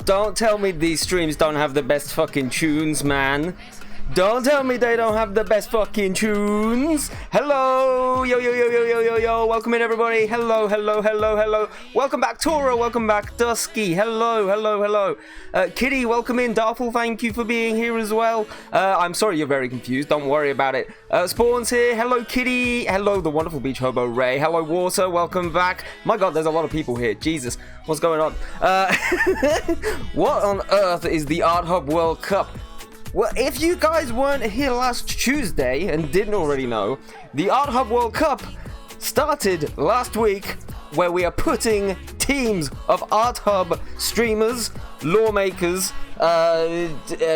Don't tell me these streams don't have the best fucking tunes, man. Don't tell me they don't have the best fucking tunes. Hello, yo, welcome in everybody. Hello. Welcome back, Tora. Welcome back, Dusky. Hello. Kitty, welcome in. Darful, thank you for being here as well. I'm sorry you're very confused. Don't worry about it. Spawn's here. Hello, Kitty. Hello, the wonderful beach hobo Ray. Hello, Water. Welcome back. My God, there's a lot of people here. Jesus, what's going on? What on earth is the Art Hub World Cup? Well, if you guys weren't here last Tuesday and didn't already know, the Art Hub World Cup started last week, where we are putting teams of Art Hub streamers, lawmakers,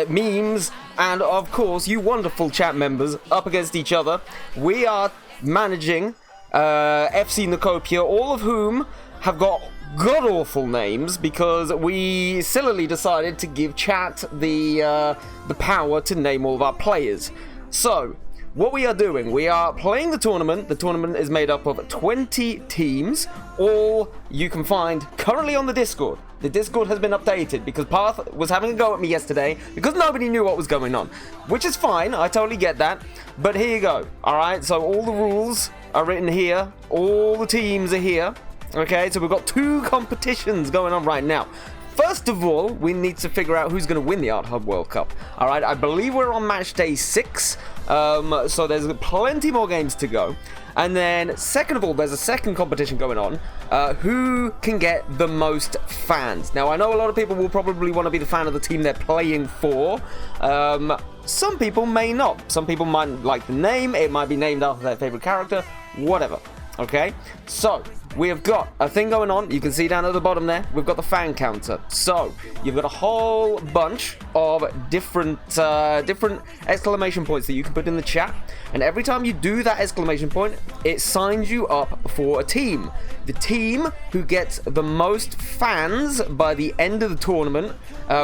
memes, and of course you wonderful chat members up against each other. We are managing FC Knookopia, all of whom have got god-awful names because we sillily decided to give chat the power to name all of our players. So, what we are doing, we are playing the tournament. The tournament is made up of 20 teams, all you can find currently on the Discord. The Discord has been updated because Path was having a go at me yesterday because nobody knew what was going on, which is fine, I totally get that, but here you go, alright? So all the rules are written here, all the teams are here. Okay, so we've got two competitions going on right now. First of all, we need to figure out who's going to win the Art Hub World Cup. Alright, I believe we're on match day 6, so there's plenty more games to go. And then, second of all, there's a second competition going on. Who can get the most fans? Now, I know a lot of people will probably want to be the fan of the team they're playing for. Some people may not. Some people might like the name. It might be named after their favorite character. Whatever. Okay, so we have got a thing going on. You can see down at the bottom there, we've got the fan counter. So you've got a whole bunch of different exclamation points that you can put in the chat, and every time you do that exclamation point, it signs you up for a team. The team who gets the most fans by the end of the tournament,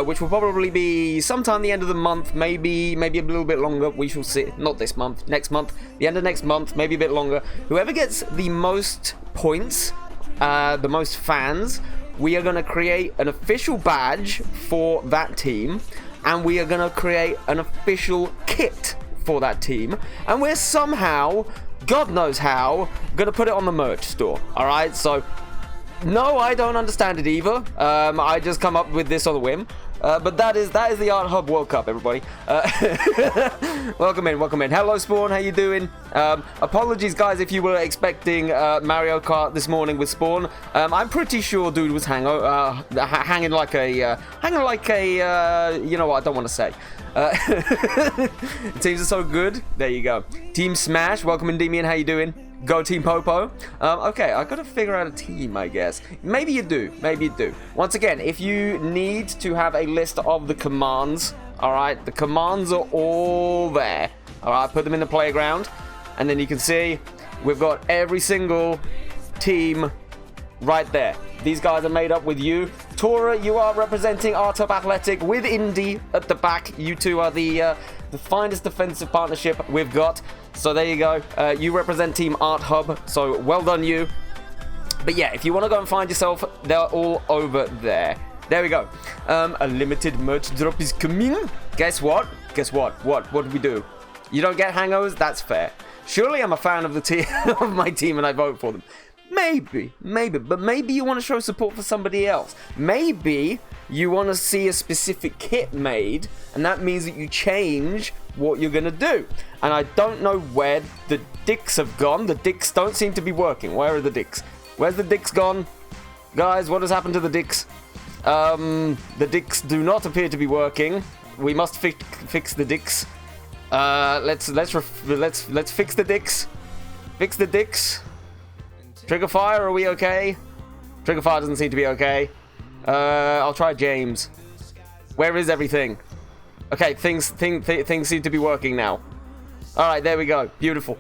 which will probably be sometime the end of the month, maybe a little bit longer, we shall see. Not this month, next month, the end of next month, maybe a bit longer. Whoever gets the most points, the most fans, we are going to create an official badge for that team, and we are going to create an official kit for that team, and we're somehow, God knows how, going to put it on the merch store. Alright, so no, I don't understand it either. I just come up with this on a whim. But that is the Art Hub World Cup, everybody. Welcome in. Hello, Spawn. How you doing? Apologies, guys, if you were expecting Mario Kart this morning with Spawn. I'm pretty sure dude was hanging like a, you know what? I don't want to say. Teams are so good. There you go. Team Smash. Welcome in, Demian. How you doing? Go Team Popo. Okay, I gotta figure out a team, I guess. Maybe you do. Once again, if you need to have a list of the commands, alright, the commands are all there. Alright, put them in the playground, and then you can see we've got every single team right there. These guys are made up with you. Tora, you are representing Art Hub Athletic with Indy at the back. You two are the finest defensive partnership we've got. So there you go. You represent Team Art Hub, so well done you. But yeah, if you want to go and find yourself, they're all over there. There we go. A limited merch drop is coming. Guess what? What do we do? You don't get hangovers? That's fair. Surely I'm a fan of the team, of my team, and I vote for them. Maybe, but maybe you want to show support for somebody else. Maybe you want to see a specific kit made, and that means that you change what you're going to do. And I don't know where the dicks have gone. The dicks don't seem to be working. Where are the dicks? Where's the dicks gone? Guys, what has happened to the dicks? The dicks do not appear to be working. We must fix the dicks. Let's fix the dicks. Fix the dicks. Trigger fire, are we okay? Trigger fire doesn't seem to be okay. I'll try James. Where is everything? Okay, things seem to be working now. Alright, there we go. Beautiful.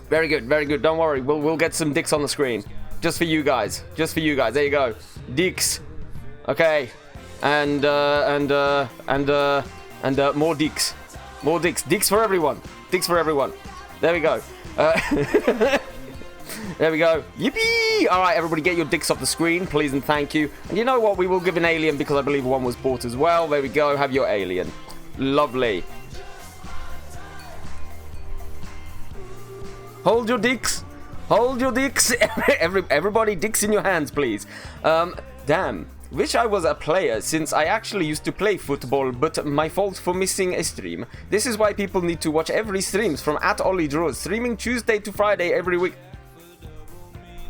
Very good. Don't worry. We'll get some dicks on the screen. Just for you guys. There you go. Dicks. Okay. And more dicks. Dicks for everyone. There we go. There we go. Yippee! All right, everybody, get your dicks off the screen, please and thank you. And you know what? We will give an alien because I believe one was bought as well. There we go. Have your alien. Lovely. Hold your dicks. Hold your dicks. Everybody, dicks in your hands, please. Damn. Wish I was a player, since I actually used to play football, but my fault for missing a stream. This is why people need to watch every streams from @olliedraws, streaming Tuesday to Friday every week.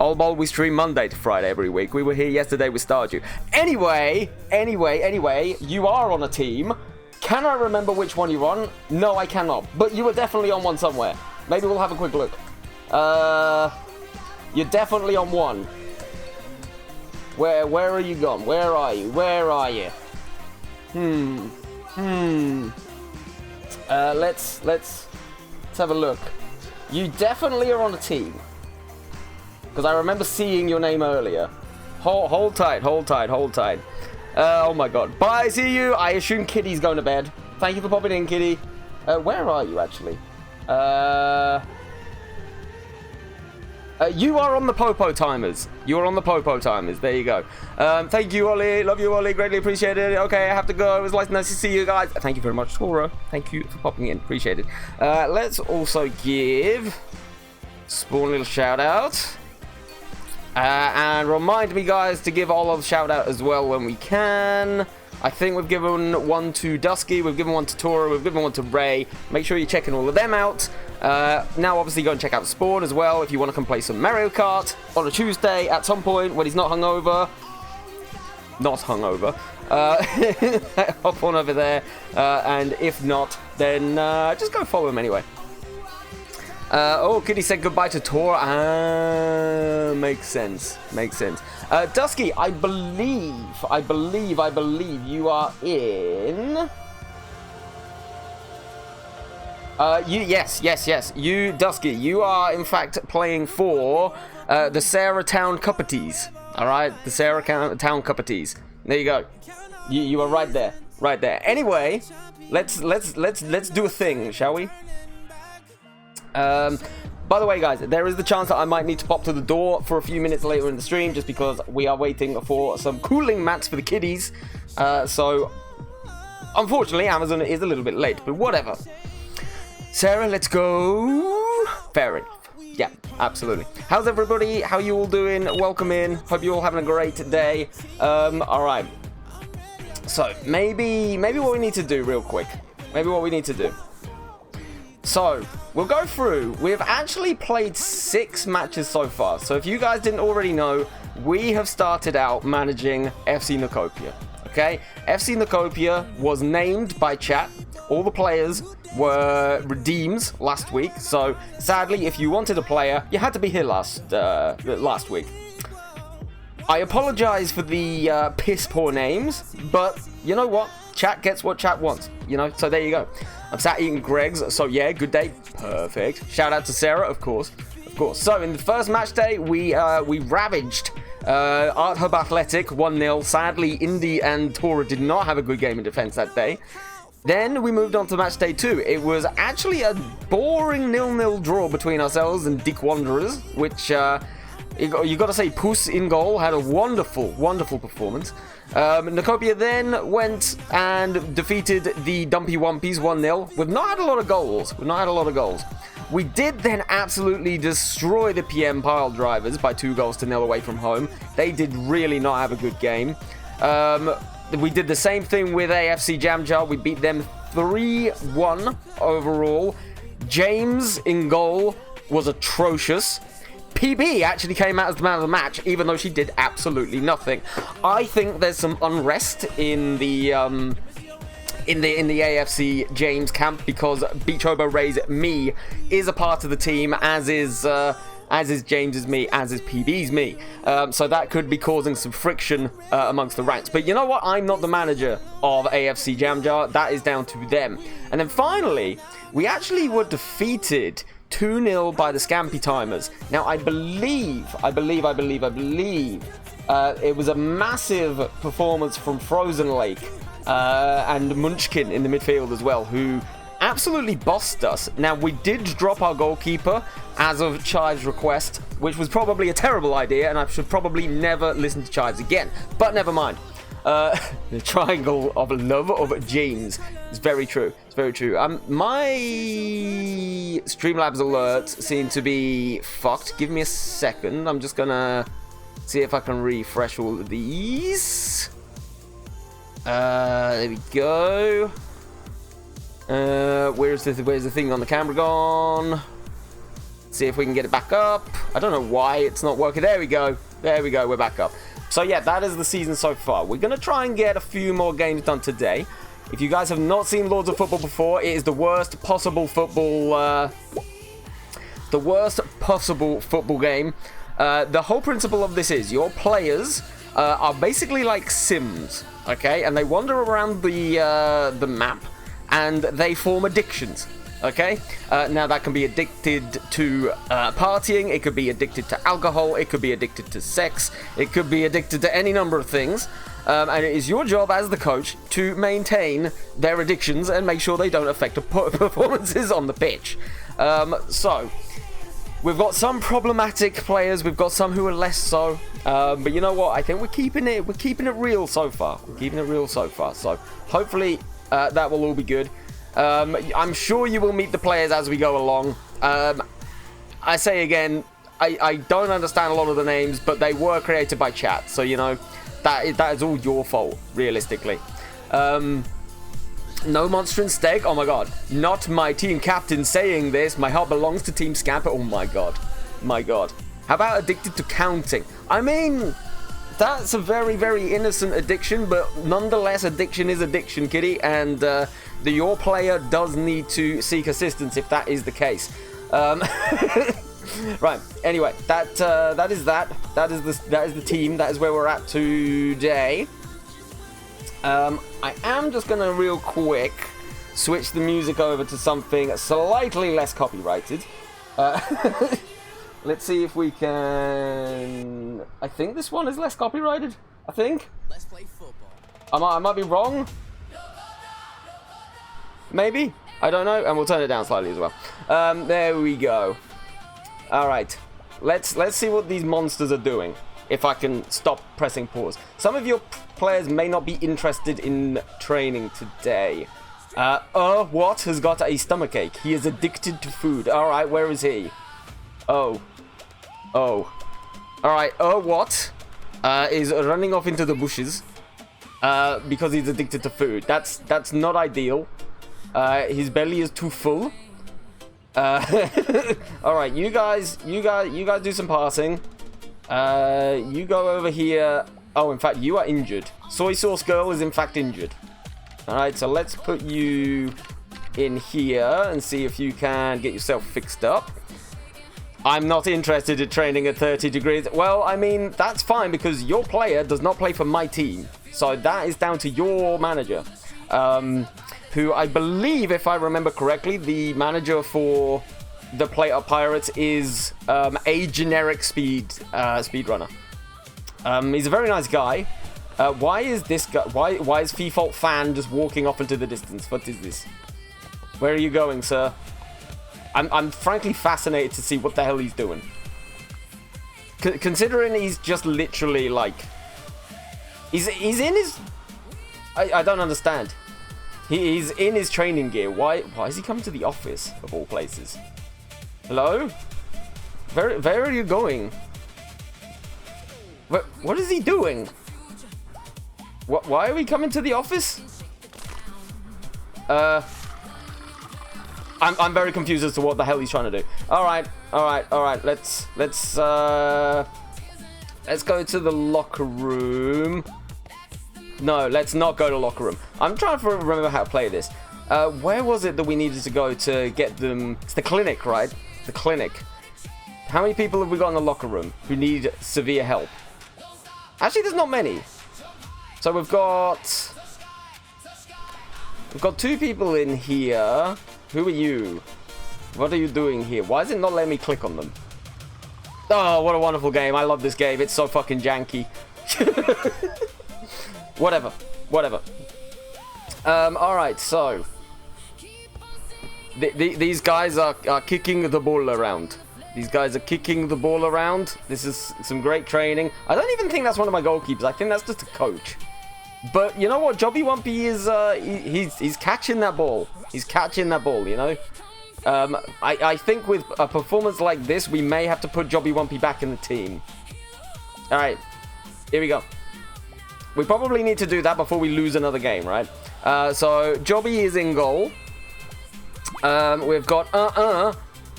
All ball, we stream Monday to Friday every week. We were here yesterday with Stardew. Anyway, you are on a team. Can I remember which one you're on? No, I cannot. But you were definitely on one somewhere. Maybe we'll have a quick look. You're definitely on one. Where are you gone? Where are you? Where are you? Let's have a look. You definitely are on a team. Because I remember seeing your name earlier. Hold tight. Oh my god. Bye, see you. I assume Kitty's going to bed. Thank you for popping in, Kitty. Where are you, actually? You are on the Popo timers. You are on the Popo timers. There you go. Thank you, Ollie. Love you, Ollie. Greatly appreciate it. Okay, I have to go. It was nice to see you guys. Thank you very much, Toro. Thank you for popping in. Appreciate it. Let's also give Spawn a little shout out. And remind me, guys, to give Olive a shout out as well when we can. I think we've given one to Dusky, we've given one to Tora, we've given one to Ray. Make sure you're checking all of them out. Now, obviously, go and check out Spawn as well if you want to come play some Mario Kart on a Tuesday at some point when he's not hungover. Not hungover. Hop on over there. And if not, then just go follow him anyway. Oh, Kitty said goodbye to Tor. Makes sense. Dusky, I believe you are in. Yes. You, Dusky, you are in fact playing for the Sarah Town Cuppeties. All right, the Sarah Town Cuppeties. There you go. You are right there. Anyway, let's do a thing, shall we? By the way, guys, there is the chance that I might need to pop to the door for a few minutes later in the stream, just because we are waiting for some cooling mats for the kiddies. So, unfortunately, Amazon is a little bit late, but whatever. Sarah, let's go. Fair enough. Yeah, absolutely. How's everybody? How you all doing? Welcome in. Hope you're all having a great day. All right. So, maybe what we need to do real quick. So, we'll go through. We've actually played 6 matches so far. So, if you guys didn't already know, we have started out managing FC Knookopia. Okay? FC Knookopia was named by chat. All the players were redeems last week. So, sadly, if you wanted a player, you had to be here last week. I apologize for the piss poor names, but you know what? Chat gets what chat wants, you know, so there you go. I'm sat eating Greg's, so yeah, good day. Perfect. Shout out to Sarah, of course. So in the first match day, we ravaged Art Hub Athletic 1-0. Sadly, Indy and Tora did not have a good game in defense that day. Then we moved on to match day 2. It was actually a boring 0-0 draw between ourselves and Dick Wanderers, which you got to say, Puss in goal had a wonderful performance. Knookopia then went and defeated the Dumpy Wumpies 1-0. We've not had a lot of goals. We did then absolutely destroy the PM Pile Drivers by 2-0 away from home. They did really not have a good game. We did the same thing with AFC Jamjar. We beat them 3-1 overall. James in goal was atrocious. PB actually came out as the man of the match, even though she did absolutely nothing. I think there's some unrest in the AFC James camp, because Beach Hobo Ray's me is a part of the team, as is James's me, as is PB's me. So that could be causing some friction amongst the ranks. But you know what? I'm not the manager of AFC Jamjar. That is down to them. And then finally, we actually were defeated 2-0 by the Scampy Timers. Now, I believe it was a massive performance from Frozen Lake and Munchkin in the midfield as well, who absolutely bossed us. Now, we did drop our goalkeeper as of Chive's request, which was probably a terrible idea, and I should probably never listen to Chives again. But never mind. The triangle of love of James. It's very true. It's very true. My Streamlabs alerts seem to be fucked. Give me a second. I'm just gonna see if I can refresh all of these. There we go. Where's the thing on the camera gone? See if we can get it back up. I don't know why it's not working. There we go. There we go. We're back up. So yeah, that is the season so far. We're going to try and get a few more games done today. If you guys have not seen Lords of Football before, it is the worst possible football game. The whole principle of this is your players are basically like Sims, okay? And they wander around the map and they form addictions. Okay, now that can be addicted to partying, it could be addicted to alcohol, it could be addicted to sex, it could be addicted to any number of things, and it is your job as the coach to maintain their addictions and make sure they don't affect the performances on the pitch. So, we've got some problematic players, we've got some who are less so, but you know what, I think we're keeping it real so far. We're keeping it real so far, so hopefully that will all be good. I'm sure you will meet the players as we go along. I say again, I don't understand a lot of the names, but they were created by chat, so you know, that is all your fault, realistically. No Monster and Steak, oh my god. Not my team captain saying this, my heart belongs to Team Scamper, oh my god. My god. How about addicted to counting? I mean, that's a very, very innocent addiction, but nonetheless, addiction is addiction, kitty, and your player does need to seek assistance if that is the case. Right. Anyway, that is that. That is the team. That is where we're at today. I am just gonna real quick switch the music over to something slightly less copyrighted. Let's see if we can. I think this one is less copyrighted. I think. Let's play football. I might be wrong. Maybe. I don't know. And we'll turn it down slightly as well. There we go. All right. Let's see what these monsters are doing. If I can stop pressing pause. Some of your players may not be interested in training today. What has got a stomachache? He is addicted to food. All right. Where is he? Oh. Alright, what? Is running off into the bushes. Because he's addicted to food. That's not ideal. His belly is too full. Alright, you guys do some passing. You go over here. Oh, in fact, you are injured. Soy Sauce Girl is in fact injured. Alright, so let's put you in here and see if you can get yourself fixed up. I'm not interested in training at 30 degrees. Well, I mean, that's fine because your player does not play for my team. So that is down to your manager. Who I believe, if I remember correctly, the manager for the Play Up Pirates is a generic speedrunner. He's a very nice guy. Why is this guy... Why is Fefault Fan just walking off into the distance? What is this? Where are you going, sir? I'm frankly fascinated to see what the hell he's doing. Considering he's just literally like... He's in his... I don't understand. He's in his training gear. Why is he coming to the office, of all places? Hello? Where are you going? What is he doing? Why are we coming to the office? I'm very confused as to what the hell he's trying to do. All right. Let's go to the locker room. No, let's not go to locker room. I'm trying to remember how to play this. Where was it that we needed to go to get them? It's the clinic, right? The clinic. How many people have we got in the locker room who need severe help? Actually, there's not many. So we've got 2 people in here. Who are you? What are you doing here? Why is it not letting me click on them? Oh, what a wonderful game. I love this game. It's so fucking janky. Whatever. Alright, so. These guys are kicking the ball around. These guys are kicking the ball around. This is some great training. I don't even think that's one of my goalkeepers. I think that's just a coach. But you know what? Jobby Wumpy is he's catching that ball. He's catching that ball, you know? I think with a performance like this, we may have to put Jobby Wumpy back in the team. Alright, here we go. We probably need to do that before we lose another game, right? So, Jobby is in goal. We've got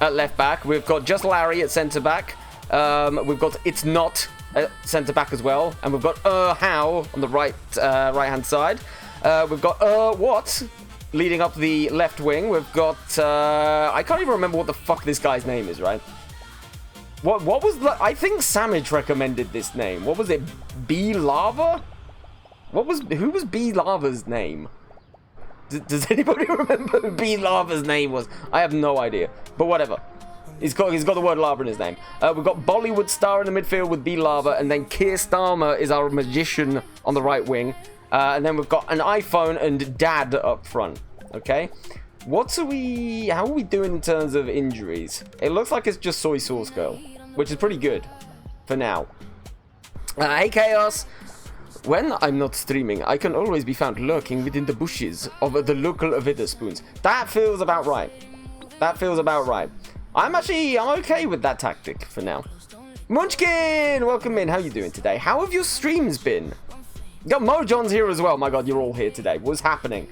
at left back. We've got just Larry at centre back. We've got It's Not at centre back as well. And we've got How on the right hand side. We've got What leading up the left wing. We've got I can't even remember what the fuck this guy's name is, right? What was the... I think Samage recommended this name. What was it? B Lava? Who was B Lava's name? Does anybody remember who B Lava's name was? I have no idea. But whatever. He's got the word lava in his name. We've got Bollywood Star in the midfield with B Lava, and then Keir Starmer is our magician on the right wing. And then we've got an iPhone and Dad up front. Okay? How are we doing in terms of injuries? It looks like it's just Soy Sauce Girl, which is pretty good for now. Hey Chaos! When I'm not streaming, I can always be found lurking within the bushes of the local Witherspoons. That feels about right. That feels about right. I'm okay with that tactic for now. Munchkin! Welcome in. How you doing today? How have your streams been? Got Mojon's here as well. My god, you're all here today. What's happening?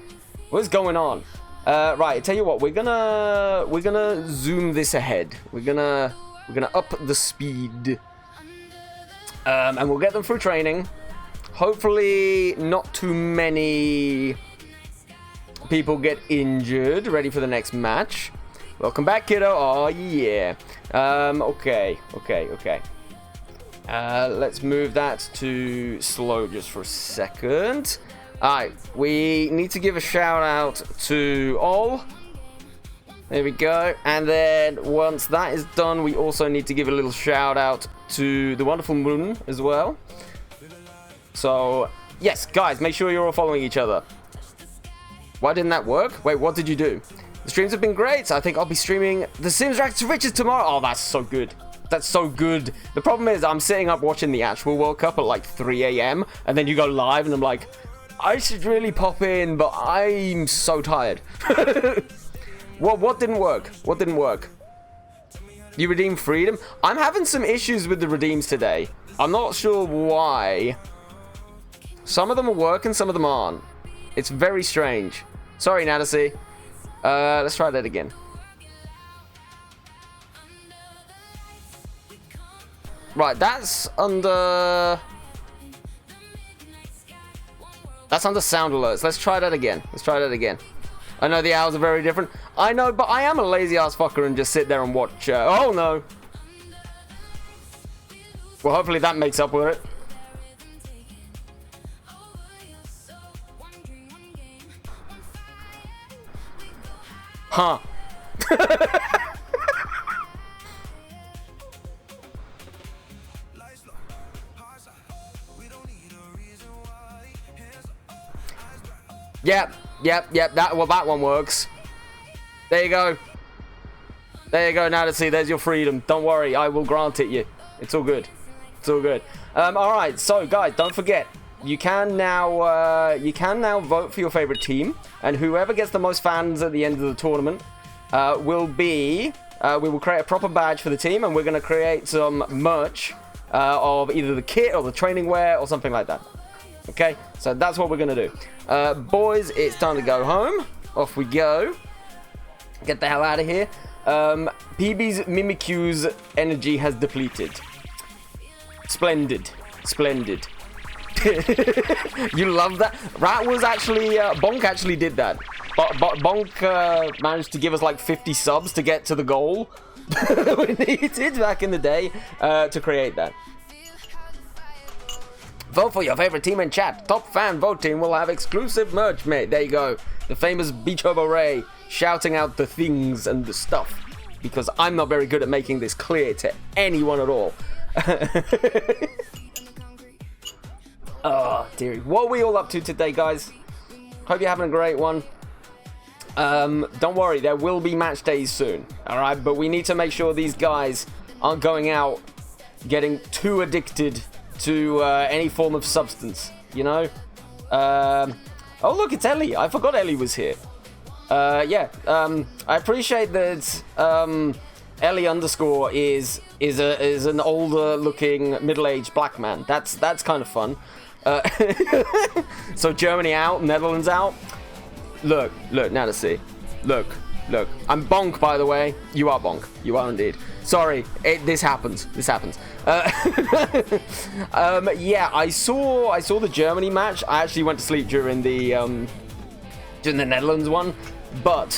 What's going on? Right, I tell you what, we're gonna zoom this ahead. We're gonna up the speed. And we'll get them through training. Hopefully not too many people get injured. Ready for the next match. Welcome back, kiddo. Oh, yeah. Okay. Let's move that to slow just for a second. Alright, we need to give a shout out to all. There we go. And then once that is done, we also need to give a little shout out to the wonderful Moon as well. So, yes, guys, make sure you're all following each other. Why didn't that work? Wait, what did you do? The streams have been great. I think I'll be streaming The Sims Rags to Riches tomorrow. Oh, that's so good. That's so good. The problem is I'm sitting up watching the actual World Cup at like 3 a.m. and then you go live and I'm like, I should really pop in, but I'm so tired. What didn't work? What didn't work? You redeemed freedom? I'm having some issues with the redeems today. I'm not sure why. Some of them are working, some of them aren't. It's very strange. Sorry, Nadasi. Let's try that again. Right, that's under sound alerts. Let's try that again. I know the hours are very different. I know, but I am a lazy ass fucker and just sit there and watch. Oh no. Well, hopefully that makes up with it. Huh. Yep. That one works. There you go. Now to see, there's your freedom. Don't worry, I will grant it you. It's all good. All right. So, guys, don't forget. You can now vote for your favorite team, and whoever gets the most fans at the end of the tournament we will create a proper badge for the team, and we're going to create some merch of either the kit or the training wear or something like that. Okay, so that's what we're going to do. Boys, it's time to go home. Off we go. Get the hell out of here. PB's Mimikyu's energy has depleted. Splendid. You love that? That was actually Bonk actually did that. Bonk managed to give us like 50 subs to get to the goal we needed back in the day to create that. Vote for your favorite team in chat. Top fan voting will have exclusive merch made. There you go. The famous Beachobo Ray shouting out the things and the stuff, because I'm not very good at making this clear to anyone at all. Oh, dearie. What are we all up to today, guys? Hope you're having a great one. Don't worry, there will be match days soon, alright? But we need to make sure these guys aren't going out getting too addicted to any form of substance, you know? Oh, look, it's Ellie. I forgot Ellie was here. Yeah, I appreciate that Ellie underscore is an older looking middle-aged black man. That's kind of fun. So Germany out, Netherlands out. Look, now to see. Look. I'm bonk, by the way. You are bonk. You are indeed. Sorry, this happens. Yeah, I saw the Germany match. I actually went to sleep during the Netherlands one. But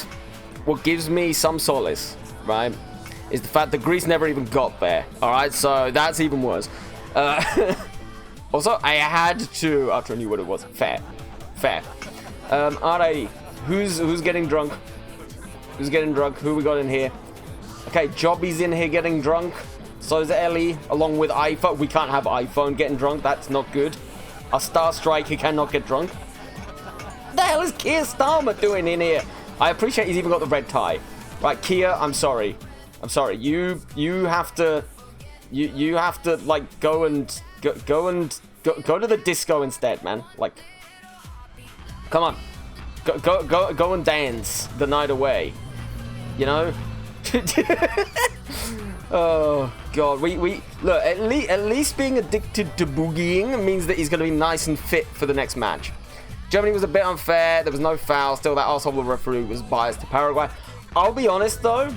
what gives me some solace, right, is the fact that Greece never even got there. All right, so that's even worse. Also, I had to after I knew what it was. Fair. Alrighty, who's getting drunk? Who's getting drunk? Who we got in here? Okay, Jobby's in here getting drunk. So is Ellie, along with iPhone. We can't have iPhone getting drunk. That's not good. Our Star Striker cannot get drunk. What the hell is Keir Starmer doing in here? I appreciate he's even got the red tie. Right, Keir, I'm sorry. You have to like go to the disco instead, man. Like, come on. Go and dance the night away. You know? Oh god, we look, at least being addicted to boogieing means that he's going to be nice and fit for the next match. Germany was a bit unfair. There was no foul. Still, that arsehole referee was biased to Paraguay. I'll be honest though,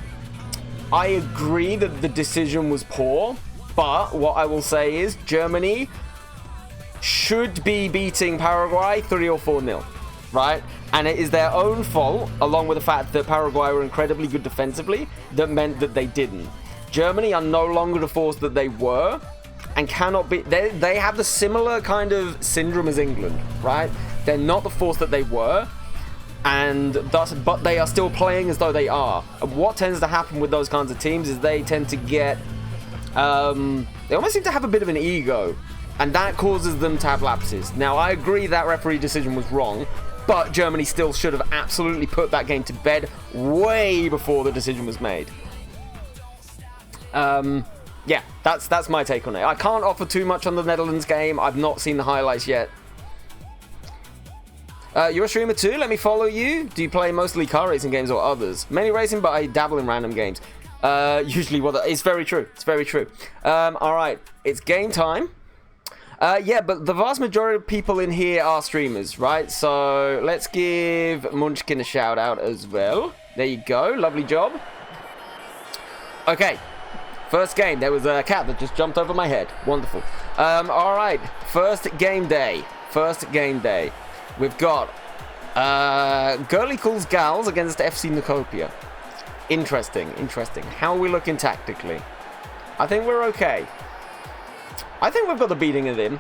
I agree that the decision was poor, but what I will say is Germany should be beating Paraguay 3 or 4-0, right? And it is their own fault, along with the fact that Paraguay were incredibly good defensively, that meant that they didn't. Germany are no longer the force that they were, and cannot be. They have the similar kind of syndrome as England, right? They're not the force that they were, and thus, but they are still playing as though they are. And what tends to happen with those kinds of teams is they tend to get, they almost seem to have a bit of an ego, and that causes them to have lapses. Now, I agree that referee decision was wrong, but Germany still should have absolutely put that game to bed way before the decision was made. Yeah, that's my take on it. I can't offer too much on the Netherlands game. I've not seen the highlights yet. You're a streamer too? Let me follow you. Do you play mostly car racing games or others? Mainly racing, but I dabble in random games. Usually, it's very true. It's very true. All right, it's game time. Yeah, but the vast majority of people in here are streamers, right? So let's give Munchkin a shout out as well. There you go. Lovely job. Okay. First game. There was a cat that just jumped over my head. Wonderful. All right. First game day. We've got Girly Calls Gals against FC Knookopia. Interesting. How are we looking tactically? I think we're okay. I think we've got the beating of him.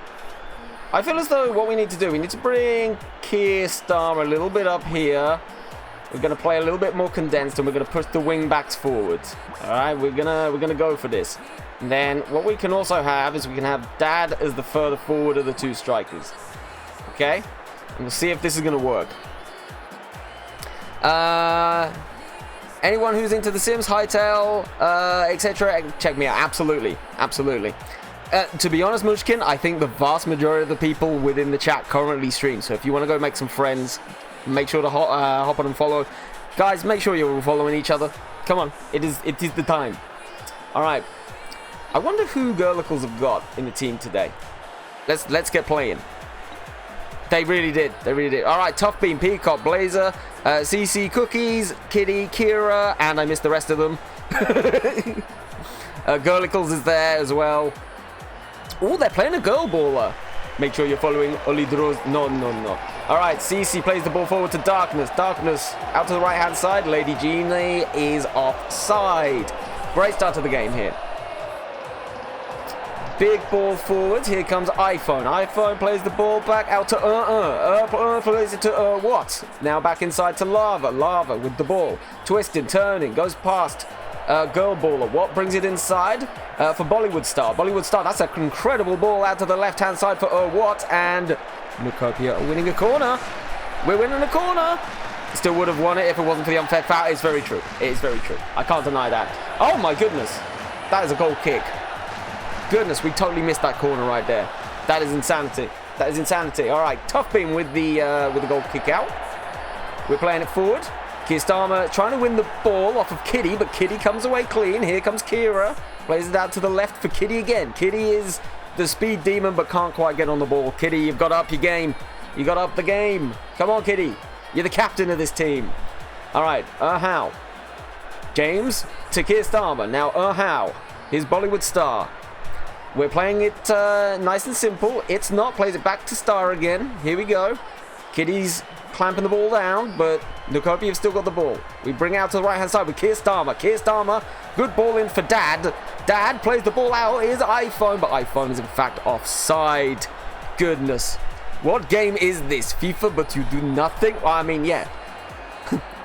I feel as though what we need to do, we need to bring Keir Starmer a little bit up here. We're going to play a little bit more condensed, and we're going to push the wing backs forwards. All right, we're gonna go for this. And then what we can also have is we can have Dad as the further forward of the two strikers. Okay, and we'll see if this is going to work. Anyone who's into The Sims, Hightail, etc., check me out. Absolutely. To be honest, Munchkin, I think the vast majority of the people within the chat currently stream. So if you want to go make some friends, make sure to hop on and follow. Guys, make sure you're all following each other. Come on, it is the time. All right. I wonder who Girlicles have got in the team today. Let's get playing. They really did. All right, Tough Beam, Peacock, Blazer, CC, Cookies, Kitty, Kira, and I missed the rest of them. Girlicles is there as well. Oh, they're playing a girl baller. Make sure you're following olliedraws. No. All right, CC plays the ball forward to Darkness. Darkness out to the right-hand side. Lady Genie is offside. Great start to the game here. Big ball forward. Here comes iPhone. iPhone plays the ball back out to plays it to what? Now back inside to Lava. Lava with the ball. Twisting, turning, goes past girl baller. What brings it inside for Bollywood Star? Bollywood Star, that's an incredible ball out to the left-hand side for what? And Knookopia are winning a corner. We're winning a corner. Still would have won it if it wasn't for the unfair foul. It's very true. It is very true. I can't deny that. Oh my goodness. That is a goal kick. Goodness, we totally missed that corner right there. That is insanity. That is insanity. All right, Tough Beam with the goal kick out. We're playing it forward. Kiyostama trying to win the ball off of Kitty, but Kitty comes away clean. Here comes Kira. Plays it out to the left for Kitty again. Kitty is the speed demon, but can't quite get on the ball. Kitty, you've got to up your game. You got to up the game. Come on, Kitty. You're the captain of this team. All right, how? James to Kiyostama. Now, how? Here's Bollywood Star. We're playing it nice and simple. It's not. Plays it back to Star again. Here we go. Kitty's clamping the ball down, but Knookopia have still got the ball. We bring it out to the right-hand side with Kiyostama. Kiyostama, good ball in for Dad. Dad plays the ball out. Here's iPhone, but iPhone is in fact offside. Goodness. What game is this? FIFA, but you do nothing? Well, I mean, yeah.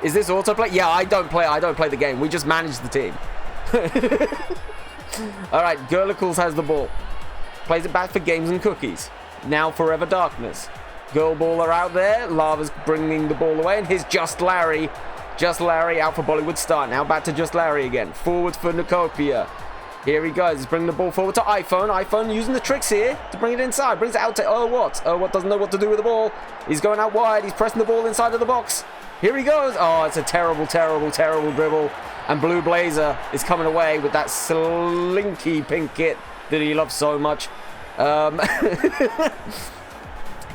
Is this autoplay? Yeah, I don't play the game. We just manage the team. All right, Girlicles has the ball. Plays it back for Games and Cookies. Now Forever Darkness. Girl baller out there. Lava's bringing the ball away, and here's Just Larry. Just Larry out for Bollywood Star. Now back to Just Larry again. Forward for Knookopia. Here he goes. He's bringing the ball forward to iPhone. iPhone using the tricks here to bring it inside. Brings it out to What doesn't know what to do with the ball. He's going out wide. He's pressing the ball inside of the box. Here he goes. Oh, it's a terrible, terrible, terrible dribble. And Blue Blazer is coming away with that slinky pink kit that he loves so much.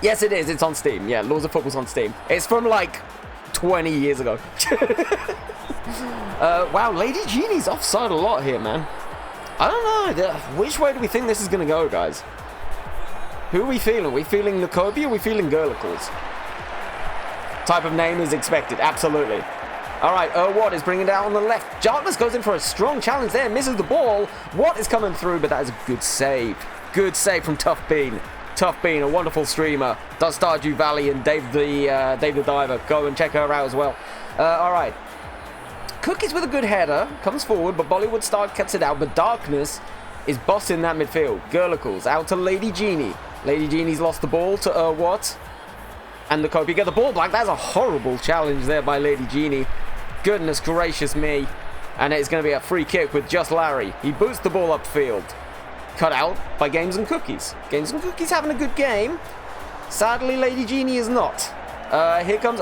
Yes, it is. It's on Steam. Yeah, Laws of Football's on Steam. It's from like 20 years ago. Wow, Lady Genie's offside a lot here, man. I don't know. Which way do we think this is going to go, guys? Who are we feeling? Are we feeling Knookopia or are we feeling Girlicles? Type of name is expected. Absolutely. All right, Watt is bringing it out on the left. Darkness goes in for a strong challenge there. Misses the ball. Watt is coming through, but that is a good save. Good save from Tough Bean. Tough Bean, a wonderful streamer. Does Stardew Valley and Dave the Diver. Go and check her out as well. All right. Cookies with a good header. Comes forward, but Bollywood Star cuts it out. But Darkness is bossing that midfield. Girlicles out to Lady Genie. Lady Genie's lost the ball to Watt. And Knookopia get the ball back. That's a horrible challenge there by Lady Genie. Goodness gracious me. And it's going to be a free kick with Just Larry. He boots the ball upfield. Cut out by Games and Cookies. Games and Cookies having a good game. Sadly, Lady Genie is not. Here comes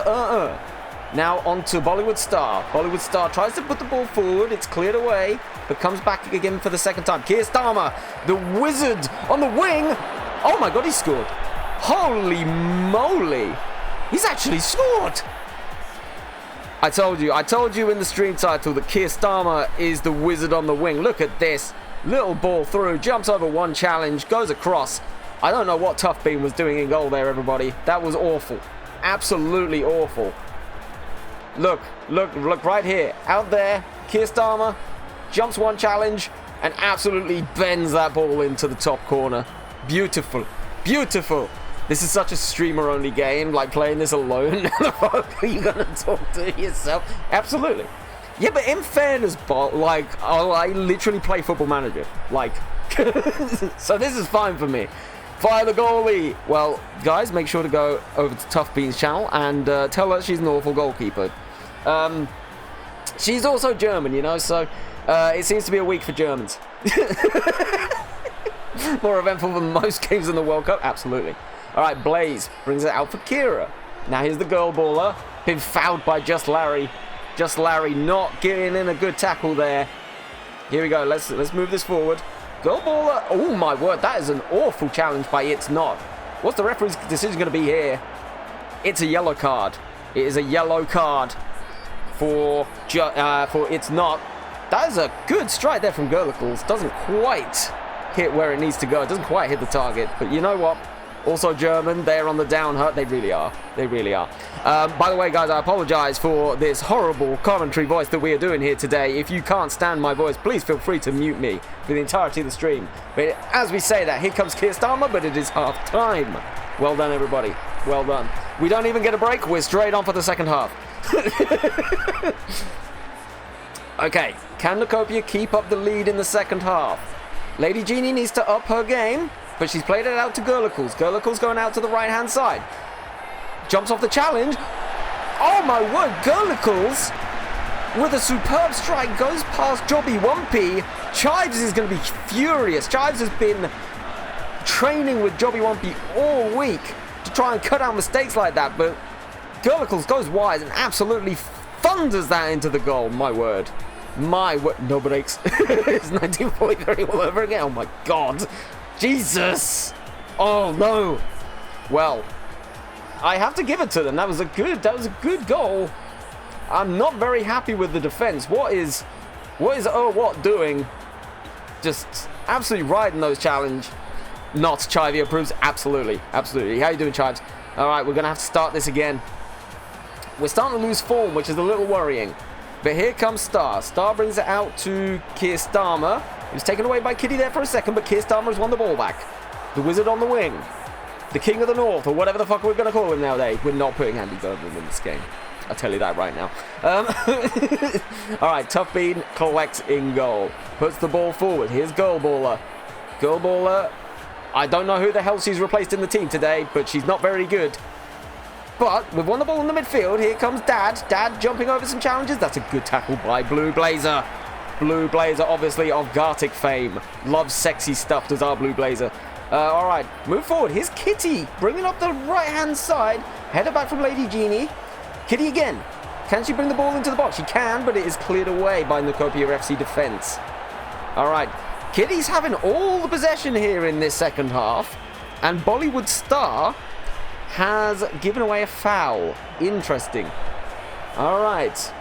Now on to Bollywood Star. Bollywood Star tries to put the ball forward. It's cleared away, but comes back again for the second time. Kiyostama, the wizard on the wing. Oh my god, he scored. Holy moly. He's actually scored. I told you in the stream title that Kiyostama is the wizard on the wing. Look at this. Little ball through, jumps over one challenge, goes across. I don't know what Tough Bean was doing in goal there, everybody. That was awful. Absolutely awful. Look right here. Out there, Kiyostama jumps one challenge and absolutely bends that ball into the top corner. Beautiful. Beautiful. This is such a streamer-only game, like playing this alone. Are you gonna talk to yourself? Absolutely. Yeah, but in fairness, like, I literally play Football Manager. Like, so this is fine for me. Fire the goalie. Well, guys, make sure to go over to Tough Bean's channel and tell her she's an awful goalkeeper. She's also German, you know, so it seems to be a week for Germans. More eventful than most games in the World Cup. Absolutely. All right, Blaze brings it out for Kira. Now here's the girl baller. Been fouled by Just Larry. Just Larry not getting in a good tackle there. Here we go. Let's move this forward. Goal baller. Oh my word, that is an awful challenge by It's Not. What's the referee's decision going to be here? It's a yellow card. It is a yellow card for It's Not. That is a good strike there from Girlicles. Doesn't quite hit where it needs to go. It doesn't quite hit the target. But you know what? Also German, they're on the down hurt. They really are. They really are. By the way, guys, I apologize for this horrible commentary voice that we are doing here today. If you can't stand my voice, please feel free to mute me for the entirety of the stream. But as we say that, here comes Kiyostama, but it is half time. Well done, everybody. Well done. We don't even get a break. We're straight on for the second half. Okay, can Knookopia keep up the lead in the second half? Lady Genie needs to up her game. But she's played it out to Girlicles. Girlicles going out to the right-hand side. Jumps off the challenge. Oh my word, Girlicles with a superb strike goes past Jobby Wumpy. Chives is going to be furious. Chives has been training with Jobby Wumpy all week to try and cut out mistakes like that, but Girlicles goes wide and absolutely thunders that into the goal. My word. My word. No breaks. It's 1943 all over again. Oh my god. Jesus. Oh no. Well, I have to give it to them. That was a good goal. I'm not very happy with the defense. What is what doing? Just absolutely riding those challenge. Not Chivey approves. Absolutely. How you doing, Chives? All right, we're going to have to start this again. We're starting to lose form, which is a little worrying. But here comes Star. Star brings it out to Keir Starmer. He was taken away by Kitty there for a second, but Keir Starmer has won the ball back. The Wizard on the wing. The King of the North, or whatever the fuck we're going to call him nowadays. We're not putting Andy Birdman in this game. I'll tell you that right now. All right, Tough Bean collects in goal. Puts the ball forward. Here's Girlballer. Girlballer, I don't know who the hell she's replaced in the team today, but she's not very good. But we've won the ball in the midfield. Here comes Dad. Dad jumping over some challenges. That's a good tackle by Blue Blazer. Blue Blazer, obviously, of Gartic fame. Loves sexy stuff, does our Blue Blazer. All right, move forward. Here's Kitty, bringing up the right-hand side. Header back from Lady Genie. Kitty again. Can she bring the ball into the box? She can, but it is cleared away by Knookopia FC defense. All right, Kitty's having all the possession here in this second half, and Bollywood Star has given away a foul. Interesting. All right.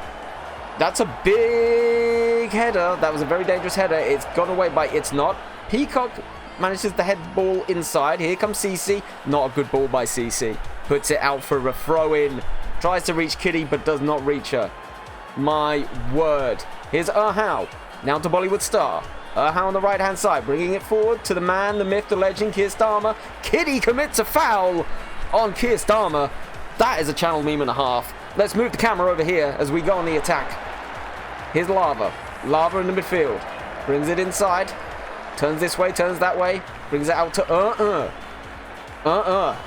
That's a big header. That was a very dangerous header. It's gone away by It's Not. Peacock manages to head the ball inside. Here comes CC. Not a good ball by CC. Puts it out for a throw-in. Tries to reach Kitty, but does not reach her. My word. Here's Erhow. Now to Bollywood Star. Erhow on the right-hand side. Bringing it forward to the man, the myth, the legend, Keir Starmer. Kitty commits a foul on Keir Starmer. That is a channel meme and a half. Let's move the camera over here as we go on the attack. Here's Lava. Lava in the midfield. Brings it inside. Turns this way, turns that way. Brings it out to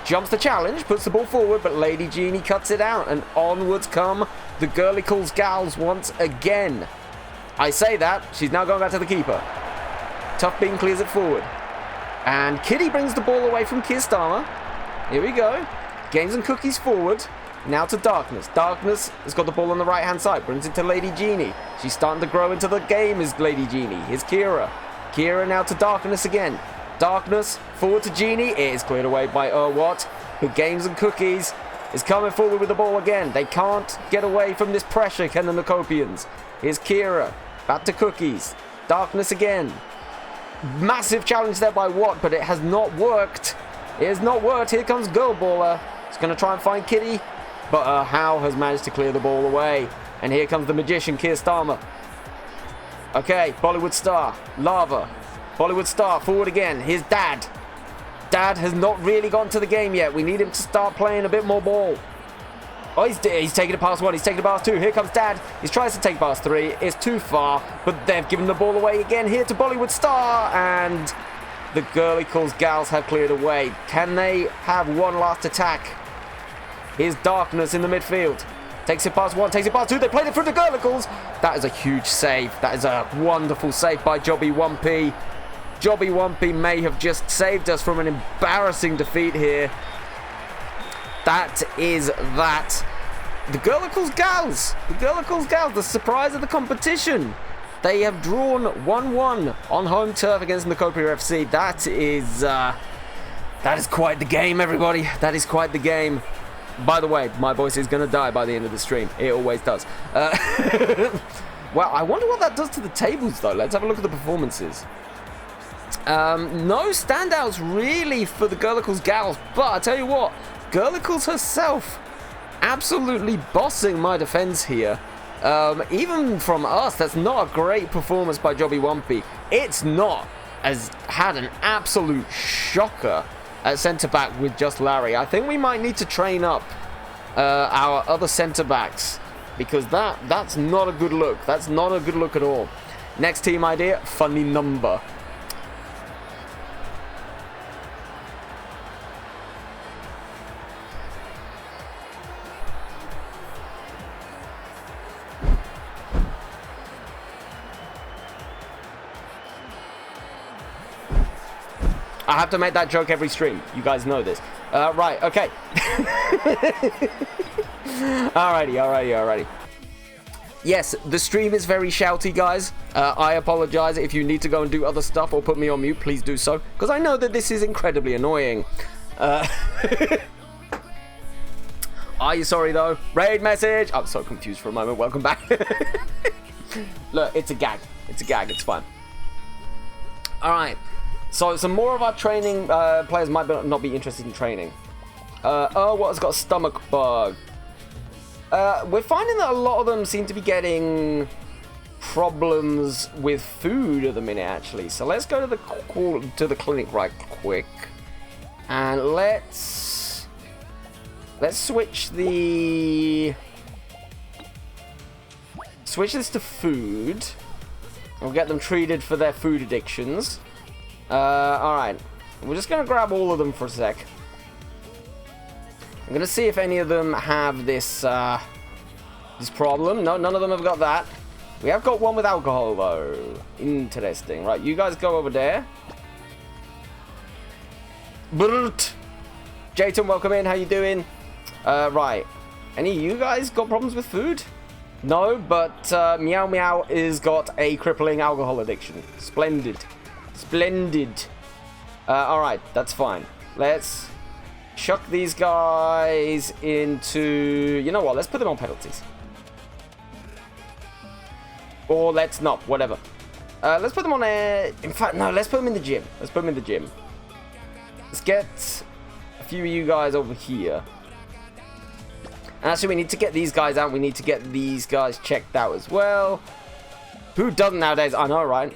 Jumps the challenge, puts the ball forward, but Lady Genie cuts it out. And onwards come the Girlicles Gals once again. I say that. She's now going back to the keeper. Tough Bean clears it forward. And Kitty brings the ball away from Keir Starmer. Here we go. Games and Cookies forward. Now to Darkness. Darkness has got the ball on the right-hand side. Brings it to Lady Genie. She's starting to grow into the game as Lady Genie. Here's Kira. Kira now to Darkness again. Darkness forward to Genie. It is cleared away by Watt. But Games and Cookies is coming forward with the ball again. They can't get away from this pressure, can the Knookopians. Here's Kira. Back to Cookies. Darkness again. Massive challenge there by Watt, but it has not worked. It has not worked. Here comes Girlballer. It's going to try and find Kitty. But Howe has managed to clear the ball away. And here comes the magician, Keir Starmer. Okay, Bollywood Star. Lava. Bollywood Star, forward again. Here's Dad. Dad has not really gotten to the game yet. We need him to start playing a bit more ball. Oh, he's taking it past one. He's taking it past two. Here comes Dad. He tries to take past three. It's too far. But they've given the ball away again here to Bollywood Star. And the Girlicles Gals have cleared away. Can they have one last attack? Here's Darkness in the midfield. Takes it past one, takes it past two. They played it through the Girlicles. That is a huge save. That is a wonderful save by Jobby Wumpy. Jobby Wumpy may have just saved us from an embarrassing defeat here. That is that. The Girlicles Gals. The Girlicles Gals, the surprise of the competition. They have drawn 1-1 on home turf against Knookopia FC. That is quite the game, everybody. That is quite the game. By the way, my voice is going to die by the end of the stream. It always does. Well, I wonder what that does to the tables, though. Let's have a look at the performances. No standouts, really, for the Girlicles Gals. But I tell you what, Girlicles herself absolutely bossing my defense here. Even from us, that's not a great performance by Jobby Wumpy. It's not has had an absolute shocker at centre-back with just Larry. I think we might need to train up our other centre-backs, because that's not a good look. That's not a good look at all. Next team idea, funny number. I have to make that joke every stream. You guys know this. Right, okay. Alrighty. Yes, the stream is very shouty, guys. I apologize. If you need to go and do other stuff or put me on mute, please do so. Because I know that this is incredibly annoying. Are you sorry, though? Raid message! I'm so confused for a moment. Welcome back. Look, it's a gag. It's a gag. It's fine. Alright. So, some more of our training players might not be interested in training. What has got a stomach bug? We're finding that a lot of them seem to be getting problems with food at the minute, actually. So let's go to the clinic right quick, and let's switch this to food. We'll get them treated for their food addictions. All right, we're just gonna grab all of them for a sec. I'm gonna see if any of them have this this problem. No, none of them have got that. We have got one with alcohol though. Interesting. Right, you guys go over there. Brrt. Jayton, welcome in. How you doing? Right. Any of you guys got problems with food? No, but Meow Meow has got a crippling alcohol addiction. Splendid. Splendid. All right, that's fine. Let's chuck these guys into... You know what? Let's put them on penalties. Or let's not. Whatever. Let's put them on a... In fact, no. Let's put them in the gym. Let's put them in the gym. Let's get a few of you guys over here. And actually, we need to get these guys out. We need to get these guys checked out as well. Who doesn't nowadays? I know, right?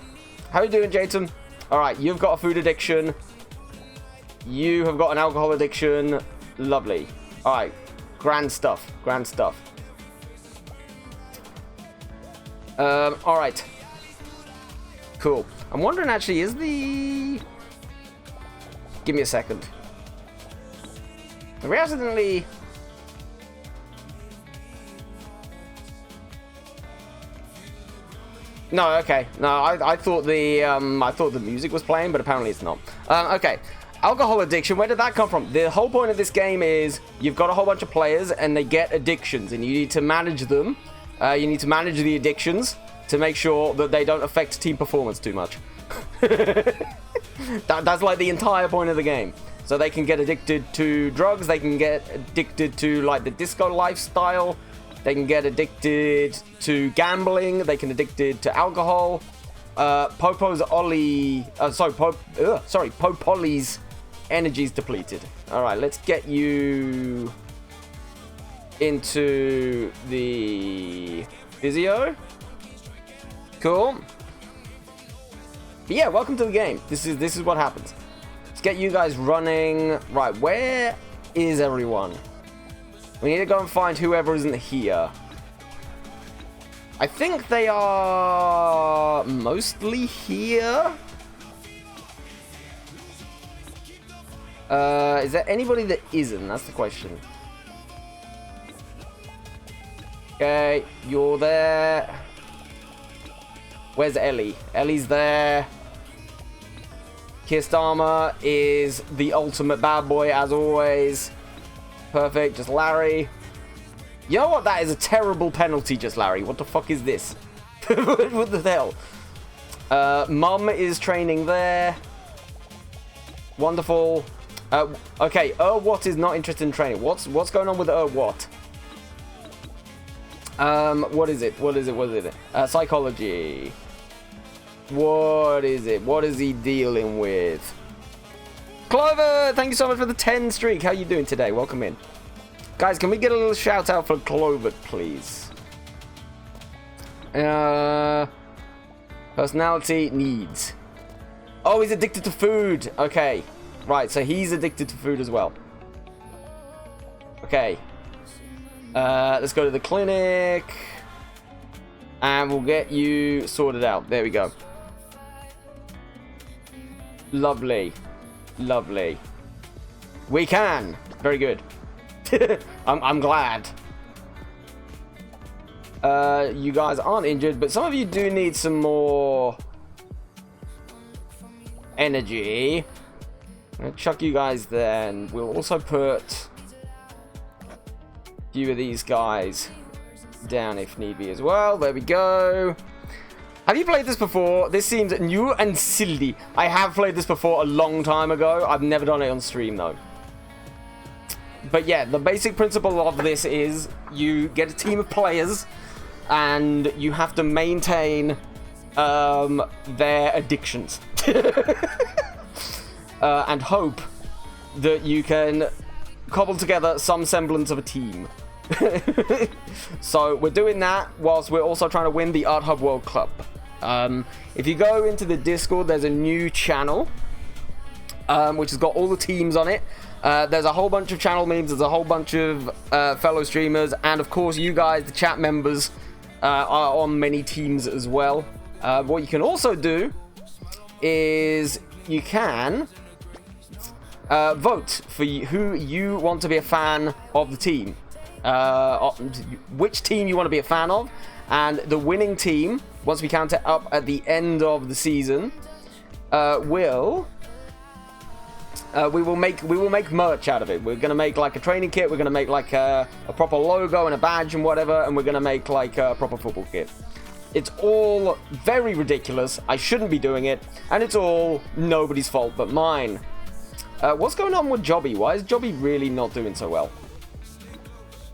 How you doing, Jayton? All right. You've got a food addiction. You have got an alcohol addiction. Lovely. All right. Grand stuff. Grand stuff. All right. Cool. I'm wondering, actually, is the... Give me a second. Have we accidentally... No, okay. No, I thought the music was playing, but apparently it's not. Okay. Alcohol addiction, where did that come from? The whole point of this game is you've got a whole bunch of players and they get addictions and you need to manage them. You need to manage the addictions to make sure that they don't affect team performance too much. That's like the entire point of the game. So they can get addicted to drugs, they can get addicted to like the disco lifestyle, they can get addicted to gambling, they can addicted to alcohol. Popoli's energy's depleted. All right, let's get you into the physio. Cool. But yeah, welcome to the game. This is what happens. Let's get you guys running. Right, where is everyone? We need to go and find whoever isn't here. I think they are mostly here. Is there anybody that isn't? That's the question. Okay, you're there. Where's Ellie? Ellie's there. Kistama is the ultimate bad boy as always. Perfect, just Larry. You know what? That is a terrible penalty, just Larry. What the fuck is this? What the hell? Mum is training there. Wonderful. Okay, What is not interested in training. What's going on with What? What is it? Psychology. What is it? What is he dealing with? Clover, thank you so much for the 10 streak. How you doing today? Welcome in. Guys, can we get a little shout out for Clover, please? Personality needs. Oh, he's addicted to food. Okay. Right, so he's addicted to food as well. Okay. Let's go to the clinic. And we'll get you sorted out. There we go. Lovely. Lovely. We can. Very good. I'm glad. You guys aren't injured, but some of you do need some more energy. I'm gonna chuck you guys there, and we'll also put a few of these guys down if need be as well. There we go. Have you played this before? This seems new and silly. I have played this before a long time ago. I've never done it on stream though. But yeah, the basic principle of this is you get a team of players and you have to maintain their addictions. And hope that you can cobble together some semblance of a team. So we're doing that whilst we're also trying to win the Art Hub World Cup. If you go into the Discord, there's a new channel which has got all the teams on it. There's a whole bunch of channel memes, there's a whole bunch of fellow streamers, and of course you guys, the chat members, are on many teams as well. What you can also do is you can vote for who you want to be a fan of the team. Which team you want to be a fan of, and the winning team, once we count it up at the end of the season, we will make merch out of it. We're gonna make like a training kit, we're gonna make like a proper logo and a badge and whatever, and we're gonna make like a proper football kit. It's all very ridiculous. I shouldn't be doing it, and it's all nobody's fault but mine. What's going on with Jobby? Why is Jobby really not doing so well?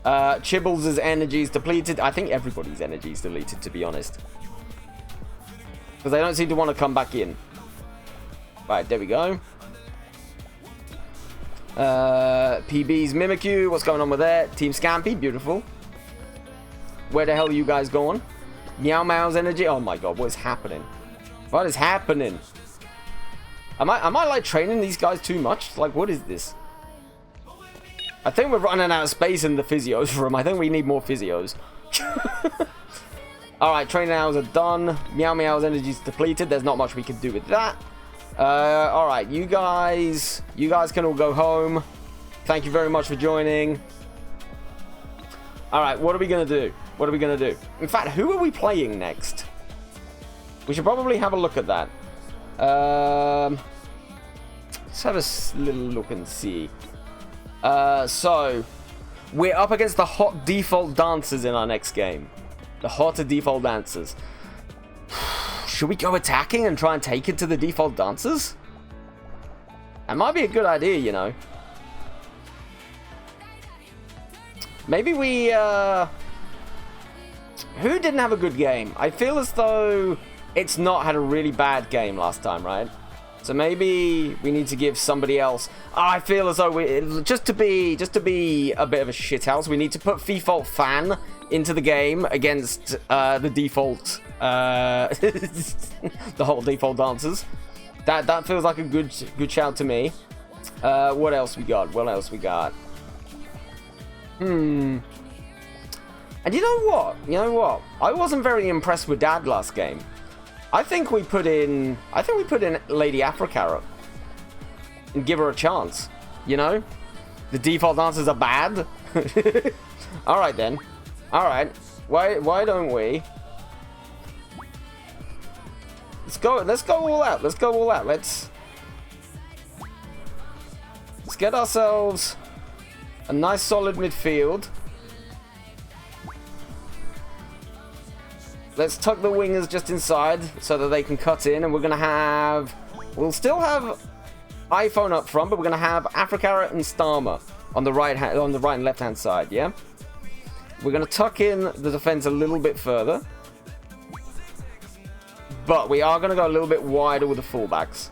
Chibbles' energy is depleted. I think everybody's energy is deleted, to be honest, because they don't seem to want to come back in. Right, there we go. PB's Mimikyu, what's going on with that? Team Scampy, beautiful. Where the hell are you guys going? Meow Meow's energy. Oh my god, what is happening? What is happening? Am I like training these guys too much? Like, what is this? I think we're running out of space in the physios room. I think we need more physios. Alright, training hours are done. Meow Meow's energy is depleted. There's not much we can do with that. Alright, you guys can all go home. Thank you very much for joining. Alright, what are we going to do? What are we going to do? In fact, who are we playing next? We should probably have a look at that. Let's have a little look and see. So, we're up against the hot default dancers in our next game. The hotter default dancers. Should we go attacking and try and take it to the default dancers? That might be a good idea, you know. Maybe we, who didn't have a good game? I feel as though it's not had a really bad game last time, right? So maybe we need to give somebody else. Oh, I feel as though we just to be a bit of a shithouse, we need to put default fan into the game against the default the whole default dancers. That feels like a good shout to me. What else we got? What else we got? And you know what? You know what? I wasn't very impressed with Dad last game. I think we put in Lady Afro and give her a chance. You know, the default dancers are bad. All right then. All right. Why don't we? Let's go all out. Let's go all out. Let's get ourselves a nice solid midfield. Let's tuck the wingers just inside so that they can cut in, and we'll still have iPhone up front, but we're gonna have Africara and Starmer on the right and left hand side. Yeah, we're gonna tuck in the defense a little bit further, but we are gonna go a little bit wider with the fullbacks.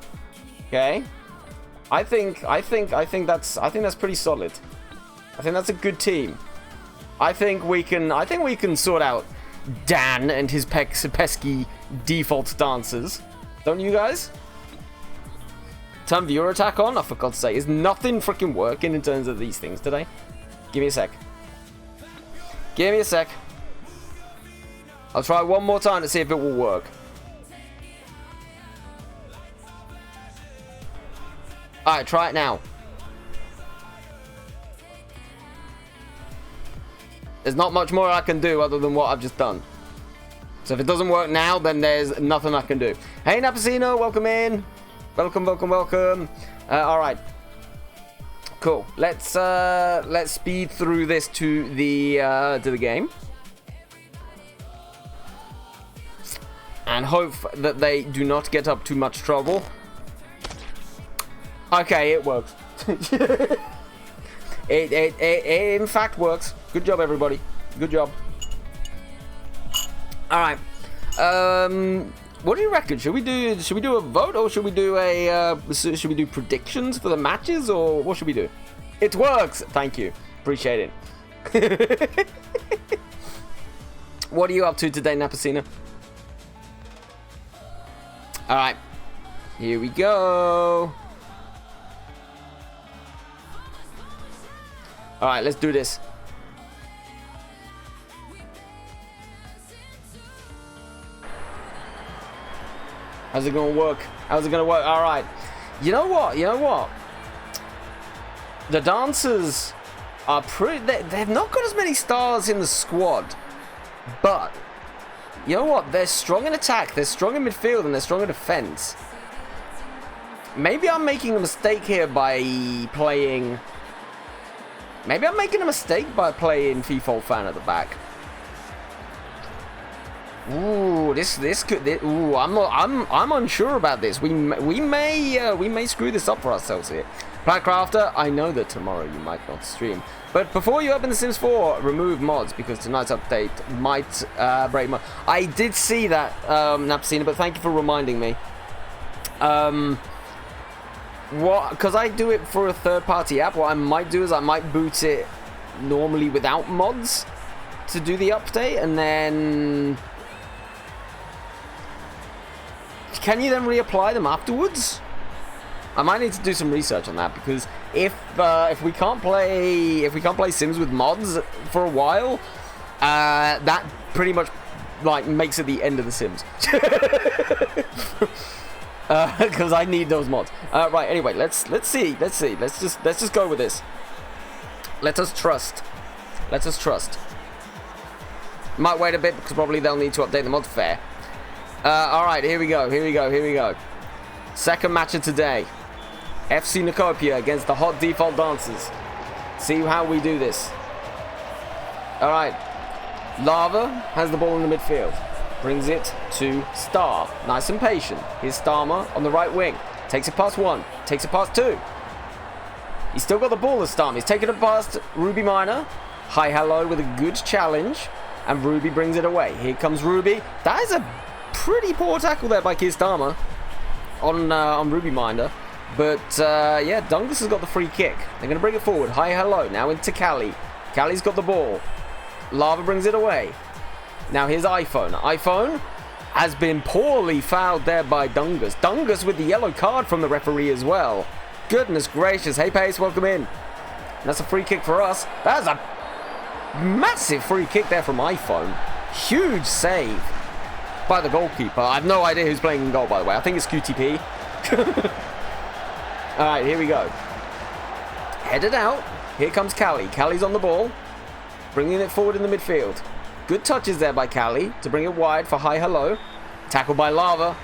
Okay, I think that's pretty solid. I think that's a good team. I think we can sort out Dan and his pesky default dancers. Don't you guys? Turn viewer attack on? Oh, for God's sake, is nothing freaking working in terms of these things today? Give me a sec. Give me a sec. I'll try one more time to see if it will work. Alright, try it now. There's not much more I can do other than what I've just done. So if it doesn't work now, then there's nothing I can do. Hey, Napacino, welcome in. Welcome, welcome, welcome. All right. Cool. Let's speed through this to the game, and hope that they do not get up too much trouble. Okay, it works. it in fact works. Good job, everybody. Good job. All right. What do you reckon? Should we do a vote, or should we do predictions for the matches, or what should we do? It works. Thank you. Appreciate it. What are you up to today, Napacina? All right. Here we go. All right, let's do this. How's it gonna work? How's it gonna work? All right. You know what? You know what? The dancers are pretty. They've not got as many stars in the squad, but you know what? They're strong in attack. They're strong in midfield, and they're strong in defense. Maybe I'm making a mistake here by playing. Maybe I'm making a mistake by playing FIFA fan at the back. Ooh, this could. Ooh, I'm unsure about this. We may screw this up for ourselves here. Playcrafter, I know that tomorrow you might not stream, but before you open The Sims 4, remove mods because tonight's update might break mods. I did see that, Napsina, but thank you for reminding me. Because I do it for a third-party app. What I might do is I might boot it normally without mods to do the update, and then. Can you then reapply them afterwards? I might need to do some research on that, because if we can't play Sims with mods for a while, that pretty much like makes it the end of the Sims. Because I need those mods. Right. Anyway, let's see. Let's just go with this. Let us trust. Might wait a bit because probably they'll need to update the mods. Fair. Alright, here we go. Second match of today. FC Knookopia against the Hot Default Dancers. See how we do this. Alright. Lava has the ball in the midfield. Brings it to Star. Nice and patient. Here's Starmer on the right wing. Takes it past one. Takes it past two. He's still got the ball as Starmer. He's taken it past Ruby Minor. Hi, hello with a good challenge. And Ruby brings it away. Here comes Ruby. That is a pretty poor tackle there by Starmer on Ruby Minder. But, yeah, Dungus has got the free kick. They're going to bring it forward. Hi, hello. Now into Callie. Callie's got the ball. Lava brings it away. Now here's iPhone. iPhone has been poorly fouled there by Dungus. Dungus with the yellow card from the referee as well. Goodness gracious. Hey, Pace, welcome in. And that's a free kick for us. That's a massive free kick there from iPhone. Huge save by the goalkeeper. I have no idea who's playing in goal, by the way. I think it's QTP. Alright, here we go. Headed out. Here comes Callie. Callie's on the ball. Bringing it forward in the midfield. Good touches there by Callie to bring it wide for Hi Hello. Tackled by Lava.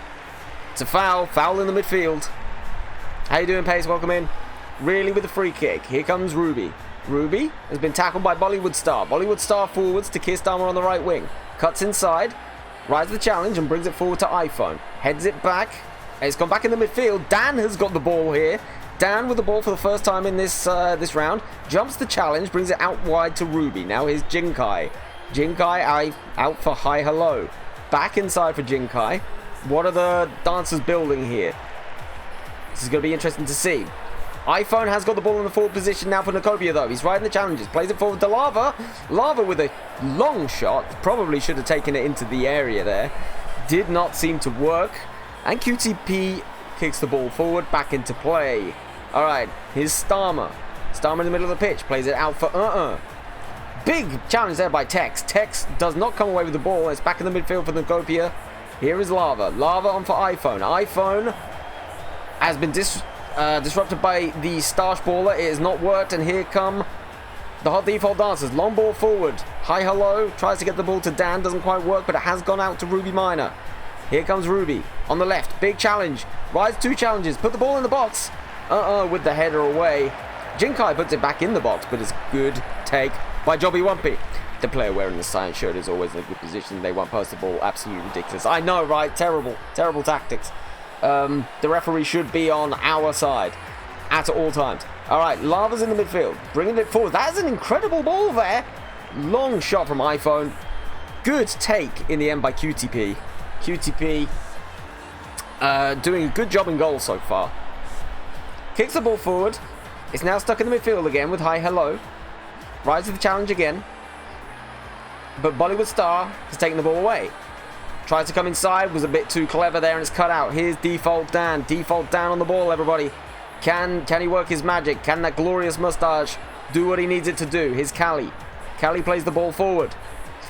It's a foul. Foul in the midfield. How you doing, Pace? Welcome in. Really with the free kick. Here comes Ruby. Ruby has been tackled by Bollywood Star. Bollywood Star forwards to Kirstarmer on the right wing. Cuts inside. Rides the challenge and brings it forward to iPhone. Heads it back. It's gone back in the midfield. Dan has got the ball here. Dan with the ball for the first time in this round. Jumps the challenge. Brings it out wide to Ruby. Now here's Jinkai. Jinkai out for Hi Hello. Back inside for Jinkai. What are the dancers building here? This is going to be interesting to see. iPhone has got the ball in the forward position now for Knookopia, though. He's riding the challenges. Plays it forward to Lava. Lava with a long shot. Probably should have taken it into the area there. Did not seem to work. And QTP kicks the ball forward. Back into play. All right. Here's Starmer. Starmer in the middle of the pitch. Plays it out for Big challenge there by Tex. Tex does not come away with the ball. It's back in the midfield for Knookopia. Here is Lava. Lava on for iPhone. iPhone has been disrupted by the Starsh baller. It has not worked, and here come the Hot Default Dancers. Long ball forward. Hi Hello tries to get the ball to Dan. Doesn't quite work, but it has gone out to Ruby Minor. Here comes Ruby on the left. Big challenge Rise 2 challenges. Put the ball in the box. With the header away. Jinkai puts it back in the box, but it's a good take by Jobby Wumpy. The player wearing the cyan shirt is always in a good position. They won't post the ball. Absolutely ridiculous. I know, right? Terrible. Terrible tactics. The referee should be on our side at all times. All right, Lava's in the midfield. Bringing it forward. That is an incredible ball there. Long shot from iPhone. Good take in the end by QTP. QTP doing a good job in goal so far. Kicks the ball forward. It's now stuck in the midfield again with hi, hello. Rise to the challenge again. But Bollywood Star has taken the ball away. Tries to come inside, was a bit too clever there and it's cut out. Here's Default Dan. Default Dan on the ball, everybody. Can he work his magic? Can that glorious mustache do what he needs it to do? Here's Cali. Cali plays the ball forward.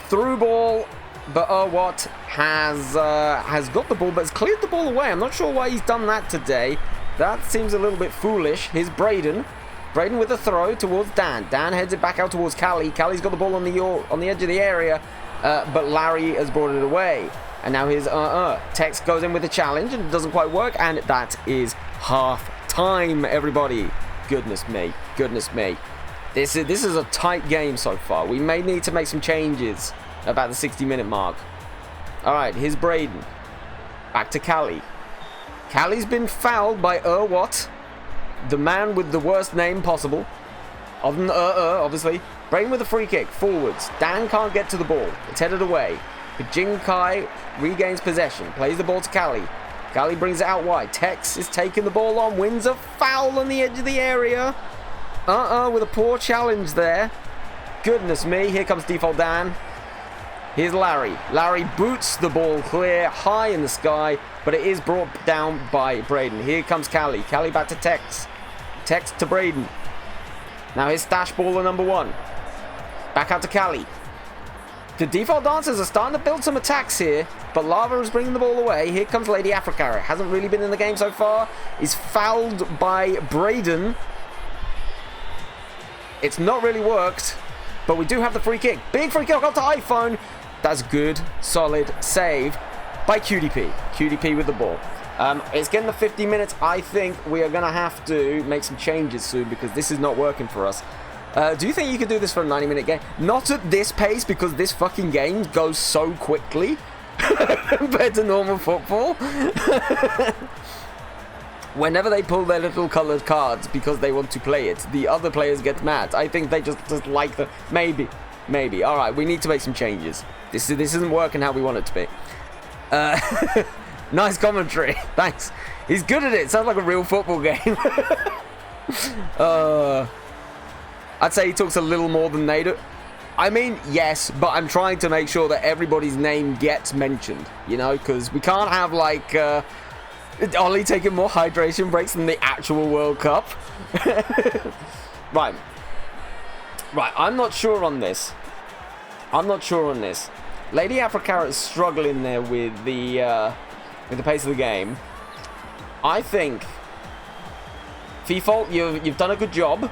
Through ball, but Watt has got the ball, but has cleared the ball away. I'm not sure why he's done that today. That seems a little bit foolish. Here's Braden. Braden with a throw towards Dan. Dan heads it back out towards Cali. Cali's got the ball on the edge of the area, but Larry has brought it away. And now here's Tex goes in with a challenge and it doesn't quite work, and that is half time, everybody. Goodness me. Goodness me. This is a tight game so far. We may need to make some changes about the 60-minute mark. All right, here's Braden. Back to Cali. Cali's been fouled by Watt, the man with the worst name possible. Other than obviously. Braden with a free kick forwards. Dan can't get to the ball. It's headed away. But Jinkai regains possession. Plays the ball to Cali. Cali brings it out wide. Tex is taking the ball on. Wins a foul on the edge of the area. With a poor challenge there. Goodness me. Here comes Default Dan. Here's Larry. Larry boots the ball clear, high in the sky, but it is brought down by Braden. Here comes Cali. Cali back to Tex. Tex to Braden. Now here's Stash Baller number 1. Back out to Cali. The Default Dancers are starting to build some attacks here, but Lava is bringing the ball away. Here comes Lady Africa. It hasn't really been in the game so far. Is fouled by Braden. It's not really worked, but we do have the free kick. Big free kick up to iPhone. That's good, solid save by QDP. QDP with the ball. It's getting the 50 minutes. I think we are going to have to make some changes soon because this is not working for us. Do you think you could do this for a 90-minute game? Not at this pace because this fucking game goes so quickly compared to normal football. Whenever they pull their little coloured cards because they want to play it, the other players get mad. I think they just like the... Maybe. All right, we need to make some changes. This isn't working how we want it to be. Nice commentary. Thanks. He's good at it. Sounds like a real football game. I'd say he talks a little more than they do. I mean, yes, but I'm trying to make sure that everybody's name gets mentioned, you know, because we can't have, like, Ollie taking more hydration breaks than the actual World Cup. Right, I'm not sure on this. Lady Africa is struggling there with the pace of the game. I think, Feefalt, you've done a good job,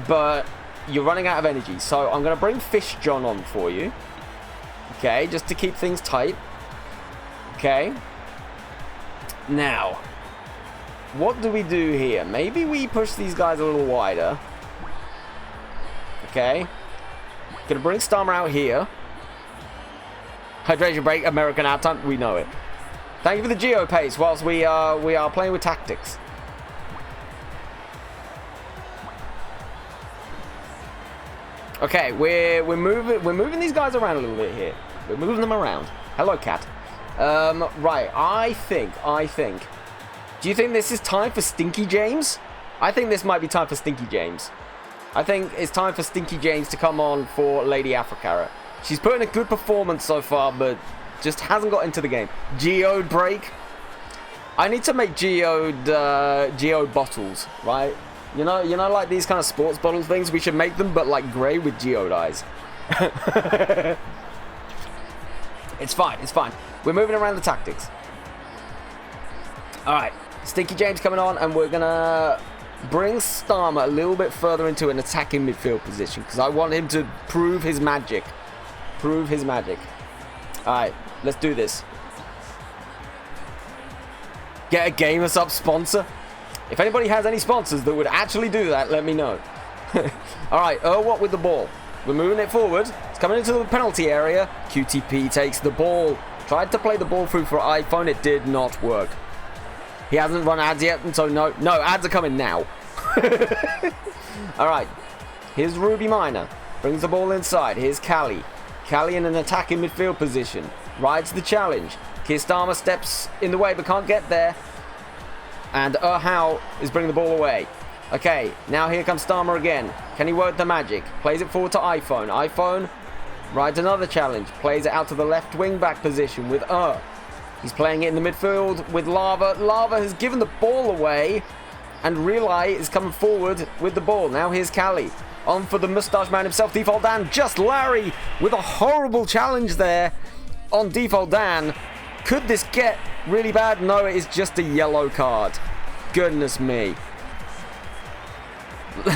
but you're running out of energy. So I'm going to bring Fish John on for you. Okay, just to keep things tight. Okay. Now, what do we do here? Maybe we push these guys a little wider. Okay. Gonna bring Starmer out here. Hydration break, American out time. We know it. Thank you for the geo pace whilst we are playing with tactics. Okay, we're moving these guys around a little bit here. We're moving them around. Hello, cat. Right, I think. Do you think this is time for Stinky James? I think this might be time for Stinky James. I think it's time for Stinky James to come on for Lady Africa. She's put in a good performance so far, but just hasn't got into the game. Geode break. I need to make geode bottles, right? You know, like these kind of sports bottle things. We should make them, but like grey with geode eyes. It's fine. We're moving around the tactics. All right, Stinky James coming on, and we're gonna bring Starmer a little bit further into an attacking midfield position because I want him to prove his magic. All right, let's do this. Get a Gamer Sub sponsor. If anybody has any sponsors that would actually do that, let me know. Alright, what with the ball? We're moving it forward. It's coming into the penalty area. QTP takes the ball. Tried to play the ball through for iPhone. It did not work. He hasn't run ads yet, and so no, ads are coming now. Alright, here's Ruby Minor. Brings the ball inside. Here's Callie. Callie in an attacking midfield position. Rides the challenge. Kistama steps in the way but can't get there. And How is bringing the ball away. Okay, now here comes Starmer again. Can he work the magic? Plays it forward to iPhone. iPhone rides another challenge. Plays it out to the left wing back position with He's playing it in the midfield with Lava. Lava has given the ball away. And Relay is coming forward with the ball. Now here's Callie. On for the moustache man himself, Default Dan. Just Larry with a horrible challenge there on Default Dan. Could this get really bad? No, it is just a yellow card. Goodness me.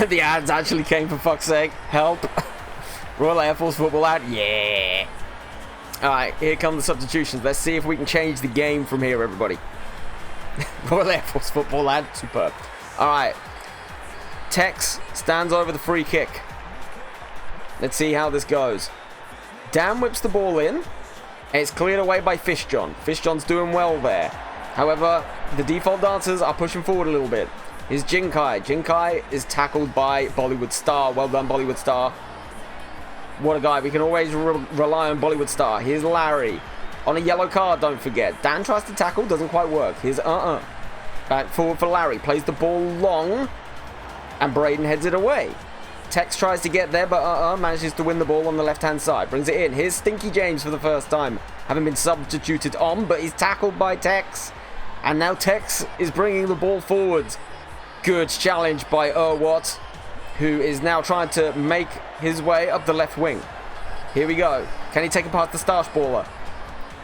The ads actually came, for fuck's sake. Help. Royal Air Force football ad. Yeah. Alright, here come the substitutions. Let's see if we can change the game from here, everybody. Royal Air Force football ad. Superb. Alright. Tex stands over the free kick. Let's see how this goes. Dan whips the ball in. It's cleared away by Fish John. Fish John's doing well there. However, the default dancers are pushing forward a little bit. Here's Jinkai. Jinkai is tackled by Bollywood Star. Well done, Bollywood Star. What a guy. We can always rely on Bollywood Star. Here's Larry. On a yellow card, don't forget. Dan tries to tackle, doesn't quite work. Here's Back forward for Larry. Plays the ball long. And Braden heads it away. Tex tries to get there, but manages to win the ball on the left-hand side. Brings it in. Here's Stinky James for the first time. Having been substituted on, but he's tackled by Tex. And now Tex is bringing the ball forwards. Good challenge by Watt, who is now trying to make his way up the left wing. Here we go. Can he take it past the Starch Baller?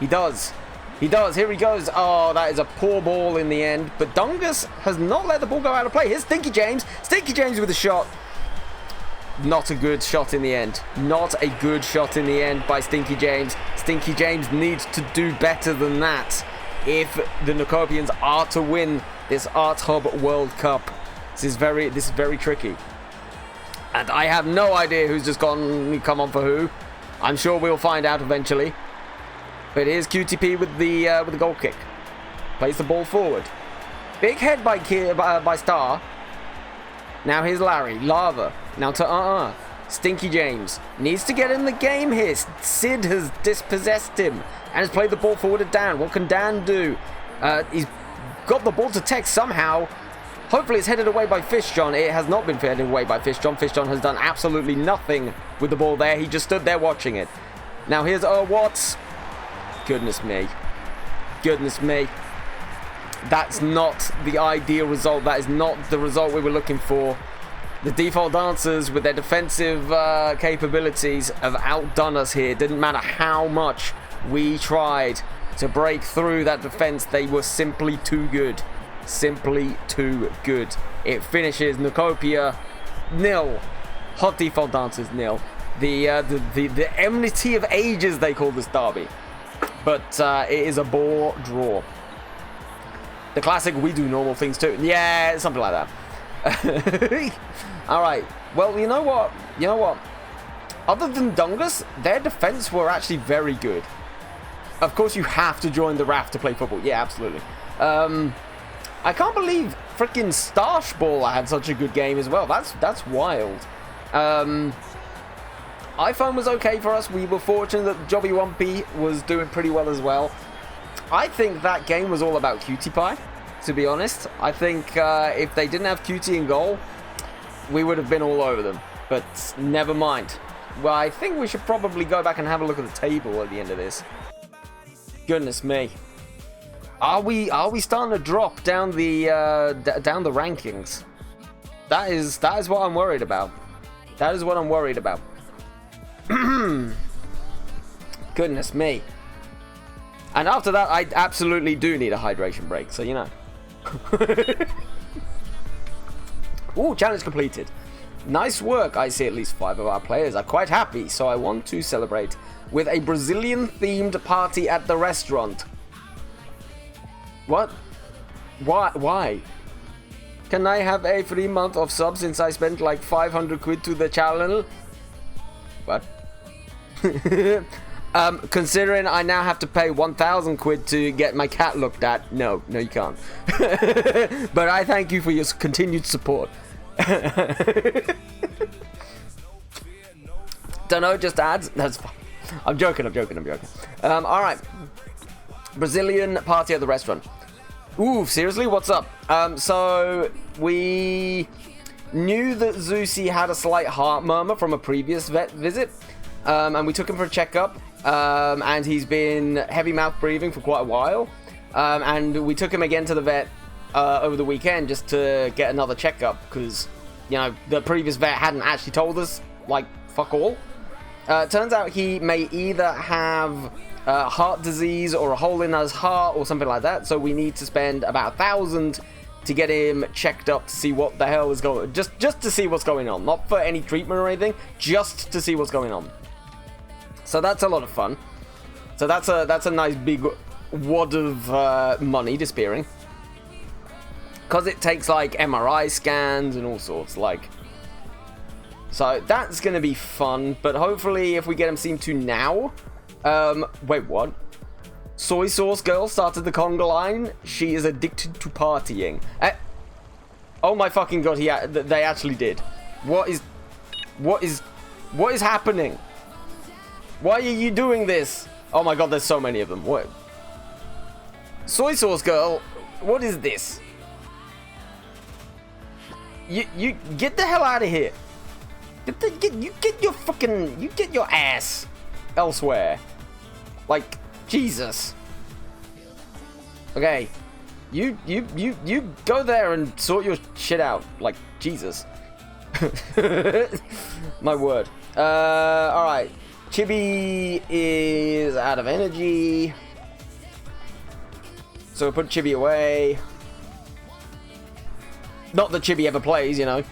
He does. He does. Here he goes. Oh, that is a poor ball in the end. But Dungus has not let the ball go out of play. Here's Stinky James. Stinky James with a shot. Not a good shot in the end. Not a good shot in the end by Stinky James. Stinky James needs to do better than that if the Knookopians are to win this Art Hub World Cup. This is very tricky. And I have no idea who's just come on for who. I'm sure we'll find out eventually. But here's QTP with the goal kick. Plays the ball forward. Big head by Star. Now here's Larry. Lava. Now to Stinky James. Needs to get in the game here. Sid has dispossessed him. And has played the ball forward to Dan. What can Dan do? He's got the ball to Tex somehow. Hopefully it's headed away by Fish John. It has not been headed away by Fish John. Fish John has done absolutely nothing with the ball there. He just stood there watching it. Now here's Watts. Goodness me. Goodness me. That's not the ideal result. That is not the result we were looking for. The default dancers with their defensive capabilities have outdone us here. Didn't matter how much we tried to break through that defense. They were simply too good. Simply too good. It finishes Knookopia 0. Hot default dancers 0. The enmity of ages, they call this derby. But it is a bore draw. The classic, we do normal things too. Yeah, something like that. Alright. Well, you know what? You know what? Other than Dungus, their defense were actually very good. Of course, you have to join the RAF to play football. Yeah, absolutely. I can't believe freaking Starch Ball had such a good game as well. That's wild. iPhone was okay for us. We were fortunate that Jobby Wumpy was doing pretty well as well. I think that game was all about Cutie Pie, to be honest. I think if they didn't have Cutie in goal, we would have been all over them. But never mind. Well, I think we should probably go back and have a look at the table at the end of this. Goodness me. Are we starting to drop down the rankings? That is what I'm worried about. That is what I'm worried about. Goodness me. And after that, I absolutely do need a hydration break, so you know. Ooh, challenge completed. Nice work. I see at least 5 of our players are quite happy, so I want to celebrate with a Brazilian-themed party at the restaurant. What? Why? Can I have a free month of subs since I spent like 500 quid to the channel? What? Considering I now have to pay 1,000 quid to get my cat looked at. No, you can't. But I thank you for your continued support. Don't know, just ads? That's fine. I'm joking. Alright. Brazilian party at the restaurant. Ooh, seriously? What's up? So, we knew that Zeusy had a slight heart murmur from a previous vet visit. And we took him for a checkup. And he's been heavy mouth breathing for quite a while. And we took him again to the vet over the weekend just to get another checkup. Because, you know, the previous vet hadn't actually told us, like, fuck all. Turns out he may either have heart disease or a hole in his heart or something like that. So we need to spend about 1,000 to get him checked up to see what the hell is going on. Just to see what's going on. Not for any treatment or anything. Just to see what's going on. So that's a lot of fun. So that's a nice big wad of money disappearing. Because it takes like MRI scans and all sorts. Like, so that's going to be fun. But hopefully if we get him seen to now. Wait, what? Soy Sauce Girl started the conga line. She is addicted to partying. Oh my fucking god, they actually did. What is happening? Why are you doing this? Oh my god, there's so many of them. What? Soy Sauce Girl, what is this? You get the hell out of here. You get your ass elsewhere. Like, Jesus. Okay. You go there and sort your shit out. Like, Jesus. My word. Alright. Chibi is out of energy. So we'll put Chibi away. Not that Chibi ever plays, you know.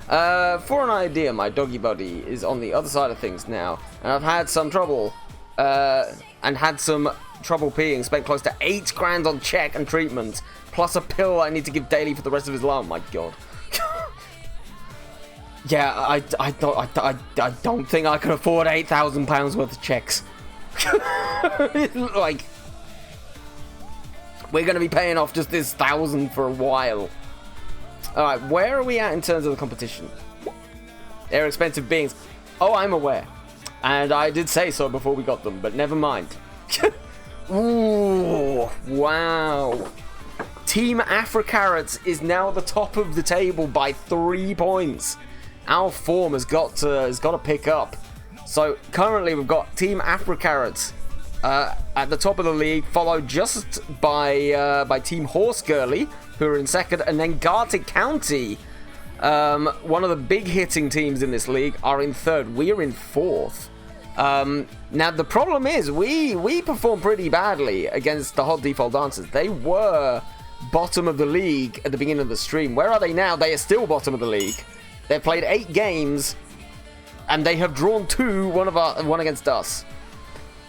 For an idea, my doggy buddy is on the other side of things now. And I've had some trouble. Peeing. Spent close to 8 grand on check and treatment. Plus a pill I need to give daily for the rest of his life. Oh my god. Yeah, I don't think I can afford £8,000 worth of checks. Like, we're going to be paying off just this 1,000 for a while. Alright, where are we at in terms of the competition? They're expensive beings. Oh, I'm aware. And I did say so before we got them, but never mind. Ooh, wow. Team Afro-Carrots is now at the top of the table by 3 points. Our form has got to pick up. So currently we've got Team Afro-Carrots at the top of the league, followed just by Team Horse Girly, who are in second, and then Gartic County, one of the big hitting teams in this league, are in third. We're in fourth. Now the problem is we performed pretty badly against the Hot Default Dancers. They were bottom of the league at the beginning of the stream. Where are they now? They are still bottom of the league. They've played 8 games, and they have drawn 2, one against us.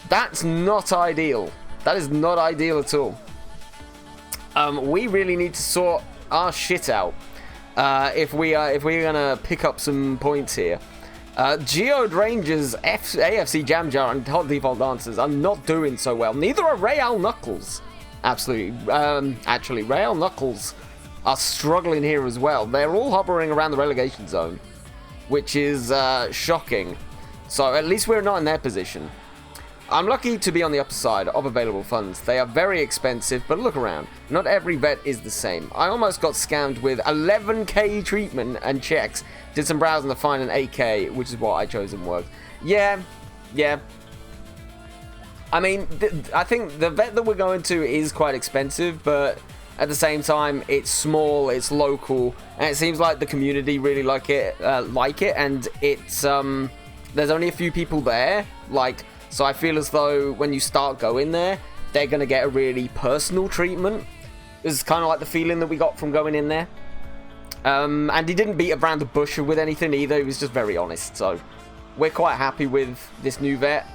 That's not ideal. That is not ideal at all. We really need to sort our shit out if we're gonna pick up some points here. Geode Rangers, AFC Jam Jar, and Hot Default Dancers are not doing so well. Neither are Real Knuckles. Absolutely. Actually, Real Knuckles are struggling here as well. They're all hovering around the relegation zone, which is shocking. So at least we're not in their position. I'm lucky to be on the upside of available funds. They are very expensive, but look around. Not every vet is the same. I almost got scammed with 11k treatment and checks. Did some browsing to find an 8k, which is what I chose and worked. Yeah. I mean, I think the vet that we're going to is quite expensive, but at the same time, it's small, it's local, and it seems like the community really like it, and it's there's only a few people there, like, so I feel as though when you start going there, they're gonna get a really personal treatment. It's kind of like the feeling that we got from going in there. And he didn't beat around the bush with anything either. He was just very honest. So we're quite happy with this new vet.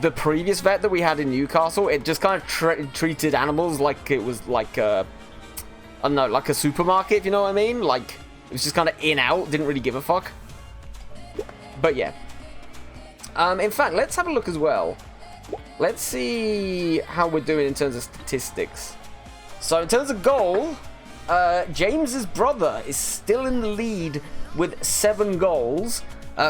The previous vet that we had in Newcastle, it just kind of treated animals like it was like a I don't know, like a supermarket, if you know what I mean? Like, it was just kind of in out, didn't really give a fuck. But yeah. In fact, let's have a look as well. Let's see how we're doing in terms of statistics. So in terms of goal, James's brother is still in the lead with 7 goals,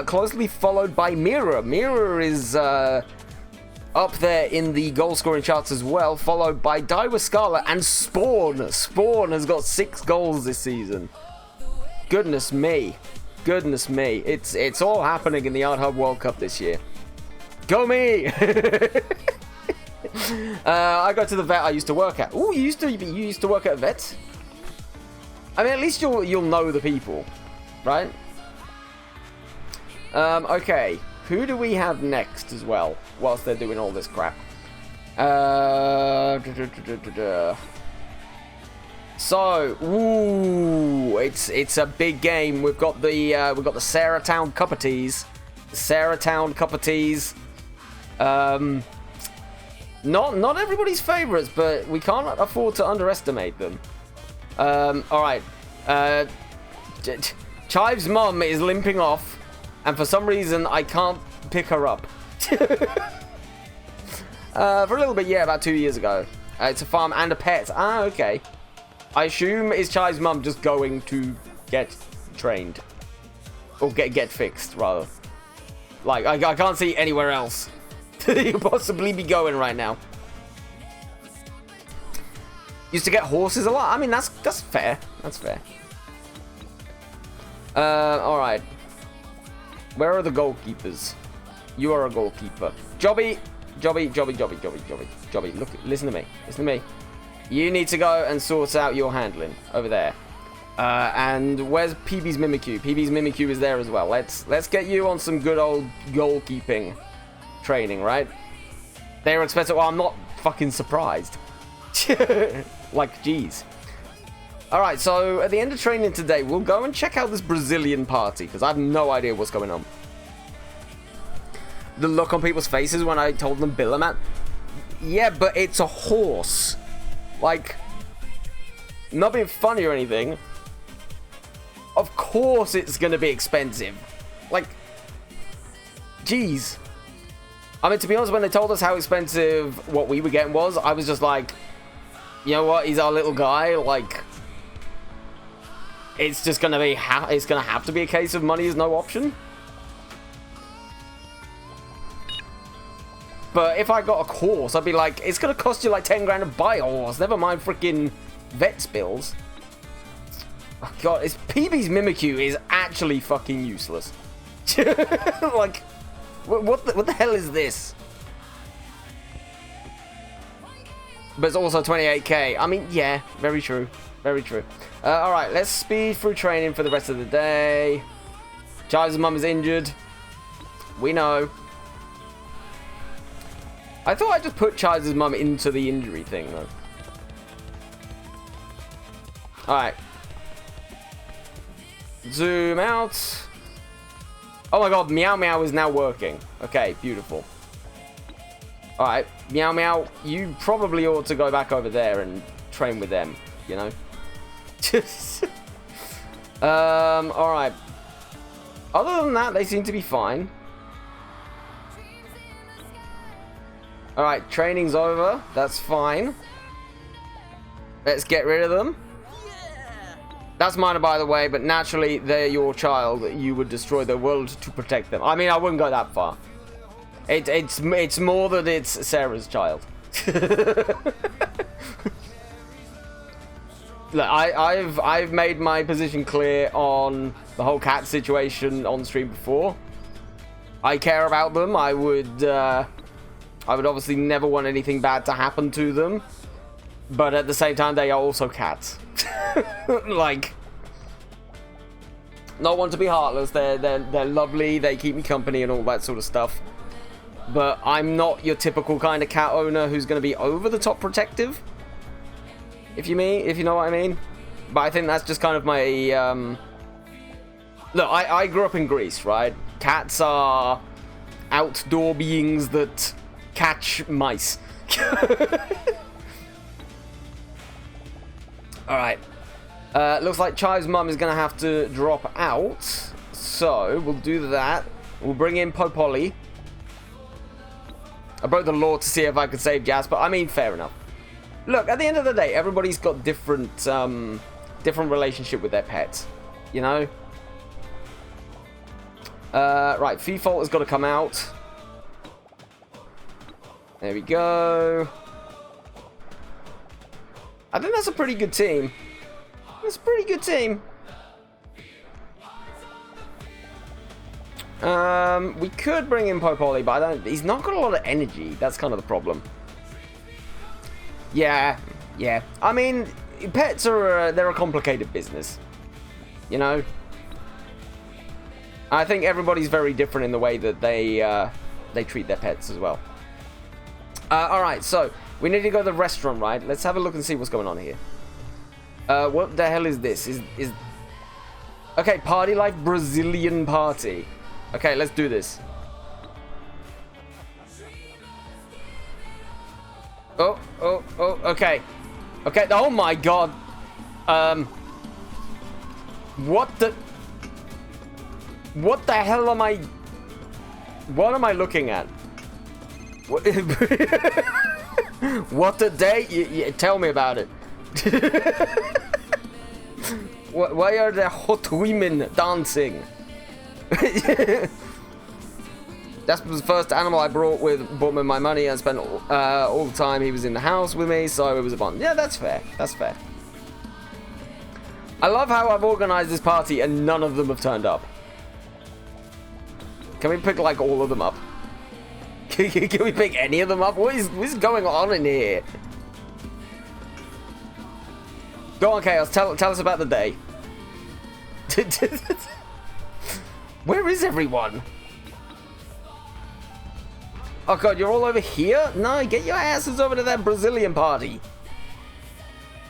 closely followed by Mira. Mira is up there in the goal scoring charts as well, followed by Daiwa Scala and Spawn. Spawn has got 6 goals this season. Goodness me. Goodness me. It's all happening in the Art Hub World Cup this year. Go me! I go to the vet I used to work at. Ooh, you used to work at a vet? I mean, at least you'll know the people, right? Okay. Who do we have next as well, whilst they're doing all this crap? So, ooh, it's a big game. We've got the Saratown Cup of Teas. Saratown Cup of Teas. Not everybody's favorites, but we can't afford to underestimate them. All right. Chive's mum is limping off, and for some reason I can't pick her up. For a little bit, yeah, about 2 years ago. It's a farm and a pet. Ah, okay. I assume is Chive's mum just going to get trained, or get fixed rather. Like I can't see anywhere else you could possibly be going right now. Used to get horses a lot. I mean, that's fair. That's fair. All right. Where are the goalkeepers? You are a goalkeeper. Jobby. Look, listen to me. Listen to me. You need to go and sort out your handling over there. And where's PB's Mimikyu? PB's Mimikyu is there as well. Let's get you on some good old goalkeeping training, right? They're expensive. Well, I'm not fucking surprised. Like, geez. Alright, so at the end of training today, we'll go and check out this Brazilian party, because I have no idea what's going on. The look on people's faces when I told them Billamat. Yeah, but it's a horse. Like, not being funny or anything. Of course it's going to be expensive. Like, geez. I mean, to be honest, when they told us how expensive what we were getting was, I was just like, you know what, he's our little guy, like, it's just going to be, it's going to have to be a case of money is no option. But if I got a horse, I'd be like, it's going to cost you like 10 grand to buy a horse, never mind freaking vet's bills. Oh god, PB's Mimikyu is actually fucking useless. Like, what the hell is this? But it's also 28k. I mean, yeah, very true. Very true. Alright, let's speed through training for the rest of the day. Chive's mum is injured. We know. I thought I'd just put Chive's mum into the injury thing, though. Alright. Zoom out. Oh my god, Meow Meow is now working. Okay, beautiful. Alright, Meow Meow, you probably ought to go back over there and train with them, you know? Alright. Other than that, they seem to be fine. Alright, training's over. That's fine. Let's get rid of them. That's mine, by the way, but naturally, they're your child. You would destroy the world to protect them. I mean, I wouldn't go that far. It's more that it's Sarah's child. Look, I've made my position clear on the whole cat situation on stream before. I care about them. I would obviously never want anything bad to happen to them, but at the same time, they are also cats. Like, not one to be heartless. They're lovely. They keep me company and all that sort of stuff. But I'm not your typical kind of cat owner who's going to be over the top protective. If you know what I mean. But I think that's just kind of my look, I grew up in Greece, right? Cats are outdoor beings that catch mice. Alright. Looks like Chai's mum is going to have to drop out. So, we'll do that. We'll bring in Popoli. I broke the law to see if I could save Jasper. I mean, fair enough. Look, at the end of the day, everybody's got different relationship with their pets. You know? Right, Feefault has got to come out. There we go. I think that's a pretty good team. That's a pretty good team. We could bring in Popoli, but he's not got a lot of energy. That's kind of the problem. Yeah. I mean, pets are they're a complicated business. You know? I think everybody's very different in the way that they treat their pets as well. Alright, so we need to go to the restaurant, right? Let's have a look and see what's going on here. What the hell is this? Okay, Party Life Brazilian Party. Okay, let's do this. Oh, okay. Okay, oh my god. What the hell am I... What am I looking at? What, what a day? Tell me about it. Why are there hot women dancing? That's the first animal I bought me my money and spent all the time he was in the house with me, so it was a fun. Yeah, that's fair. That's fair. I love how I've organized this party and none of them have turned up. Can we pick like all of them up? Can we pick any of them up? What is going on in here? Go on, Chaos. Tell us about the day. Where is everyone? Oh god, you're all over here? No, get your asses over to that Brazilian party.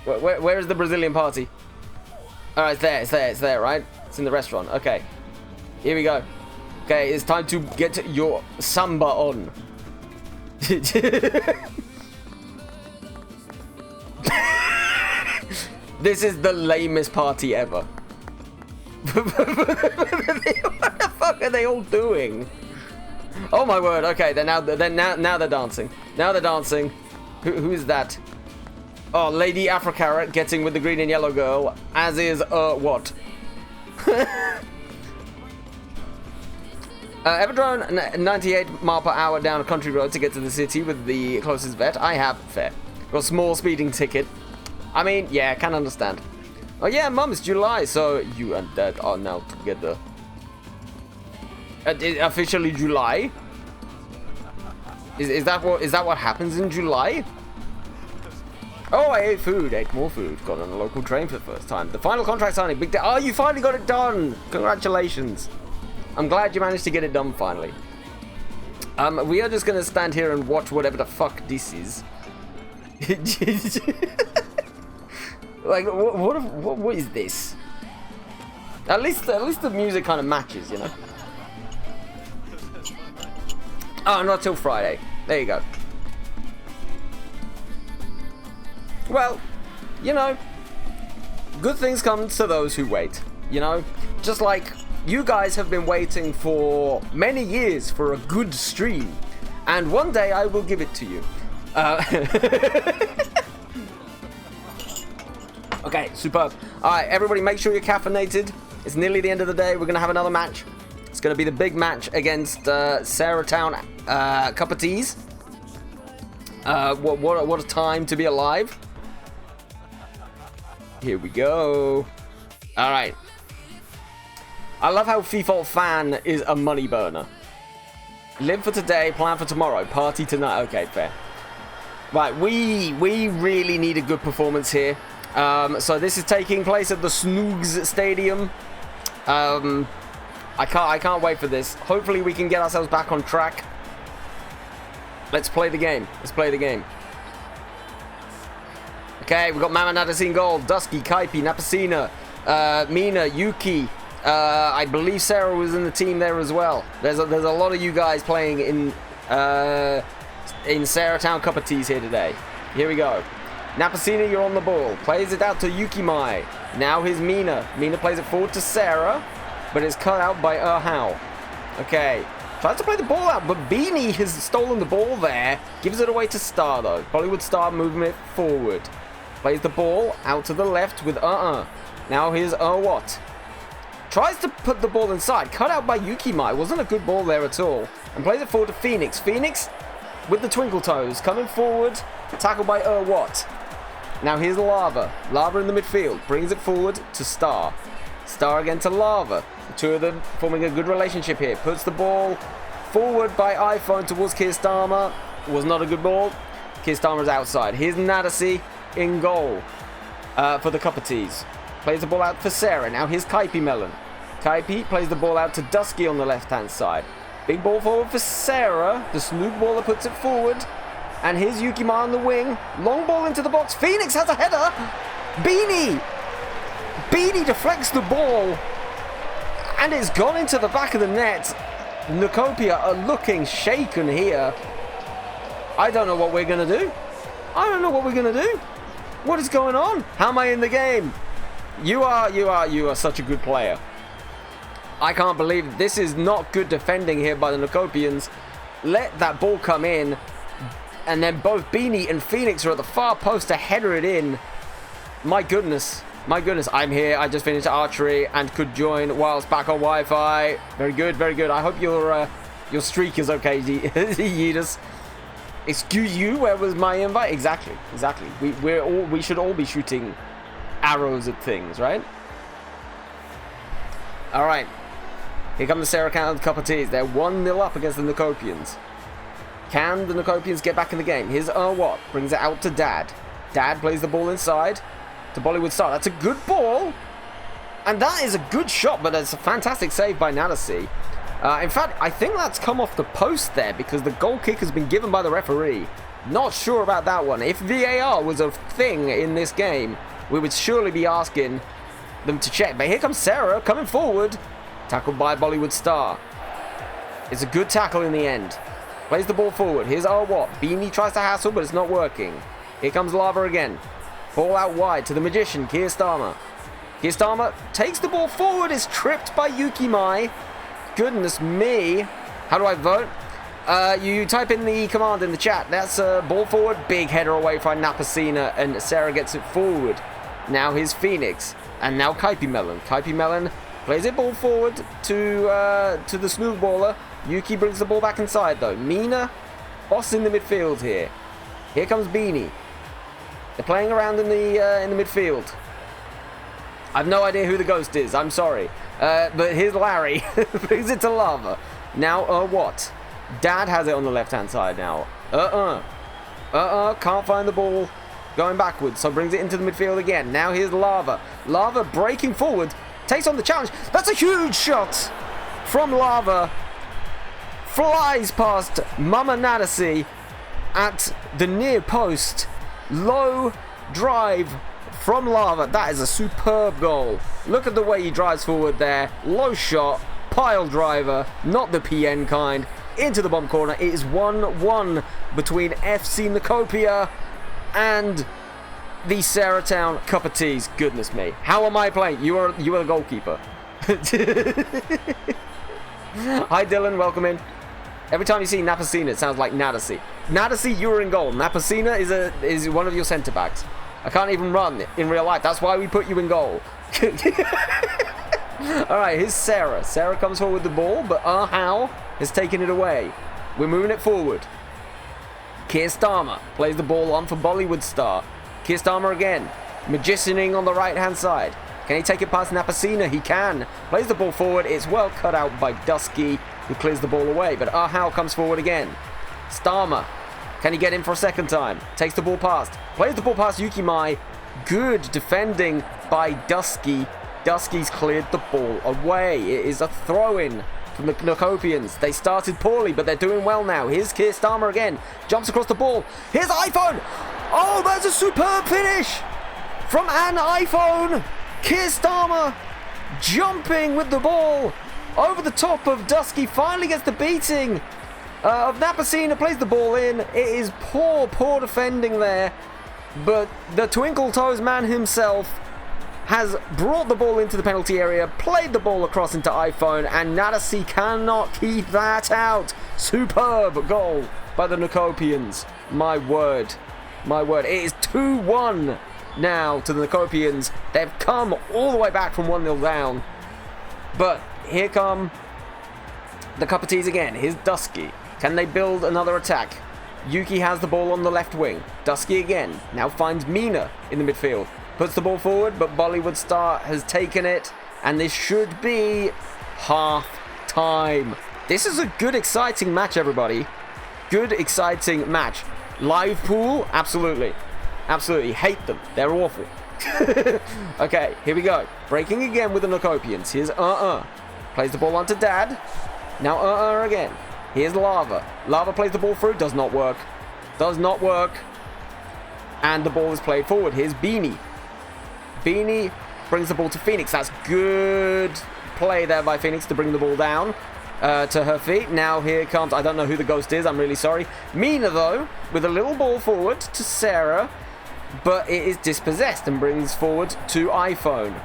Where is the Brazilian party? Alright, it's there, right? It's in the restaurant. Okay. Here we go. Okay, it's time to get your samba on. This is the lamest party ever. What the fuck are they all doing? Oh my word! Okay, now they're dancing. Now they're dancing. Who is that? Oh, Lady Afro-Carrot getting with the green and yellow girl. As is what? Ever driven 98 mile per hour down a country road to get to the city with the closest vet? I have. Fair. Got a small speeding ticket. I mean, yeah, I can understand. Oh yeah, Mum, it's July, so you and Dad are now together. Officially July? Is that what happens in July? Oh, I ate more food. Got on a local train for the first time. The final contract signing, big day. Oh, you finally got it done. Congratulations. I'm glad you managed to get it done finally. We are just gonna stand here and watch whatever the fuck this is. Like, what is this? At least the music kind of matches, you know. Oh, not till Friday. There you go. Well, you know, good things come to those who wait, you know? Just like you guys have been waiting for many years for a good stream, and one day I will give it to you. Okay, superb. Alright, everybody make sure you're caffeinated. It's nearly the end of the day. We're going to have another match. It's going to be the big match against Sarahtown Cup of Teas. What a time to be alive. Here we go. Alright. I love how FIFA fan is a money burner. Live for today, plan for tomorrow, party tonight. Okay, fair. Right, we really need a good performance here. So this is taking place at the Snoogs Stadium. I can't wait for this. Hopefully we can get ourselves back on track. Let's play the game. Let's play the game. Okay, we've got Mama Nadasine Gold, Dusky, Kaipi, Napasina, Mina, Yuki. I believe Sarah was in the team there as well. There's a lot of you guys playing in Sarahtown Cup of Teas here today. Here we go. Napasina, you're on the ball. Plays it out to Yuki Mai. Now here's Mina. Mina plays it forward to Sarah, but it's cut out by How. Okay. Tries to play the ball out, but Beanie has stolen the ball there. Gives it away to Star, though. Bollywood Star moving it forward. Plays the ball out to the left with Now here's what? Tries to put the ball inside. Cut out by Yukimai. Wasn't a good ball there at all. And plays it forward to Phoenix. Phoenix with the twinkle toes. Coming forward. Tackled by what? Now here's Lava. Lava in the midfield. Brings it forward to Star. Star again to Lava. The two of them forming a good relationship here. Puts the ball forward by iPhone towards Kirstama. Was not a good ball. Kirstama's outside. Here's Nadasi in goal for the Cup of Teas. Plays the ball out for Sarah. Now here's Kaipi Melon. Kaipi plays the ball out to Dusky on the left-hand side. Big ball forward for Sarah. The Snook baller puts it forward. And here's Yukima on the wing. Long ball into the box. Phoenix has a header. Beanie deflects the ball. And it's gone into the back of the net. Knookopia are looking shaken here. I don't know what we're going to do. I don't know what we're going to do. What is going on? How am I in the game? You are such a good player. I can't believe this is not good defending here by the Knookopians. Let that ball come in. And then both Beanie and Phoenix are at the far post to header it in. My goodness. My goodness. I'm here. I just finished archery and could join whilst back on Wi-Fi. Very good. Very good. I hope your streak is okay, Yeetus. Excuse you, where was my invite? Exactly. We should all be shooting arrows at things, right? Alright. Here come the Sarah Count Cup of Teas. They're 1-0 up against the Knookopians. Can the Knookopians get back in the game? Here's what? Brings it out to Dad. Dad plays the ball inside to Bollywood Star. That's a good ball. And that is a good shot, but it's a fantastic save by Nadasi. In fact, I think that's come off the post there because the goal kick has been given by the referee. Not sure about that one. If VAR was a thing in this game, we would surely be asking them to check. But here comes Sarah coming forward. Tackled by Bollywood Star. It's a good tackle in the end. Plays the ball forward. Here's what? Beanie tries to hassle, but it's not working. Here comes Lava again. Ball out wide to the Magician, Kirstama. Kirstama takes the ball forward. Is tripped by Yukimai. Goodness me. How do I vote? You type in the command in the chat. That's ball forward. Big header away from Napasina, and Sarah gets it forward. Now here's Phoenix. And now Kaipi Melon. Kaipi Melon plays it ball forward to the Snook baller. Yuki brings the ball back inside though. Mina, boss in the midfield here. Here comes Beanie. They're playing around in the midfield. I've no idea who the ghost is. I'm sorry. But here's Larry. Brings it to Lava. Now, what? Dad has it on the left-hand side now. Can't find the ball. Going backwards, so brings it into the midfield again. Now here's Lava. Lava breaking forward. Takes on the challenge. That's a huge shot from Lava. Flies past Mama Nadasi at the near post. Low drive from Lava. That is a superb goal. Look at the way he drives forward there. Low shot. Pile driver. Not the PN kind. Into the bomb corner. It is 1-1 between FC Knookopia and the Saratown Cup of Teas. Goodness me. How am I playing? You are the goalkeeper. Hi Dylan, welcome in. Every time you see Napasina, it sounds like Nadasi. Nadasi, you're in goal. Napasina is one of your centre backs. I can't even run in real life. That's why we put you in goal. Alright, here's Sarah. Sarah comes forward with the ball, but How has taken it away. We're moving it forward. Kirstama plays the ball on for Bollywood Star. Kirstama again. Magicianing on the right-hand side. Can he take it past Napasina? He can. Plays the ball forward. It's well cut out by Dusky, who clears the ball away. But How comes forward again. Starmer. Can he get in for a second time? Takes the ball past. Plays the ball past Yukimai. Good defending by Dusky. Dusky's cleared the ball away. It is a throw-in from the Knookopians. They started poorly, but they're doing well now. Here's Kirstama again. Jumps across the ball. Here's iPhone. Oh, that's a superb finish from an iPhone. Kirstama jumping with the ball over the top of Dusky. Finally gets the beating of Napasina. Plays the ball in. It is poor defending there. But the Twinkle Toes man himself has brought the ball into the penalty area, played the ball across into iPhone, and Nadasi cannot keep that out. Superb goal by the Knookopians. My word. My word. It is 2-1 now to the Knookopians. They've come all the way back from 1-0 down. But here come the Cup of Teas again. Here's Dusky. Can they build another attack? Yuki has the ball on the left wing. Dusky again. Now finds Mina in the midfield. Puts the ball forward, but Bollywood Star has taken it. And this should be half time. This is a good, exciting match, everybody. Good, exciting match. Live pool? Absolutely. Absolutely. Hate them. They're awful. Okay, here we go. Breaking again with the Knookopians. Here's Plays the ball onto Dad. Now again. Here's Lava. Lava plays the ball through. Does not work. Does not work. And the ball is played forward. Here's Beanie. Beanie brings the ball to Phoenix. That's good play there by Phoenix to bring the ball down to her feet. Now here comes, I don't know who the ghost is. I'm really sorry. Mina, though, with a little ball forward to Sarah. But it is dispossessed and brings forward to iPhone.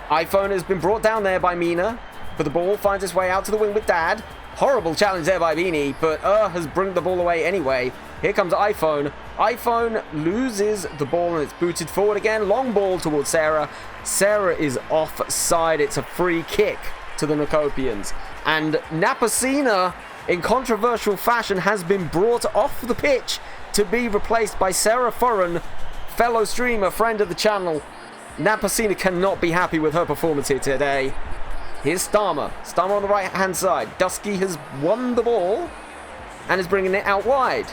iPhone has been brought down there by Mina. But the ball finds its way out to the wing with Dad. Horrible challenge there by Beanie, but has brought the ball away anyway. Here comes iPhone. iPhone loses the ball and it's booted forward again. Long ball towards Sarah. Sarah is offside. It's a free kick to the Knookopians. And Napasina, in controversial fashion, has been brought off the pitch to be replaced by Sarah Furran, fellow streamer, friend of the channel. Napasina cannot be happy with her performance here today. Here's Starmer. Starmer on the right-hand side. Dusky has won the ball and is bringing it out wide.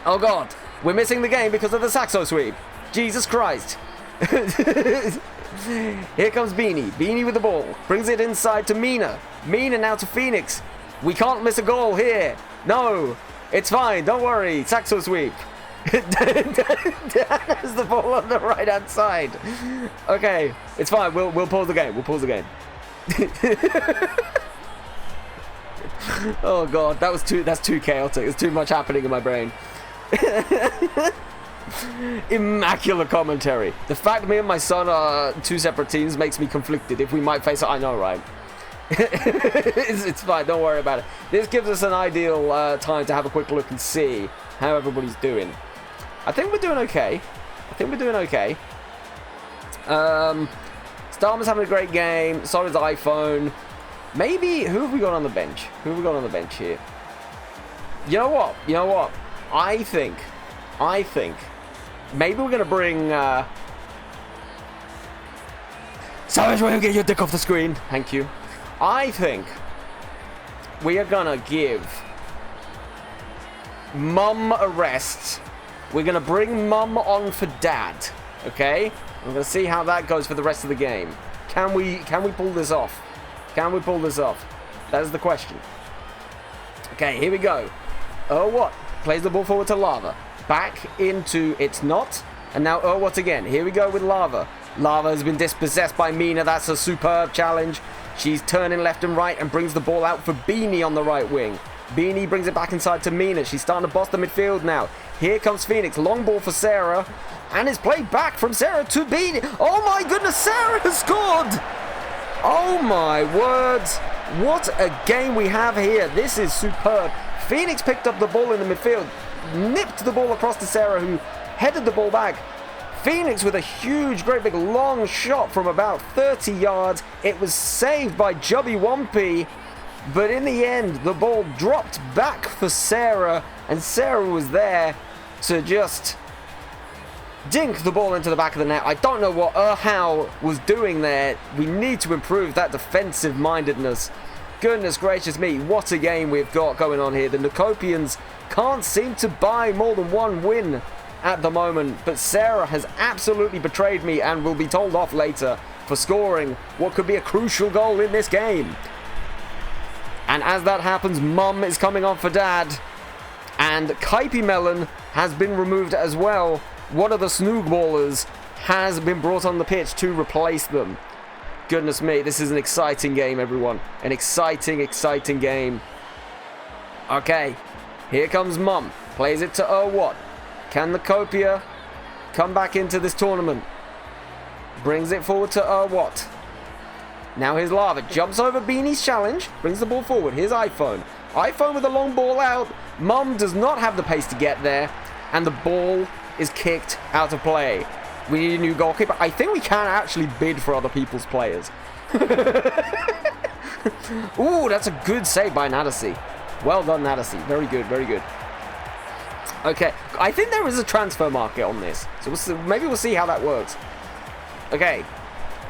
Oh, God. We're missing the game because of the Saxo sweep. Jesus Christ. Here comes Beanie. Beanie with the ball. Brings it inside to Mina. Mina now to Phoenix. We can't miss a goal here. No. It's fine. Don't worry. Saxo sweep. Dan has the ball on the right-hand side. Okay. It's fine. We'll pause the game. We'll pause the game. Oh God, that's too chaotic. There's too much happening in my brain. Immaculate commentary. The fact me and my son are two separate teams makes me conflicted. If we might face it, I know, right? It's fine, don't worry about it. This gives us an ideal time to have a quick look and see how everybody's doing. I think we're doing okay. Starmer's having a great game. So is iPhone. Maybe, who have we got on the bench? Here? You know what? I think maybe we're going to bring... Savage, will you get your dick off the screen? Thank you. I think we are going to give Mum a rest. We're going to bring Mum on for Dad. Okay? We're going to see how that goes for the rest of the game. Can we pull this off? That is the question. Okay, here we go. What? Plays the ball forward to Lava. Back into It's Not. And now what again? Here we go with Lava. Lava has been dispossessed by Mina. That's a superb challenge. She's turning left and right and brings the ball out for Beanie on the right wing. Beanie brings it back inside to Mina. She's starting to boss the midfield now. Here comes Phoenix. Long ball for Sarah. And it's played back from Sarah to Beanie. Oh my goodness, Sarah has scored! Oh my words. What a game we have here. This is superb. Phoenix picked up the ball in the midfield. Nipped the ball across to Sarah, who headed the ball back. Phoenix with a huge, great big long shot from about 30 yards. It was saved by Jubby Wampy. But in the end, the ball dropped back for Sarah. And Sarah was there to just dink the ball into the back of the net. I don't know what How was doing there. We need to improve that defensive mindedness. Goodness gracious me, what a game we've got going on here. The Knookopians can't seem to buy more than one win at the moment, but Sarah has absolutely betrayed me and will be told off later for scoring what could be a crucial goal in this game. And as that happens, Mum is coming on for Dad, and Kaipi Melon has been removed as well. One of the Snoogballers has been brought on the pitch to replace them. Goodness me, this is an exciting game, everyone. An exciting, exciting game. Okay, here comes Mum. Plays it to What? Can the Knookopian come back into this tournament? Brings it forward to what? Now here's Lava. Jumps over Beanie's challenge. Brings the ball forward. Here's iPhone. iPhone with a long ball out. Mum does not have the pace to get there. And the ball is kicked out of play. We need a new goalkeeper. I think we can actually bid for other people's players. Ooh, that's a good save by Nadasi. Well done, Nadasi. Very good, very good. Okay, I think there is a transfer market on this. So maybe we'll see how that works. Okay.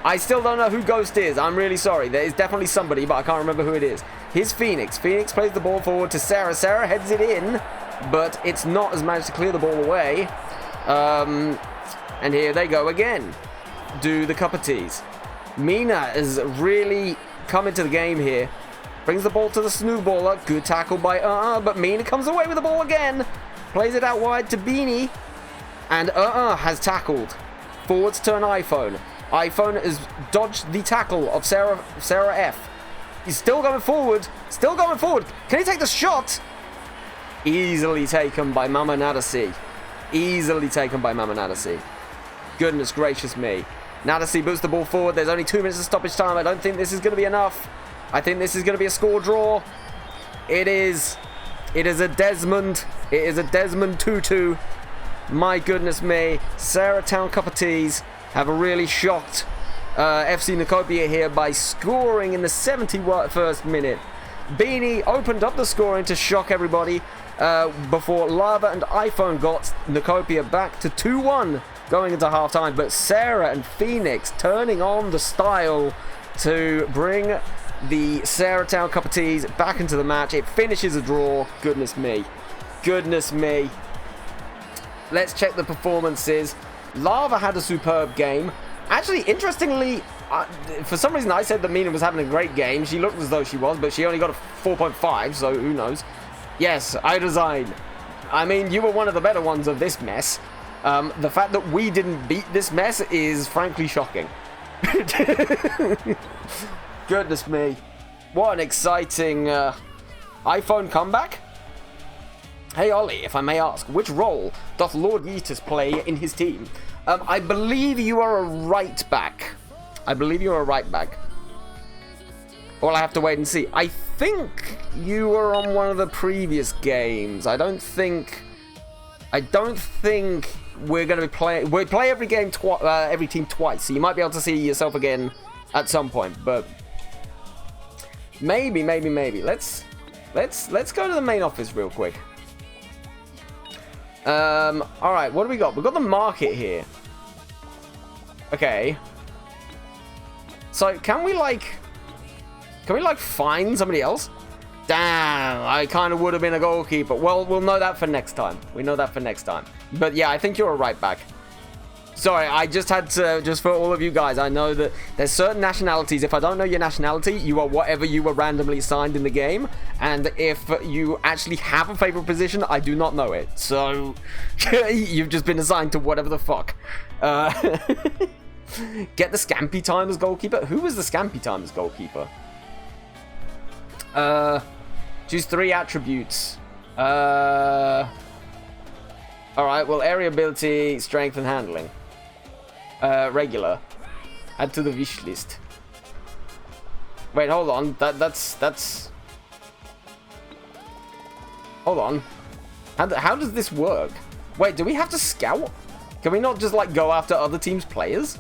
I still don't know who Ghost is. I'm really sorry. There is definitely somebody, but I can't remember who it is. Here's Phoenix. Phoenix plays the ball forward to Sarah. Sarah heads it in, but it's not as managed to clear the ball away. And here they go again. Do the cup of teas. Mina has really come into the game here. Brings the ball to the snowballer. Good tackle by but Mina comes away with the ball again. Plays it out wide to Beanie. And has tackled. Forwards to an iPhone. iPhone has dodged the tackle of Sarah F. He's still going forward. Still going forward. Can he take the shot? Easily taken by Mama Nadasi. Easily taken by Mama Nadasi. Goodness gracious me. Nadasi boots the ball forward. There's only 2 minutes of stoppage time. I don't think this is going to be enough. I think this is going to be a score draw. It is. It is a Desmond. It is a Desmond 2-2. My goodness me. Sarah Town Cup of Teas have really shocked FC Knookopia here by scoring in the 71st minute. Beanie opened up the scoring to shock everybody before Lava and iPhone got Knookopia back to 2-1 going into halftime. But Sarah and Phoenix turning on the style to bring the Sarah Town Cup of Teas back into the match. It finishes a draw. Goodness me. Goodness me. Let's check the performances. Lava had a superb game. Actually, interestingly, for some reason I said that Mina was having a great game. She looked as though she was, but she only got a 4.5, so who knows. Yes, I resign. I mean, you were one of the better ones of this mess. The fact that we didn't beat this mess is frankly shocking. Goodness me. What an exciting iPhone comeback. Hey Ollie, if I may ask, which role doth Lord Yeetus play in his team? I believe you are a right back. I believe you are a right back. Well, I have to wait and see. I think you were on one of the previous games. I don't think we're going to be playing. We play every game, every team twice, so you might be able to see yourself again at some point. But maybe. Let's go to the main office real quick. Alright, what do we got? We've got the market here. Okay. So, can we find somebody else? Damn, I kind of would have been a goalkeeper. Well, we'll know that for next time. We know that for next time. But yeah, I think you're a right back. Sorry, I just had to, just for all of you guys, I know that there's certain nationalities. If I don't know your nationality, you are whatever you were randomly assigned in the game. And if you actually have a favorite position, I do not know it. So, you've just been assigned to whatever the fuck. Get the Scampy time as goalkeeper. Who was the Scampy time as goalkeeper? Choose 3 attributes. Alright, well, area ability, strength, and handling. Regular. Add to the wish list. Wait, hold on. That's... Hold on. How does this work? Wait, do we have to scout? Can we not just, like, go after other teams' players?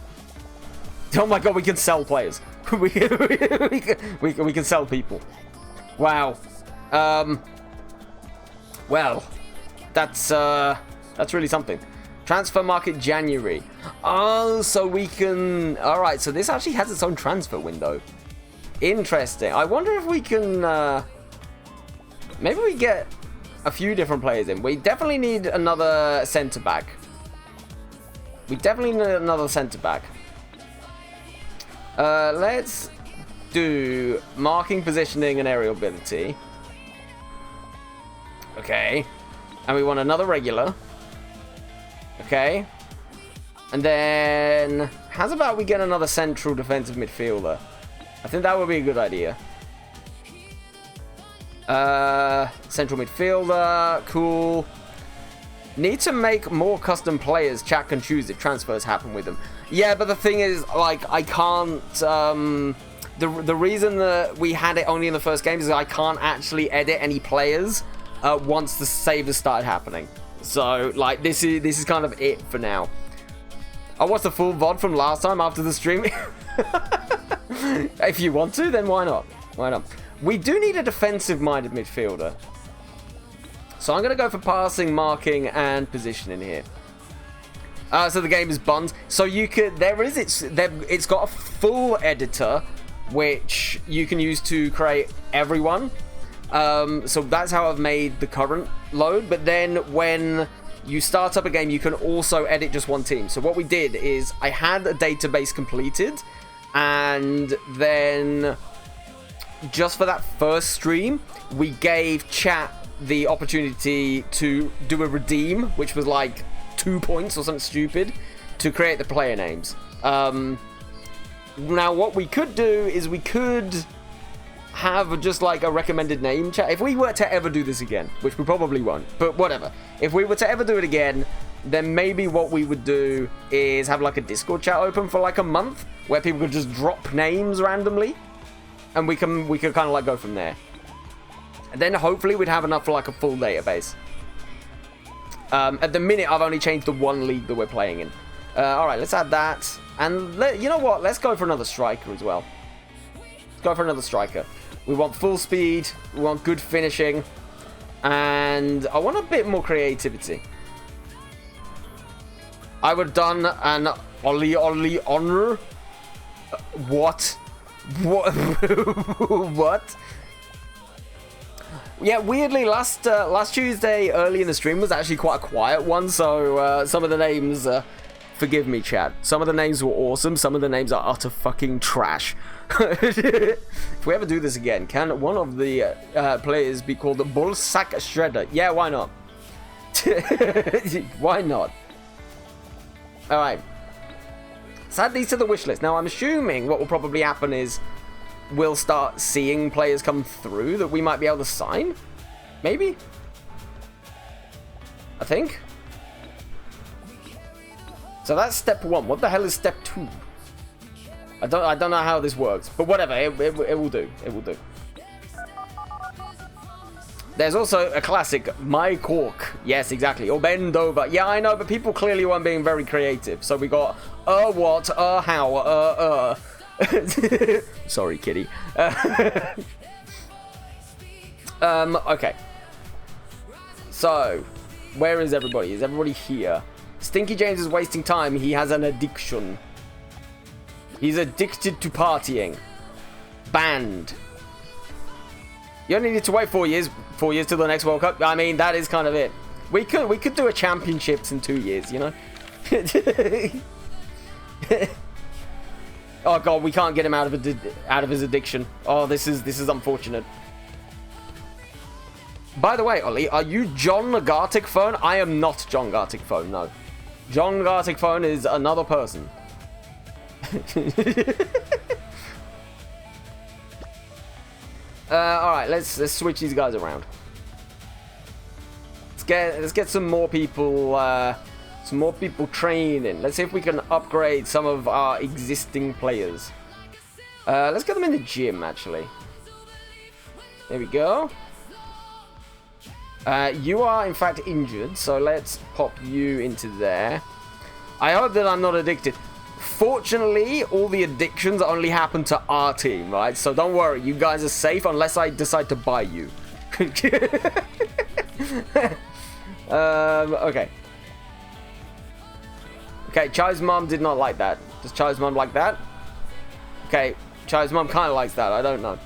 Oh my god, we can sell players. we can sell people. Wow. Well, that's really something. Transfer market January. Oh, so we can... Alright, so this actually has its own transfer window. Interesting. I wonder if we can... maybe we get a few different players in. We definitely need another centre-back. Let's do marking, positioning, and aerial ability. Okay. And we want another regular. Okay. And then, how's about we get another central defensive midfielder? I think that would be a good idea. Central midfielder, cool. Need to make more custom players. Chat can choose if transfers happen with them. Yeah, but the thing is, like, I can't... The reason that we had it only in the first game is I can't actually edit any players once the save has started happening. So, like, this is kind of it for now. I watched the full VOD from last time after the stream. If you want to, then why not? Why not? We do need a defensive-minded midfielder. So I'm going to go for passing, marking, and positioning here. So the game is buns. So you could... It's got a full editor, which you can use to create everyone. So that's how I've made the current load. But then when you start up a game, you can also edit just one team. So what we did is I had a database completed, and then just for that first stream, we gave chat the opportunity to do a redeem, which was like 2 points or something stupid, to create the player names. Now what we could do is we could have just like a recommended name chat. If we were to ever do this again, which we probably won't, but whatever. If we were to ever do it again, then maybe what we would do is have like a Discord chat open for like a month where people could just drop names randomly, and we could kind of like go from there. And then hopefully we'd have enough for like a full database. At the minute, I've only changed the one league that we're playing in. All right, let's add that. And you know what? Let's go for another striker as well. Let's go for another striker. We want full speed. We want good finishing. And I want a bit more creativity. I would have done an Ollie honor. What? What? What? Yeah, weirdly, last Tuesday, early in the stream, was actually quite a quiet one, so some of the names, forgive me, chat, some of the names were awesome, some of the names are utter fucking trash. If we ever do this again, can one of the players be called the Bull Sack Shredder? Yeah, why not? Why not? Alright. Let's add these to the wish list. Now, I'm assuming what will probably happen is we'll start seeing players come through that we might be able to sign. Maybe? I think. So that's step 1. What the hell is step 2? I don't know how this works, but whatever, it will do. It will do. There's also a classic, My Cork. Yes, exactly. Or bend over. Yeah, I know, but people clearly weren't being very creative. So we got, what, how, Sorry, kitty. Okay. So, where is everybody? Is everybody here? Stinky James is wasting time. He has an addiction. He's addicted to partying. Banned. You only need to wait 4 years. 4 years till the next World Cup. I mean, that is kind of it. We could do a championships in 2 years, you know. Oh god, we can't get him out of his addiction. Oh, this is unfortunate. By the way, Ollie, are you John Gartic Phone? I am not John Gartic Phone. No, John Gartic Phone is another person. All right, let's switch these guys around. Let's get some more people. Some more people training. Let's see if we can upgrade some of our existing players. Let's get them in the gym, actually. There we go. You are, in fact, injured, so let's pop you into there. I hope that I'm not addicted. Fortunately, all the addictions only happen to our team, right? So don't worry, you guys are safe unless I decide to buy you. Okay. Okay, Chai's mom did not like that. Does Chai's mom like that? Okay, Chai's mom kind of likes that. I don't know.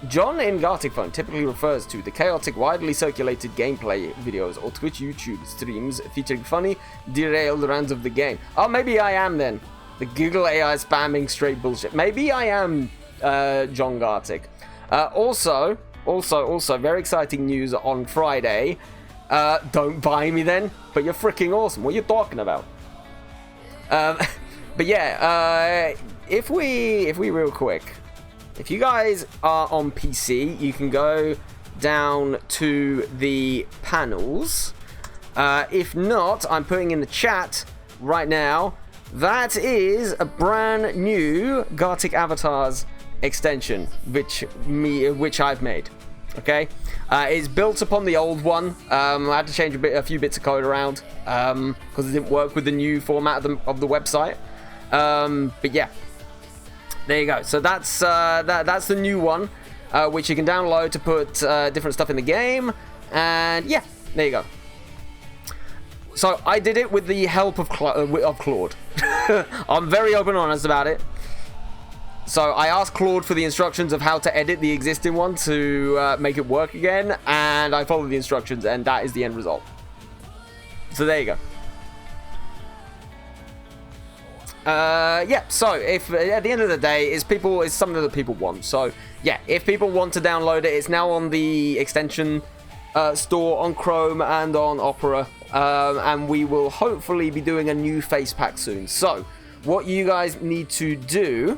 John in Gartic Phone typically refers to the chaotic, widely circulated gameplay videos or Twitch YouTube streams featuring funny, derailed runs of the game. Oh, maybe I am then. The Google AI spamming straight bullshit. Maybe I am John Gartic. Also, very exciting news on Friday. Don't buy me then, but you're freaking awesome. What are you talking about? But yeah, if we real quick, if you guys are on PC, you can go down to the panels, If not, I'm putting in the chat right now. That is a brand new Gartic Avatars extension, which I've made. Okay, it's built upon the old one. I had to change a few bits of code around because it didn't work with the new format of the website. But yeah, there you go. So that's the new one, which you can download to put different stuff in the game. And yeah, there you go. So I did it with the help of Claude. I'm very open and honest about it. So I asked Claude for the instructions of how to edit the existing one to make it work again, and I followed the instructions, and that is the end result. So there you go. Yeah, so if at the end of the day, it's something that people want. So yeah, if people want to download it, it's now on the extension store on Chrome and on Opera, and we will hopefully be doing a new face pack soon. So what you guys need to do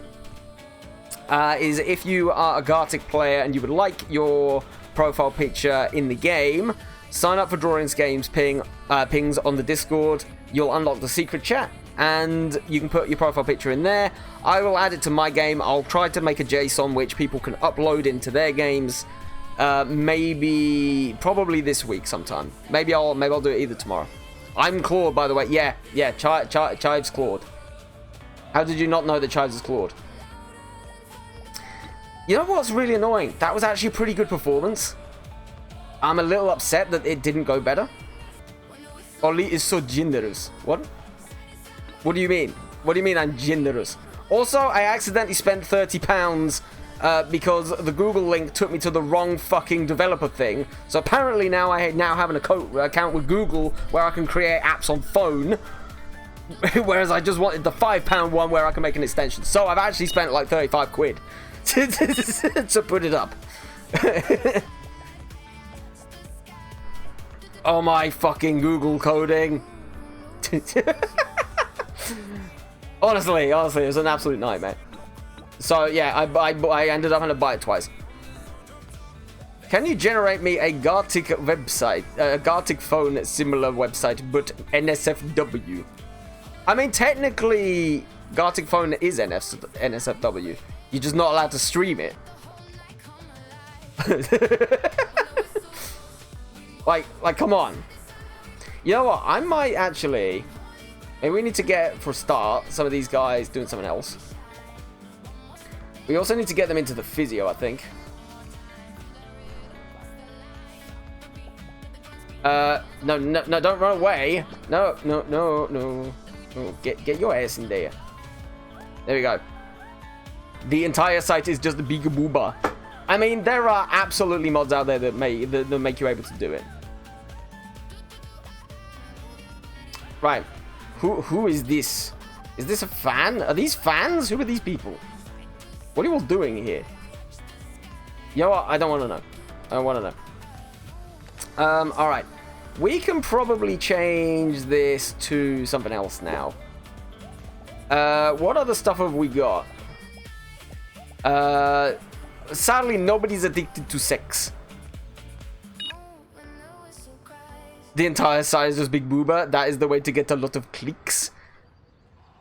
is, if you are a Gartic player and you would like your profile picture in the game, sign up for Drawings Games pings on the Discord. You'll unlock the secret chat, and you can put your profile picture in there. I will add it to my game. I'll try to make a JSON which people can upload into their games. Probably this week sometime. Maybe I'll do it either tomorrow. I'm Claude, by the way. Yeah. Chives Claude. How did you not know that Chives is Claude? You know what's really annoying? That was actually a pretty good performance. I'm a little upset that it didn't go better. Ollie is so generous. What? What do you mean? What do you mean I'm generous? Also, I accidentally spent £30 because the Google link took me to the wrong fucking developer thing. So apparently now I have an account with Google where I can create apps on phone. Whereas I just wanted the £5 one where I can make an extension. So I've actually spent like 35 quid. To put it up. Oh my fucking Google coding. honestly, it was an absolute nightmare. So yeah, I ended up having to buy it twice. Can you generate me a Gartic website, a Gartic phone similar website, but NSFW? I mean, technically, Gartic phone is NSFW. You're just not allowed to stream it. like, come on. You know what? I might actually... Maybe we need to get, for a start, some of these guys doing something else. We also need to get them into the physio, I think. No, don't run away. No. Get your ass in there. There we go. The entire site is just a big booba. I mean, there are absolutely mods out there that make you able to do it. Right. Who is this? Is this a fan? Are these fans? Who are these people? What are you all doing here? You know what? I don't want to know. I don't want to know. Alright. We can probably change this to something else now. What other stuff have we got? Sadly, nobody's addicted to sex. The entire site is just big booba. That is the way to get a lot of clicks.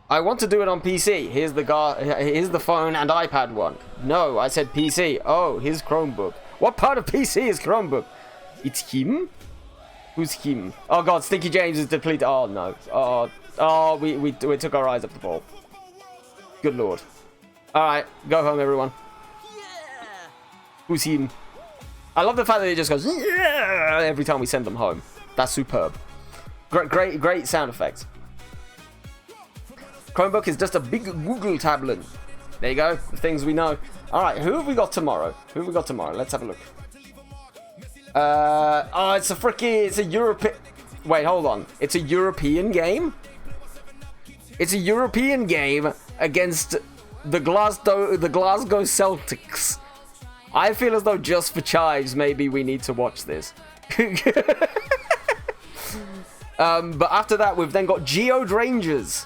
I want to do it on PC. Here's the phone and iPad one. No, I said PC. Oh, here's Chromebook. What part of PC is Chromebook? It's him? Who's him? Oh god, Stinky James is depleted. Oh no. Oh, we took our eyes off the ball. Good lord. Alright, go home everyone. Yeah. Who's him? I love the fact that it just goes yeah every time we send them home. That's superb. Great sound effects. Chromebook is just a big Google tablet. There you go, the things we know. Alright, who have we got tomorrow? Let's have a look. Oh, it's a European... Wait, hold on. It's a European game? It's a European game against the Glasgow Celtics. I feel as though just for chives, maybe we need to watch this. But after that, we've then got Geode Rangers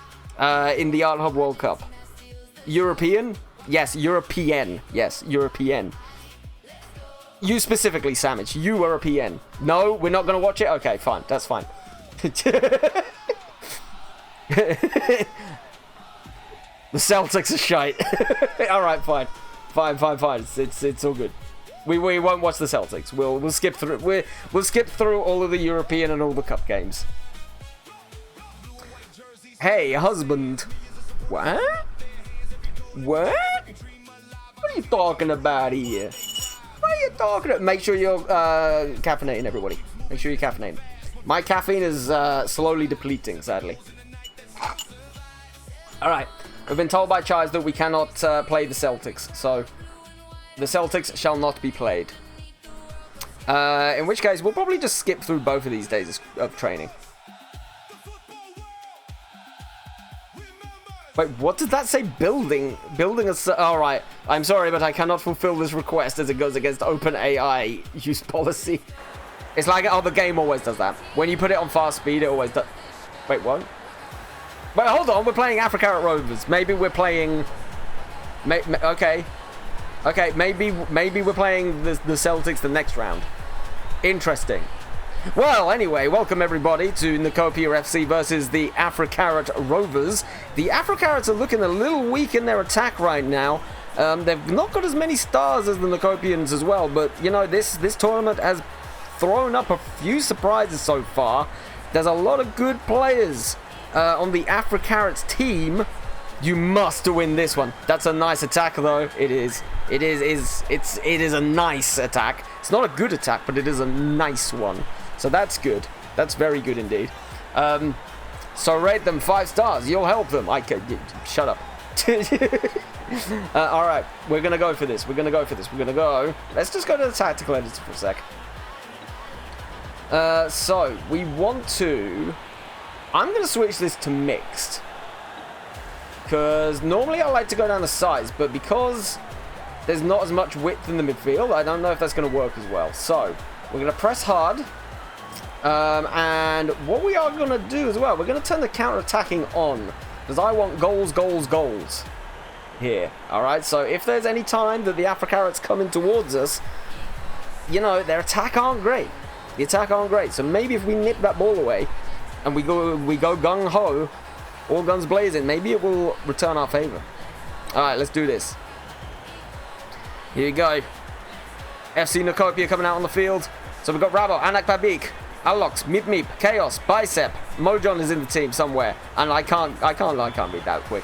in the Art Hub World Cup. European? Yes, European. Yes, European. You specifically, Sandwich. You are a PN. No, we're not going to watch it? Okay, fine. That's fine. The Celtics are shite. Alright, fine. Fine. It's all good. We won't watch the Celtics. We'll skip through. We'll skip through all of the European and all the cup games. Hey, husband. What? What? What are you talking about here? What are you talking about? Make sure you're caffeinating, everybody. Make sure you're caffeinating. My caffeine is slowly depleting, sadly. Alright. We've been told by Chais that we cannot play the Celtics, so the Celtics shall not be played. In which case, we'll probably just skip through both of these days of training. Wait, what did that say? Building a... Alright, I'm sorry, but I cannot fulfill this request as it goes against OpenAI use policy. It's like, oh, the game always does that. When you put it on fast speed, it always does... Wait, what? Wait, hold on, we're playing Africa Rovers. Maybe we're playing... Okay. Okay, maybe we're playing the Celtics the next round. Interesting. Well, anyway, welcome everybody to Knookopia FC versus the Africarat Rovers. The Africarats are looking a little weak in their attack right now. They've not got as many stars as the Knookopians as well, but, you know, this tournament has thrown up a few surprises so far. There's a lot of good players on the Africarats team. You must win this one. That's a nice attack, though. It is a nice attack. It's not a good attack, but it is a nice one. So that's good. That's very good indeed. So rate them 5 stars. You'll help them. Shut up. All right, we're gonna go for this. Let's just go to the tactical editor for a sec. So we want to. I'm gonna switch this to mixed because normally I like to go down the sides, but because there's not as much width in the midfield, I don't know if that's gonna work as well. So we're gonna press hard. And what we are going to do as well, we're going to turn the counter-attacking on. Because I want goals here. Alright, so if there's any time that the Africarats coming towards us, you know, their attack aren't great. The attack aren't great. So maybe if we nip that ball away and we go gung-ho, all guns blazing, maybe it will return our favor. Alright, let's do this. Here you go. FC Knookopia coming out on the field. So we've got Rabo, Anak Babik, Alox, Mip, Chaos, Bicep, Mojon is in the team somewhere, and I can't read that quick.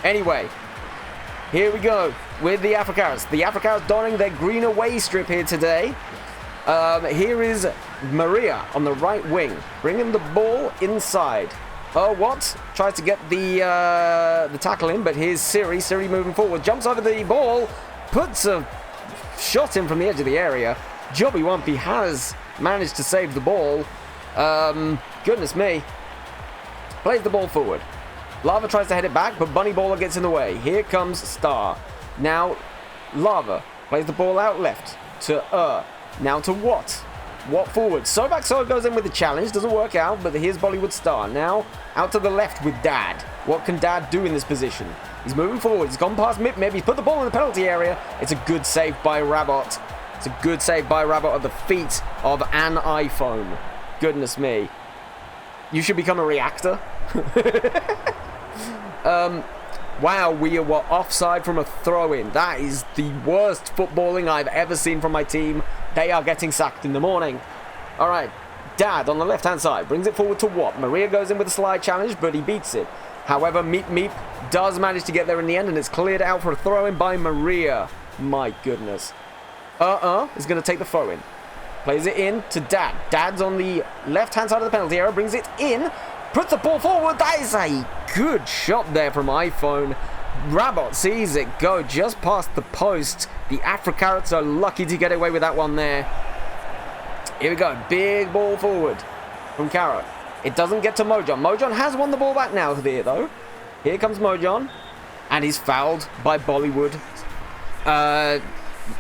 Anyway, here we go with the Africarats. The Africarats donning their green away strip here today. Here is Maria on the right wing, bringing the ball inside. Oh, what? Tries to get the tackle in, but here's Siri. Siri moving forward, jumps over the ball, puts a shot in from the edge of the area. Jobby Wumpy has managed to save the ball. Goodness me. Plays the ball forward. Lava tries to head it back, but Bunny Baller gets in the way. Here comes Star. Now, Lava plays the ball out left to Now to What? What forward? So goes in with the challenge. Doesn't work out, but here's Bollywood Star. Now, out to the left with Dad. What can Dad do in this position? He's moving forward. He's gone past Mip. He's put the ball in the penalty area. It's a good save by Rabot. It's a good save by Rabbit at the feet of an iPhone. Goodness me. You should become a reactor. Wow, we were offside from a throw-in. That is the worst footballing I've ever seen from my team. They are getting sacked in the morning. All right, Dad on the left-hand side brings it forward to What? Maria goes in with a slide challenge, but he beats it. However, Meep does manage to get there in the end, and it's cleared out for a throw-in by Maria. My goodness. Is going to take the throw in. Plays it in to Dad. Dad's on the left-hand side of the penalty area. Brings it in. Puts the ball forward. That is a good shot there from iPhone. Rabot sees it go just past the post. The Africarats are lucky to get away with that one there. Here we go. Big ball forward from Carrot. It doesn't get to Mojon. Mojon has won the ball back now here, though. Here comes Mojon. And he's fouled by Bollywood.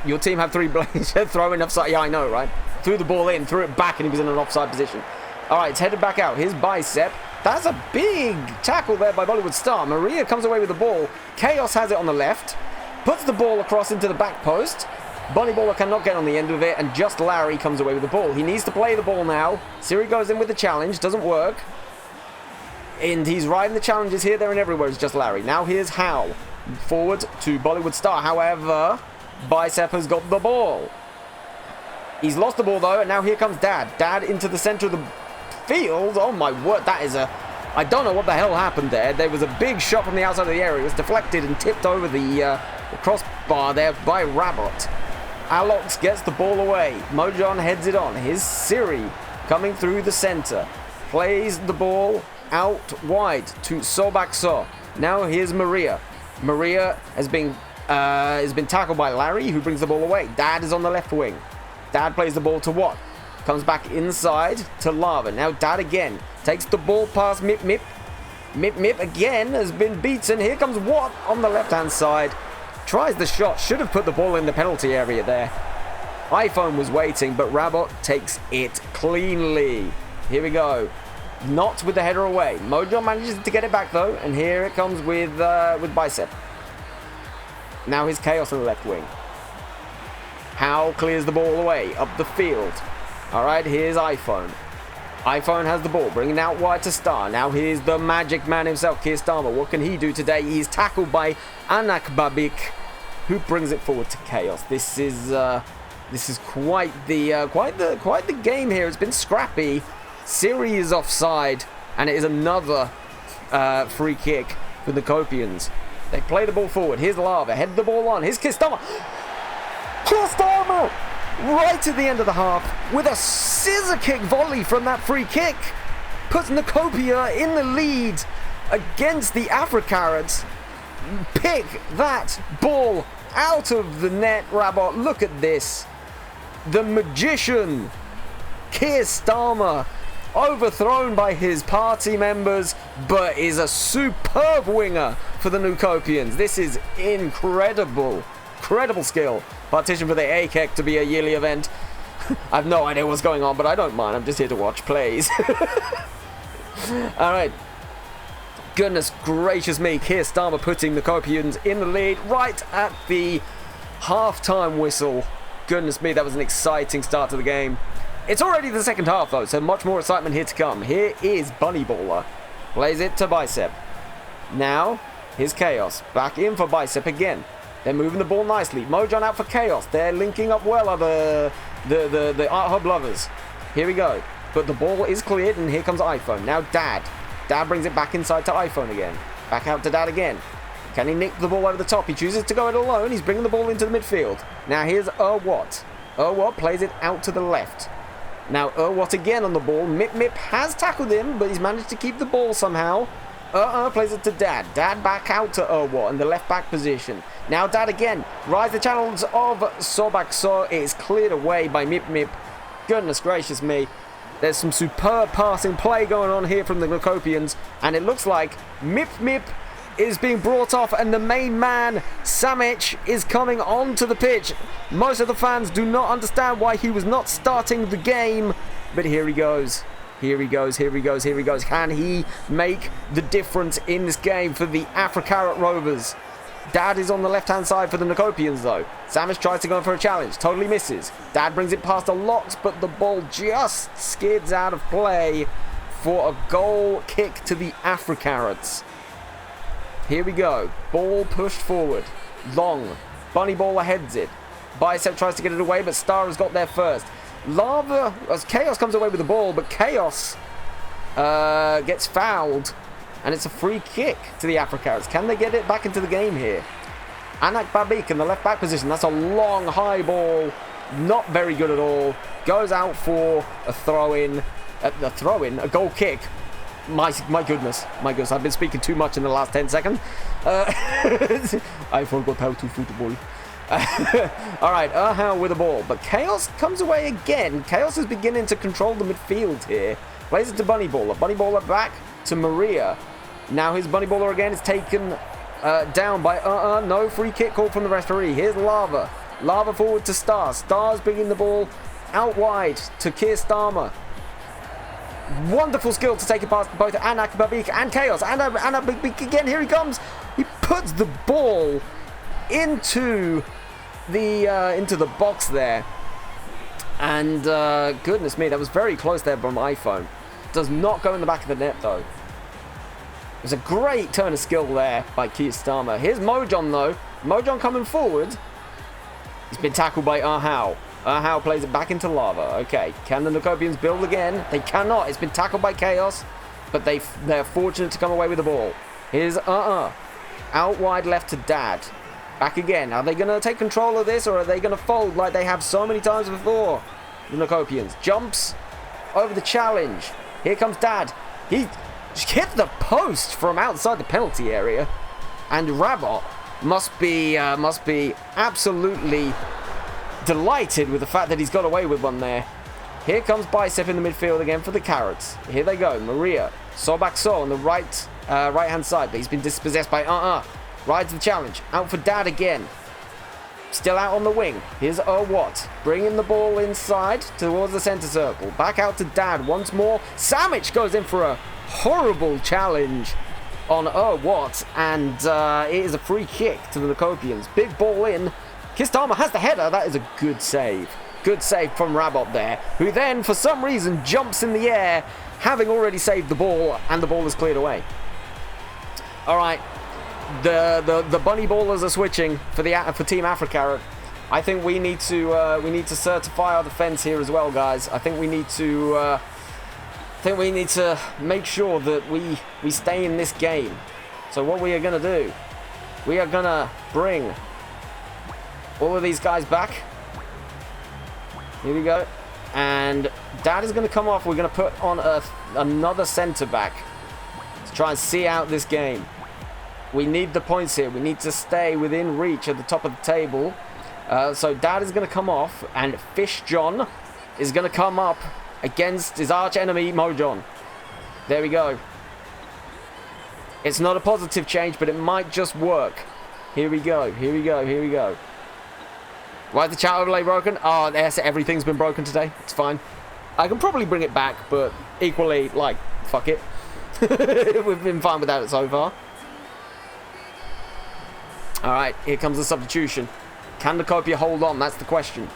Your team have 3 blades. Throwing offside. Yeah, I know, right? Threw the ball in, threw it back, and he was in an offside position. All right, it's headed back out. Here's Bicep. That's a big tackle there by Bollywood Star. Maria comes away with the ball. Chaos has it on the left. Puts the ball across into the back post. Bunnyballer cannot get on the end of it, and just Larry comes away with the ball. He needs to play the ball now. Siri goes in with the challenge, doesn't work. And he's riding the challenges here, there, and everywhere. It's just Larry. Now here's Hal. Forward to Bollywood Star. However, Bicep has got the ball. He's lost the ball, though, and now here comes Dad. Dad into the center of the field. Oh, my word. That is a... I don't know what the hell happened there. There was a big shot from the outside of the area. It was deflected and tipped over the crossbar there by Rabbit. Alox gets the ball away. Mojon heads it on. Here's Siri coming through the center. Plays the ball out wide to Sobakso. Now here's Maria. Maria has been tackled by Larry, who brings the ball away. Dad is on the left wing. Dad plays the ball to Watt. Comes back inside to Lava. Now Dad again takes the ball past Mip Mip. Mip Mip again has been beaten. Here comes Watt on the left-hand side. Tries the shot. Should have put the ball in the penalty area there. iPhone was waiting, but Rabot takes it cleanly. Here we go. Not with the header away. Mojo manages to get it back, though. And here it comes with Bicep. Now here's Chaos on the left wing. Hal clears the ball away up the field. All right, here's iPhone. iPhone has the ball, bringing out wide to Star. Now here's the magic man himself, Keir Starmer. What can he do today? He's tackled by Anak Babik, who brings it forward to Chaos. This is quite the game here. It's been scrappy. Siri is offside, and it is another free kick for the Knokopians. They play the ball forward. Here's Lava. Head the ball on. Here's Keir Starmer. Keir Starmer! Right at the end of the half with a scissor kick volley from that free kick. Puts Knookopia in the lead against the Africarats. Pick that ball out of the net, Rabot. Look at this. The magician, Keir Starmer, overthrown by his party members, but is a superb winger for the Knookopians. This is incredible. Incredible skill. Partition for the AKEC to be a yearly event. I have no idea what's going on, but I don't mind. I'm just here to watch plays. Alright. Goodness gracious me. Keir Starmer putting the Knokopians in the lead right at the half-time whistle. Goodness me, that was an exciting start to the game. It's already the second half, though, so much more excitement here to come. Here is Bunnyballer. Plays it to Bicep. Now, here's Chaos. Back in for Bicep again. They're moving the ball nicely. Mojon out for Chaos. They're linking up well, the Art Hub lovers. Here we go. But the ball is cleared, and here comes iPhone. Now Dad. Dad brings it back inside to iPhone again. Back out to Dad again. Can he nick the ball over the top? He chooses to go it alone. He's bringing the ball into the midfield. Now here's Watt. Watt plays it out to the left. Now Watt again on the ball. Mip Mip has tackled him, but he's managed to keep the ball somehow. Plays it to Dad. Dad back out to Watt in the left back position. Now Dad again. Rides the channels of Sobakso. It is cleared away by Mip Mip. Goodness gracious me. There's some superb passing play going on here from the Knokopians. And it looks like Mip Mip is being brought off, and the main man, Samic, is coming onto the pitch. Most of the fans do not understand why he was not starting the game, but here he goes. Here he goes, here he goes, here he goes. Can he make the difference in this game for the Africarat Rovers? Dad is on the left-hand side for the Knokopians, though. Samic tries to go for a challenge, totally misses. Dad brings it past a lot, but the ball just skids out of play for a goal kick to the Africarats. Here we go. Ball pushed forward. Long. Bunnyballer heads it. Bicep tries to get it away, but Star has got there first. Lava, as Chaos comes away with the ball, but Chaos gets fouled, and it's a free kick to the Africarats. Can they get it back into the game here? Anak Babik in the left back position. That's a long, high ball. Not very good at all. Goes out for a throw-in. A goal kick. My goodness. My goodness. I've been speaking too much in the last 10 seconds. I forgot how to football. Alright, Erhal with the ball. But Chaos comes away again. Chaos is beginning to control the midfield here. Plays it to Bunnyballer. Bunnyballer back to Maria. Now his Bunnyballer again is taken down by no free kick called from the referee. Here's Lava. Lava forward to Star. Star's bringing the ball out wide to Keir Starmer. Wonderful skill to take it past both Anak Babik and Chaos. Anak Babik again, here he comes. He puts the ball into into the box there. And goodness me, that was very close there from iPhone. Does not go in the back of the net though. It was a great turn of skill there by Kiyostama. Here's Mojon though. Mojon coming forward. He's been tackled by Ahau. Ahau plays it back into lava. Okay, can the Knookopians build again? They cannot. It's been tackled by Chaos, but they're fortunate to come away with the ball. Here's out wide left to Dad. Back again. Are they going to take control of this, or are they going to fold like they have so many times before? The Knookopians. Jumps over the challenge. Here comes Dad. He hit the post from outside the penalty area. And Rabot must be absolutely delighted with the fact that he's got away with one there. Here comes Bicep in the midfield again for the Carrots. Here they go. Maria. Sobak-So on the right-hand side, but he's been dispossessed by Rides the challenge. Out for Dad again. Still out on the wing. Here's Watt. Bringing the ball inside towards the center circle. Back out to Dad once more. Samic goes in for a horrible challenge on Watt. And it is a free kick to the Knookopians. Big ball in. Kistama has the header. That is a good save. Good save from Rabot there. Who then, for some reason, jumps in the air, having already saved the ball. And the ball is cleared away. Alright. The bunny ballers are switching for Team Africa. I think we need to certify our defense here as well, guys. I think we need to make sure that we stay in this game. So what we are gonna do, we are gonna bring all of these guys back. Here we go, and Dad is gonna come off. We're gonna put on another centre back to try and see out this game. We need the points here. We need to stay within reach at the top of the table. So Dad is going to come off, and Fish John is going to come up against his arch enemy, Mojon. There we go. It's not a positive change, but it might just work. Here we go. Here we go. Here we go. Why is the chat overlay broken? Oh, yes, everything's been broken today. It's fine. I can probably bring it back, but equally, like, fuck it. We've been fine without it so far. Alright, here comes the substitution. Can Knookopia hold on? That's the question.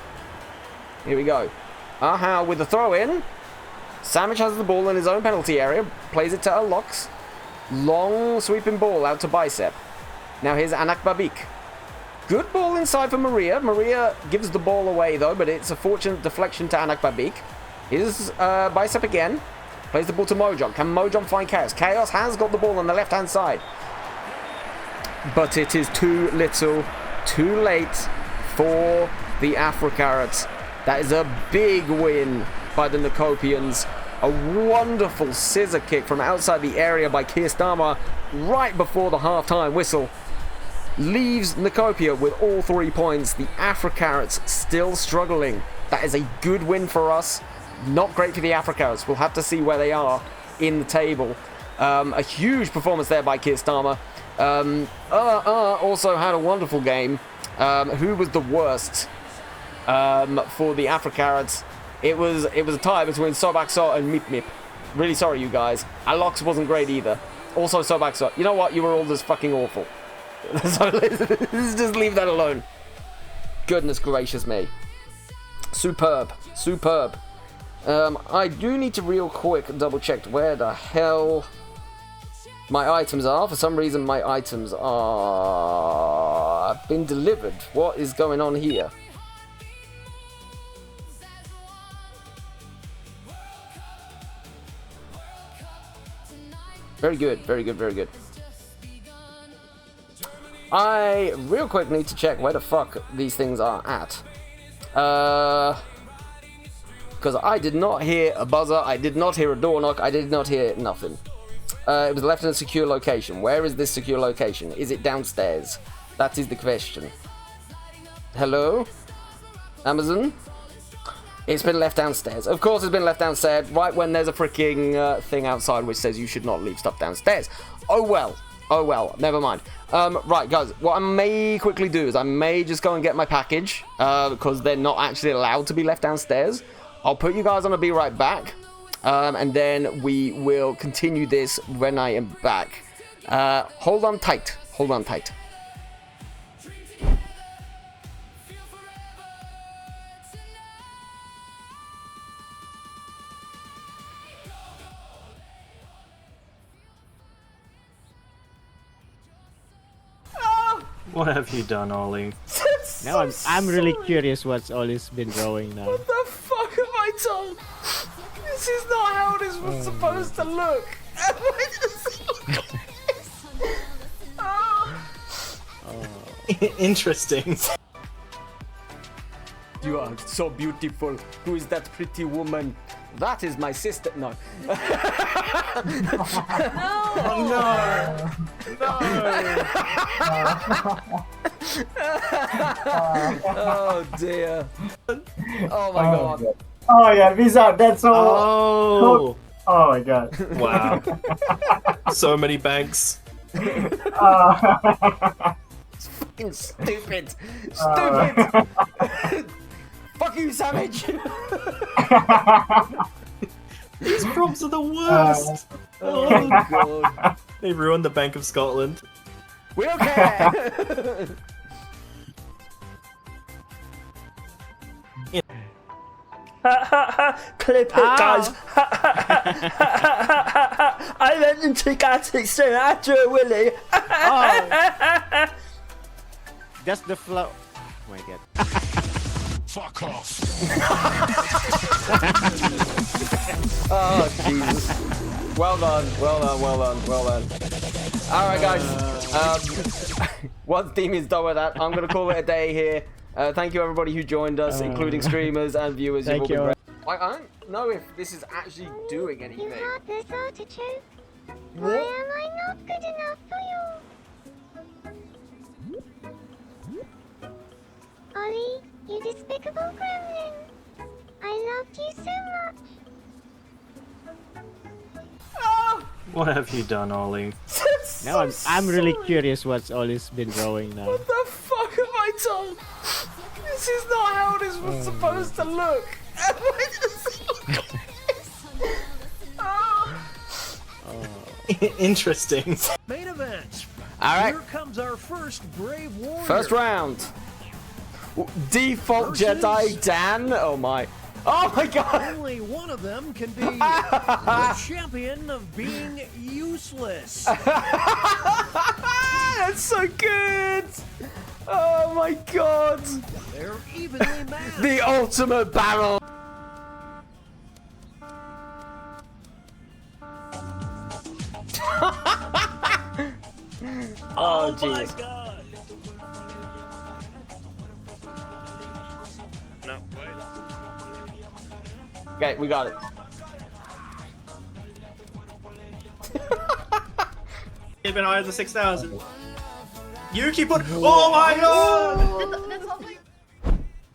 Here we go. Ahau with the throw-in. Samic has the ball in his own penalty area. Plays it to Alox. Long sweeping ball out to Bicep. Now here's Anak Babik. Good ball inside for Maria. Maria gives the ball away though, but it's a fortunate deflection to Anak Babik. Here's Bicep again. Plays the ball to Mojon. Can Mojon find Chaos? Chaos has got the ball on the left-hand side. But it is too little, too late for the Afro-Carrots. That is a big win by the Knookopians. A wonderful scissor kick from outside the area by Kiyostama right before the half-time whistle. Leaves Knookopia with all 3 points. The Afro-Carrots still struggling. That is a good win for us. Not great for the Afro-Carrots. We'll have to see where they are in the table. A huge performance there by Kiyostama. Also had a wonderful game. Who was the worst for the Afro-Carrots? It was a tie between Sobak-So and Mip Mip. Really sorry, you guys. Alox wasn't great either. Also Sobak-So. You know what? You were all just fucking awful. So let's just leave that alone. Goodness gracious me. Superb. Superb. I do need to real quick double check where the hell my items are. For some reason my items are been delivered. What is going on here? Very good, very good, very good. I real quick need to check where the fuck these things are at. Because I did not hear a buzzer, I did not hear a door knock, I did not hear nothing. It was left in a secure location. Where is this secure location? Is it downstairs? That is the question. Hello? Amazon? It's been left downstairs. Of course it's been left downstairs, right when there's a freaking thing outside which says you should not leave stuff downstairs. Oh well. Oh well, never mind. Right, guys, what I may quickly do is I may just go and get my package, because they're not actually allowed to be left downstairs. I'll put you guys on a be right back, and then we will continue this when I am back. Hold on tight. Hold on tight. What have you done, Ollie? Now I'm really curious what's Ollie's been drawing now. What the fuck have I done? This is not how this was supposed to look. Why does it look like this? Interesting. You are so beautiful. Who is that pretty woman? That is my sister. No. No! Oh dear. Oh my god. Oh yeah, Visa, that's so. Oh! Oh my god. Wow. So many banks. It's fucking stupid. Stupid. Fuck you, Savage. These prompts are the worst. Oh god. They ruined the Bank of Scotland. We don't care. Clip it, guys. I went into Gatwick soon after Willie. That's the flow. Oh my god. Fuck off. Oh Jesus. Well done. Well done. Well done. Well done. All right, guys. Once team is done with that, I'm gonna call it a day here. Thank you everybody who joined us, including streamers and viewers. Thank you. I don't know if this is actually doing anything. You have this attitude. Why What? am I not good enough for you? Ollie, you despicable gremlin. I loved you so much. What have you done, Ollie? Now I'm really curious what's Ollie's been drawing now. What the fuck have I done? This is not how this was supposed to look. Why does it look like this? Interesting. Main event. All right. Here comes our first Brave Warrior. First round. Default Versus- Jedi Dan. Oh my. Oh my god. Only one of them can be the champion of being useless. That's so good. Oh my god. They're evenly matched. The ultimate battle. Oh my jeez. God. Okay, we got it. It's been higher than 6,000. Yuki put. Oh my god!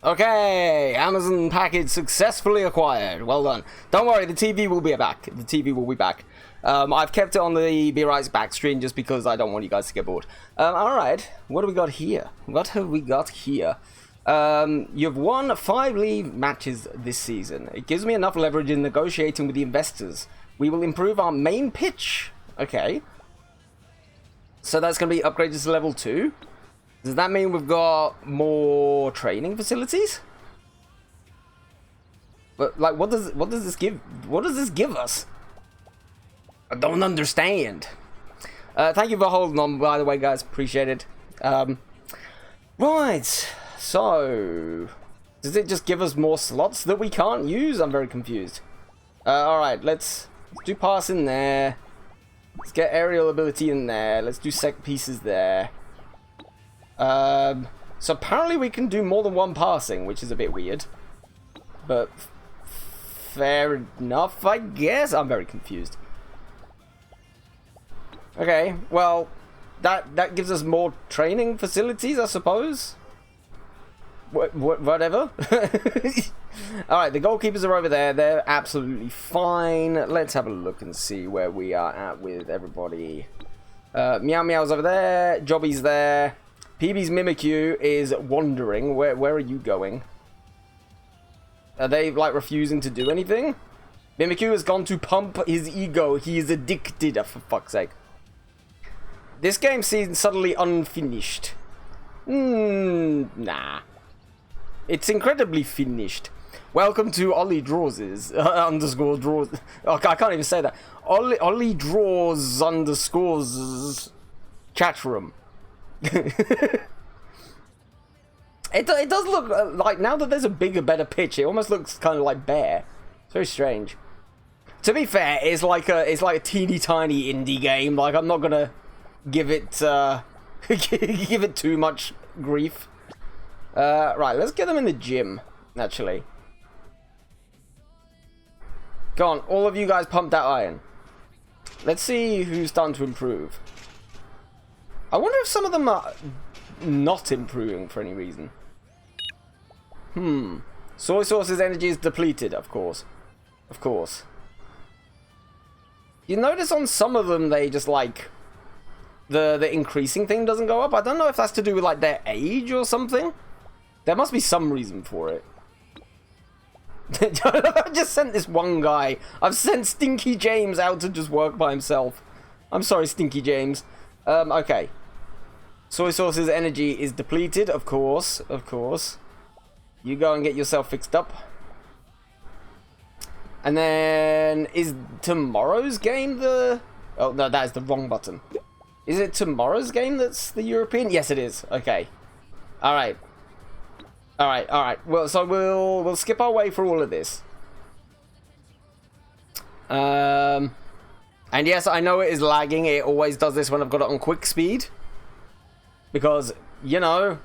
Okay, Amazon package successfully acquired. Well done. Don't worry, the TV will be back. The TV will be back. I've kept it on the Be Right's back screen just because I don't want you guys to get bored. Alright, what do we got here? What have we got here? You've won 5 league matches this season. It gives me enough leverage in negotiating with the investors. We will improve our main pitch. Okay. So that's going to be upgraded to level 2. Does that mean we've got more training facilities? But like, what does this give? What does this give us? I don't understand. Thank you for holding on, by the way, guys. Appreciate it. Right. So, does it just give us more slots that we can't use? I'm very confused. Alright, let's do pass in there. Let's get aerial ability in there. Let's do set pieces there. So apparently we can do more than one passing, which is a bit weird. But fair enough, I guess. I'm very confused. Okay, well, that gives us more training facilities, I suppose. Whatever. Alright, the goalkeepers are over there. They're absolutely fine. Let's have a look and see where we are at with everybody. Meow Meow's over there. Jobby's there. PB's Mimikyu is wandering. Where are you going? Are they, like, refusing to do anything? Mimikyu has gone to pump his ego. He is addicted, for fuck's sake. This game seems suddenly unfinished. Nah. It's incredibly finished. Welcome to olliedraws underscore draws. Oh, I can't even say that. Olliedraws underscores chat room. It does look like, now that there's a bigger, better pitch, it almost looks kind of like bare. It's very strange. To be fair, it's like a teeny tiny indie game. Like, I'm not gonna give it give it too much grief. Right, let's get them in the gym. Actually, go on, all of you guys, pump that iron. Let's see who's starting to improve. I wonder if some of them are not improving for any reason. Soy sauce's energy is depleted, of course. Of course. You notice on some of them they just like the increasing thing doesn't go up. I don't know if that's to do with like their age or something. There must be some reason for it. I just sent this one guy. I've sent Stinky James out to just work by himself. I'm sorry, Stinky James. Okay. Soy sauce's energy is depleted, of course, of course. You go and get yourself fixed up. And then, is tomorrow's game the... Oh, no, that is the wrong button. Is it tomorrow's game that's the European? Yes, it is. Okay. Alright. Alright, alright. Well, so we'll skip our way for all of this. And yes, I know it is lagging. It always does this when I've got it on quick speed. Because, you know,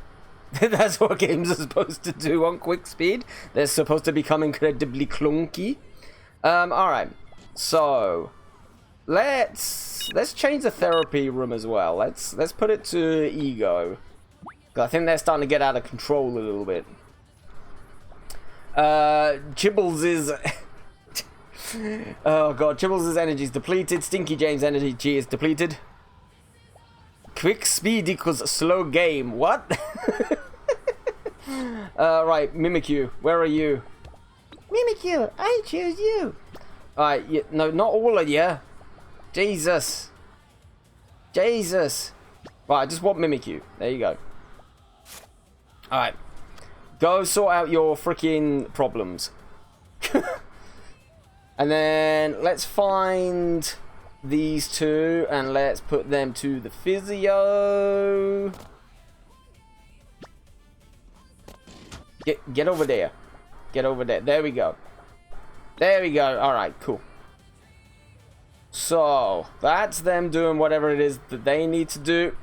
that's what games are supposed to do on quick speed. They're supposed to become incredibly clunky. Alright. So, let's change the therapy room as well. Let's put it to ego. I think they're starting to get out of control a little bit. Chibbles is... oh god, Chibbles' energy is depleted. Stinky James' energy is depleted. Quick speed equals slow game. What? Right, Mimikyu, where are you? Mimikyu, I choose you. Alright, no, not all of you. Jesus. Jesus. Right, I just want Mimikyu. There you go. Alright. Go sort out your freaking problems. And then let's find these two and let's put them to the physio. Get over there. Get over there. There we go. There we go. Alright, cool. So, that's them doing whatever it is that they need to do.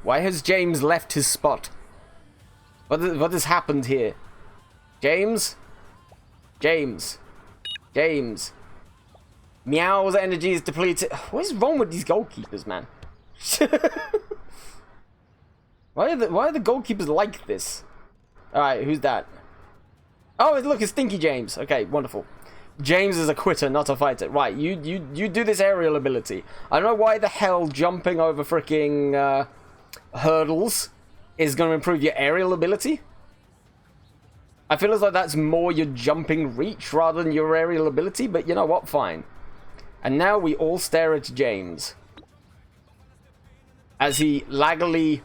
Why has James left his spot? What has happened here? James? James. James. Meow's energy is depleted. What is wrong with these goalkeepers, man? Why are the goalkeepers like this? Alright, who's that? Oh, look, it's Stinky James. Okay, wonderful. James is a quitter, not a fighter. Right, you do this aerial ability. I don't know why the hell jumping over freaking hurdles is going to improve your aerial ability. I feel as though that's more your jumping reach rather than your aerial ability, but you know what? Fine. And now we all stare at James as he laggily...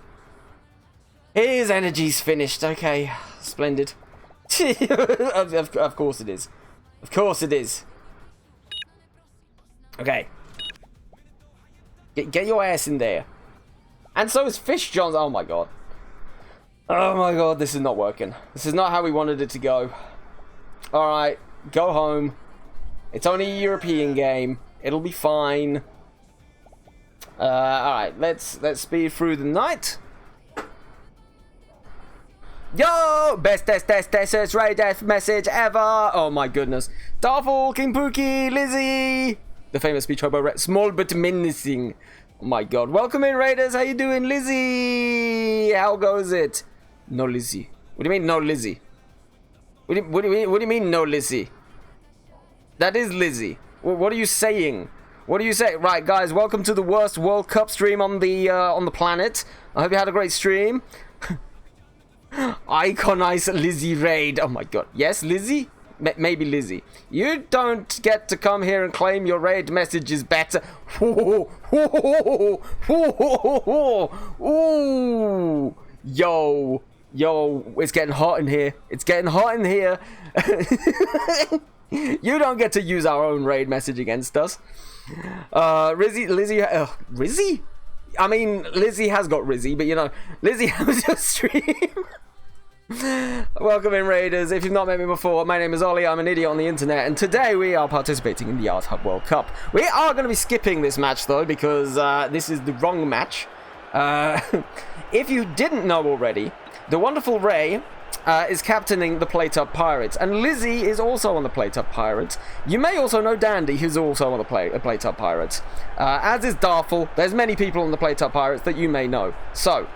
His energy's finished. Okay, splendid. Of course it is. Of course it is. Okay. Get your ass in there. And so is Fish John's. Oh my god. Oh my god, this is not working. This is not how we wanted it to go. Alright, go home. It's only a European game. It'll be fine. Alright, let's speed through the night. Yo! Best test, Ray Death message ever! Oh my goodness. Darful, King Pookie, Lizzie! The famous speech hobo, small but menacing. Oh my god. Welcome in, Raiders. How you doing, Lizzie? How goes it? No Lizzie. What do you mean, no Lizzie? What do you mean, no Lizzie? That is Lizzie. What are you saying? What do you say? Right, guys, welcome to the worst World Cup stream on the planet. I hope you had a great stream. Iconize Lizzie Raid. Oh my god. Yes, Lizzie? Maybe Lizzie. You don't get to come here and claim your raid message is better. Ooh. Yo, it's getting hot in here. It's getting hot in here. You don't get to use our own raid message against us. Lizzie? Rizzy? I mean, Lizzie has got Rizzy, but you know, Lizzie has your stream. Welcome in, Raiders. If you've not met me before, my name is Ollie. I'm an idiot on the internet, and today we are participating in the Art Hub World Cup. We are going to be skipping this match though, because this is the wrong match. If you didn't know already, the wonderful Ray is captaining the Playtub Pirates, and Lizzie is also on the Playtub Pirates. You may also know Dandy, who's also on the Playtub Pirates. As is Darful. There's many people on the Playtub Pirates that you may know. So,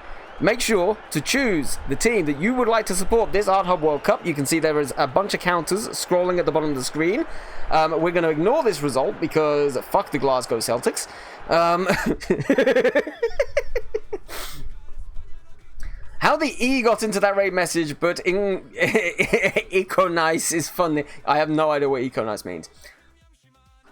make sure to choose the team that you would like to support this Art Hub World Cup. You can see there is a bunch of counters scrolling at the bottom of the screen. We're going to ignore this result because fuck the Glasgow Celtics. How the E got into that raid message, but Econice is funny. I have no idea what Econice means.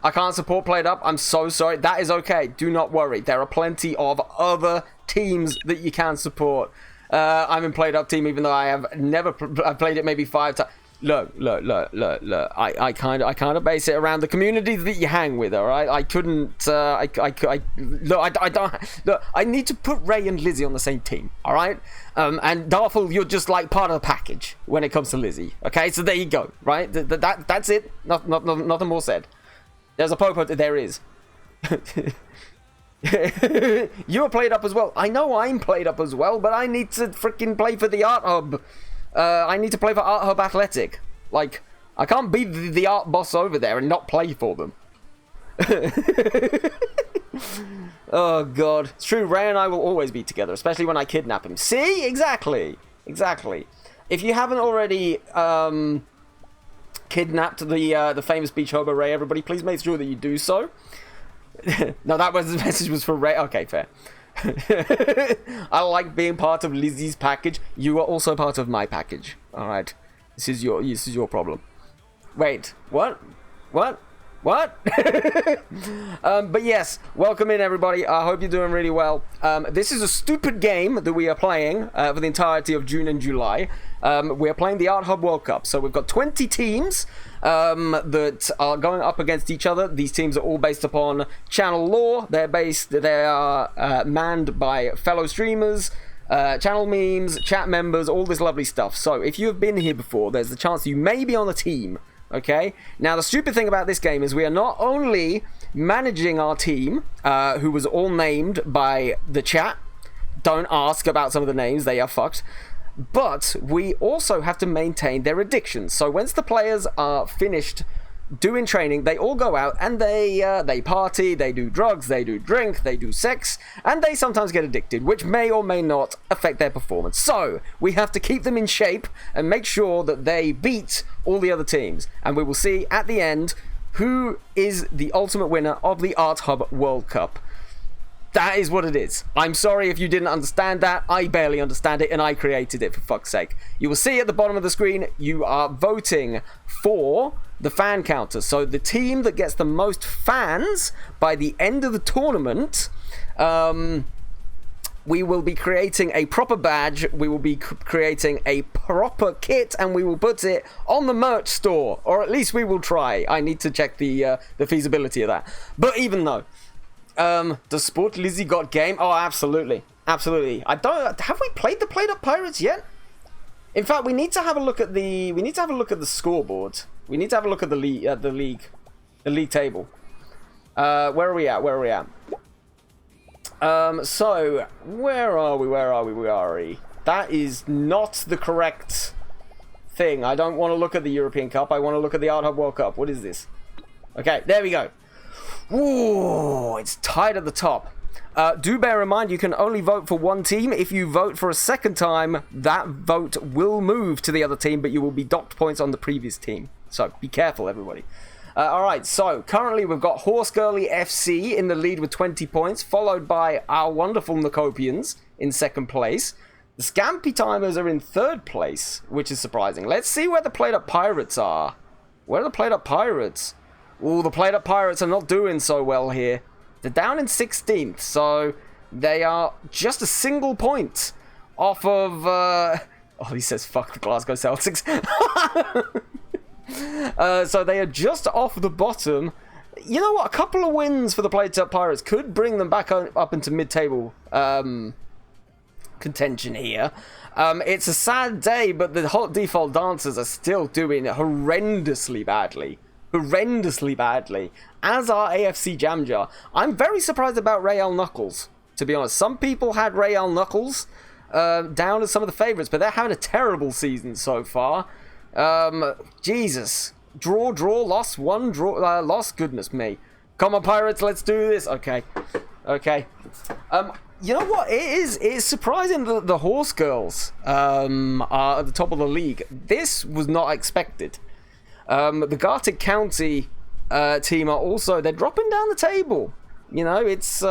I can't support Played Up. I'm so sorry. That is okay. Do not worry. There are plenty of other teams that you can support. I'm in Played Up team, even though I have never I've played it maybe 5 times. Look. I kind of base it around the community that you hang with. All right. I couldn't. I need to put Ray and Lizzie on the same team. All right. And Darful, you're just like part of the package when it comes to Lizzie. Okay. So there you go. Right. That's it. Nothing more said. There's a popo. There is. You are Played Up as well. I know I'm Played Up as well, but I need to freaking play for the Art Hub. I need to play for Art Hub Athletic. Like, I can't be the art boss over there and not play for them. Oh, God. It's true, Ray and I will always be together, especially when I kidnap him. See? Exactly. If you haven't already kidnapped the famous beach hobo Ray, everybody, please make sure that you do so. No, that was the message was for Ray. Okay, fair. I like being part of Lizzie's package. You are also part of my package. All right, this is your problem. Wait, what? But yes, welcome in everybody. I hope you're doing really well. This is a stupid game that we are playing for the entirety of June and July. We're playing the Art Hub World Cup. So we've got 20 teams that are going up against each other. These teams are all based upon channel lore. They are manned by fellow streamers, channel memes, chat members, all this lovely stuff. So if you have been here before, there's the chance you may be on a team. Okay, now the stupid thing about this game is we are not only managing our team, who was all named by the chat. Don't ask about some of the names, they are fucked. But we also have to maintain their addictions. So once the players are finished doing training, they all go out and they party, they do drugs, they do drink, they do sex, and they sometimes get addicted, which may or may not affect their performance. So we have to keep them in shape and make sure that they beat all the other teams. And we will see at the end who is the ultimate winner of the Art Hub World Cup. That is what it is. I'm sorry if you didn't understand that. I barely understand it, and I created it, for fuck's sake. You will see at the bottom of the screen, you are voting for the fan counter. So the team that gets the most fans by the end of the tournament, we will be creating a proper badge, we will be creating a proper kit, and we will put it on the merch store. Or at least we will try. I need to check the feasibility of that. But even though... does Sport Lizzie got game? Oh, absolutely. Have we played the Played Up Pirates yet? In fact, we need to have a look at the scoreboard. We need to have a look at the league table. Where are we at? So where are we? That is not the correct thing. I don't want to look at the European Cup. I want to look at the Art Hub World Cup. What is this? Okay, there we go. Ooh, it's tied at the top. Do bear in mind, you can only vote for one team. If you vote for a second time, that vote will move to the other team, but you will be docked points on the previous team. So be careful, everybody. Alright, so currently we've got Horse Girly FC in the lead with 20 points, followed by our wonderful Knookopians in second place. The Scampy Timers are in third place, which is surprising. Let's see where the Played Up Pirates are. Where are the Played Up Pirates? Ooh, the Played Up Pirates are not doing so well here. They're down in 16th, so they are just a single point off of... Oh, he says, fuck the Glasgow Celtics. So they are just off the bottom you know what? A couple of wins for the Playtech Pirates could bring them back up into mid-table contention here. It's a sad day, but the hot default dancers are still doing horrendously badly. Horrendously badly. As are AFC Jamjar. I'm very surprised about Real Knuckles, to be honest. Some people had Real Knuckles down as some of the favourites, but they're having a terrible season so far. Jesus. Draw, loss, one, draw, loss. Goodness me. Come on, Pirates, let's do this. Okay. You know what? It is surprising that the Horse Girls are at the top of the league. This was not expected. The Gartic County team are also, they're dropping down the table. You know, it's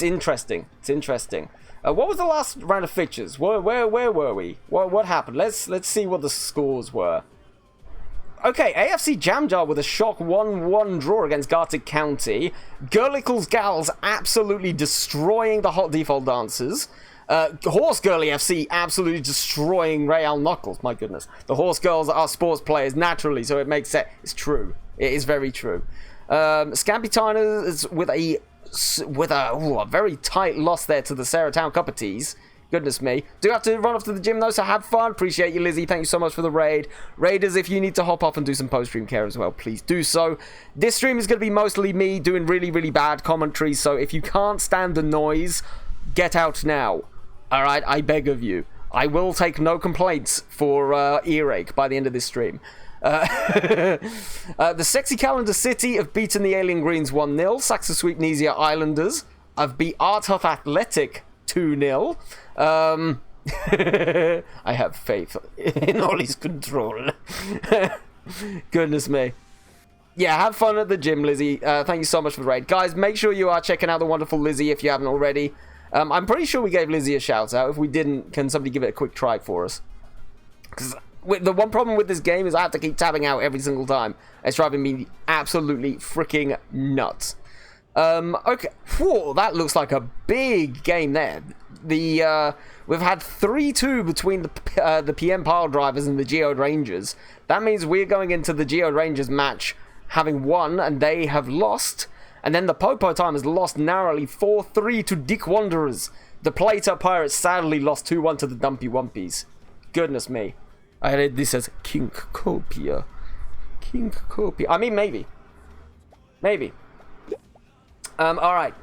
interesting. It's interesting. What was the last round of fixtures? Where were we? What happened? Let's see what the scores were. Okay, AFC Jamjar with a shock 1-1 draw against Gartic County. Girlicles Gals absolutely destroying the hot default dancers. Horse Girly FC absolutely destroying Real Knuckles. My goodness. The Horse Girls are sports players naturally, so it makes sense. It's true. It is very true. Scampy Tiners with a very tight loss there to the Saratown Cuppetees. Goodness me. Do have to run off to the gym though, so have fun. Appreciate you, Lizzie. Thank you so much for the raid. Raiders, if you need to hop off and do some post-stream care as well, please do so. This stream is going to be mostly me doing really, really bad commentary, so if you can't stand the noise, get out now. Alright, I beg of you. I will take no complaints for earache by the end of this stream. The Sexy Calendar City have beaten the Alien Greens 1-0. Saxa Sweetnesia Islanders have beat Art Huff Athletic 2-0. I have faith in Ollie's control. Goodness me. Yeah, have fun at the gym, Lizzie. Thank you so much for the raid. Guys, make sure you are checking out the wonderful Lizzie if you haven't already. I'm pretty sure we gave Lizzie a shout out. If we didn't, can somebody give it a quick try for us? Because the one problem with this game is I have to keep tabbing out every single time. It's driving me absolutely freaking nuts. Okay. Whoa, that looks like a big game there. We've had 3-2 between the PM Pile Drivers and the Geode Rangers. That means we're going into the Geode Rangers match having won, and they have lost. And then the Popo Time has lost narrowly 4-3 to Dick Wanderers. The Playtech Pirates sadly lost 2-1 to the Dumpy Wumpies. Goodness me. I read this as Knookopia. Knookopia. I mean, maybe. Maybe. Alright.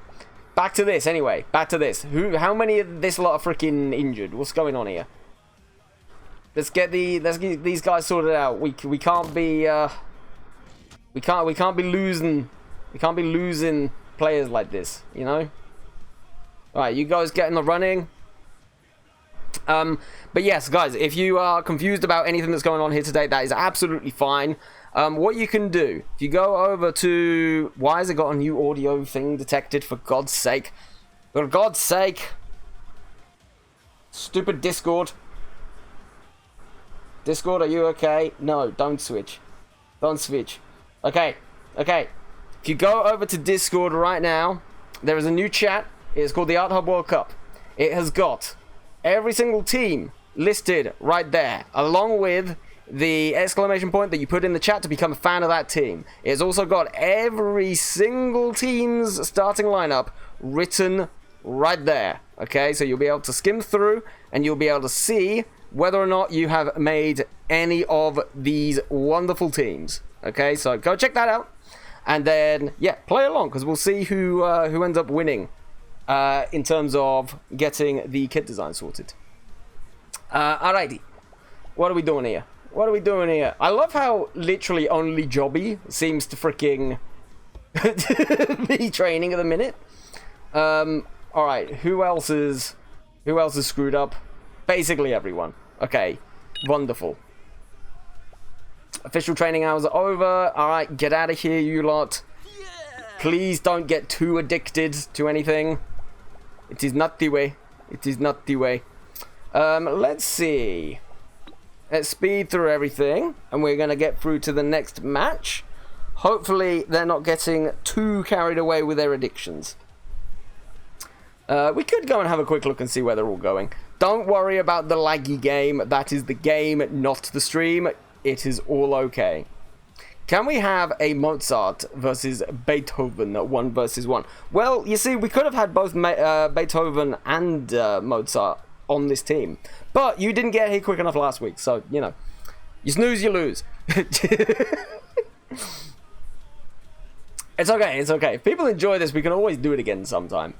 Back to this, anyway. Back to this. How many of this lot are freaking injured? What's going on here? Let's get these guys sorted out. We can't be we can't be losing players like this, you know? Alright, you guys get in the running. But yes, guys, if you are confused about anything that's going on here today, that is absolutely fine. What you can do, if you go over to... Why has it got a new audio thing detected, for God's sake? For God's sake! Stupid Discord. Discord, are you okay? No, don't switch. Don't switch. Okay. If you go over to Discord right now, there is a new chat. It's called the Art Hub World Cup. It has got every single team listed right there, along with the exclamation point that you put in the chat to become a fan of that team. It's also got every single team's starting lineup written right there. Okay, so you'll be able to skim through and you'll be able to see whether or not you have made any of these wonderful teams. Okay, so go check that out, and then yeah, play along, because we'll see who ends up winning in terms of getting the kit design sorted. Alrighty, what are we doing here? I love how literally only Jobby seems to freaking be training at the minute. Alright, who else is screwed up? Basically everyone. Okay, wonderful. Official training hours are over. Alright, get out of here, you lot. Please don't get too addicted to anything. It is not the way. Let's see. Let's speed through everything, and we're going to get through to the next match. Hopefully, they're not getting too carried away with their addictions. We could go and have a quick look and see where they're all going. Don't worry about the laggy game. That is the game, not the stream. It is all okay. Can we have a Mozart versus Beethoven 1 versus 1? Well, you see, we could have had both Beethoven and Mozart on this team. But you didn't get here quick enough last week, so, you know. You snooze, you lose. It's okay, it's okay. If people enjoy this, we can always do it again sometime.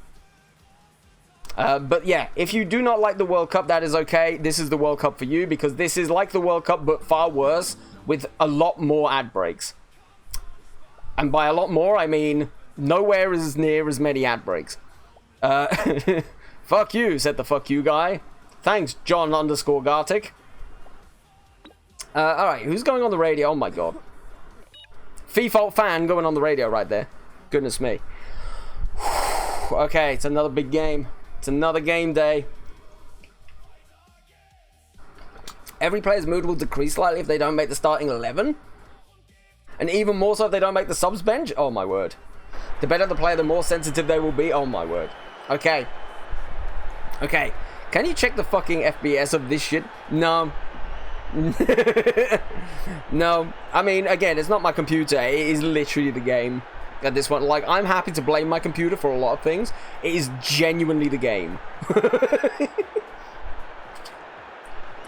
But yeah, if you do not like the World Cup, that is okay. This is the World Cup for you, because this is like the World Cup, but far worse, with a lot more ad breaks. And by a lot more, I mean nowhere as near as many ad breaks. Fuck you, said the fuck you guy. Thanks, John_Gartic. Alright, who's going on the radio? Oh my god. Default fan going on the radio right there. Goodness me. Okay, it's another big game. It's another game day. Every player's mood will decrease slightly if they don't make the starting 11. And even more so if they don't make the subs bench. Oh my word. The better the player, the more sensitive they will be. Oh my word. Okay. Okay. Can you check the fucking FPS of this shit? No. No, I mean, again, it's not my computer. It is literally the game at this one. Like, I'm happy to blame my computer for a lot of things. It is genuinely the game.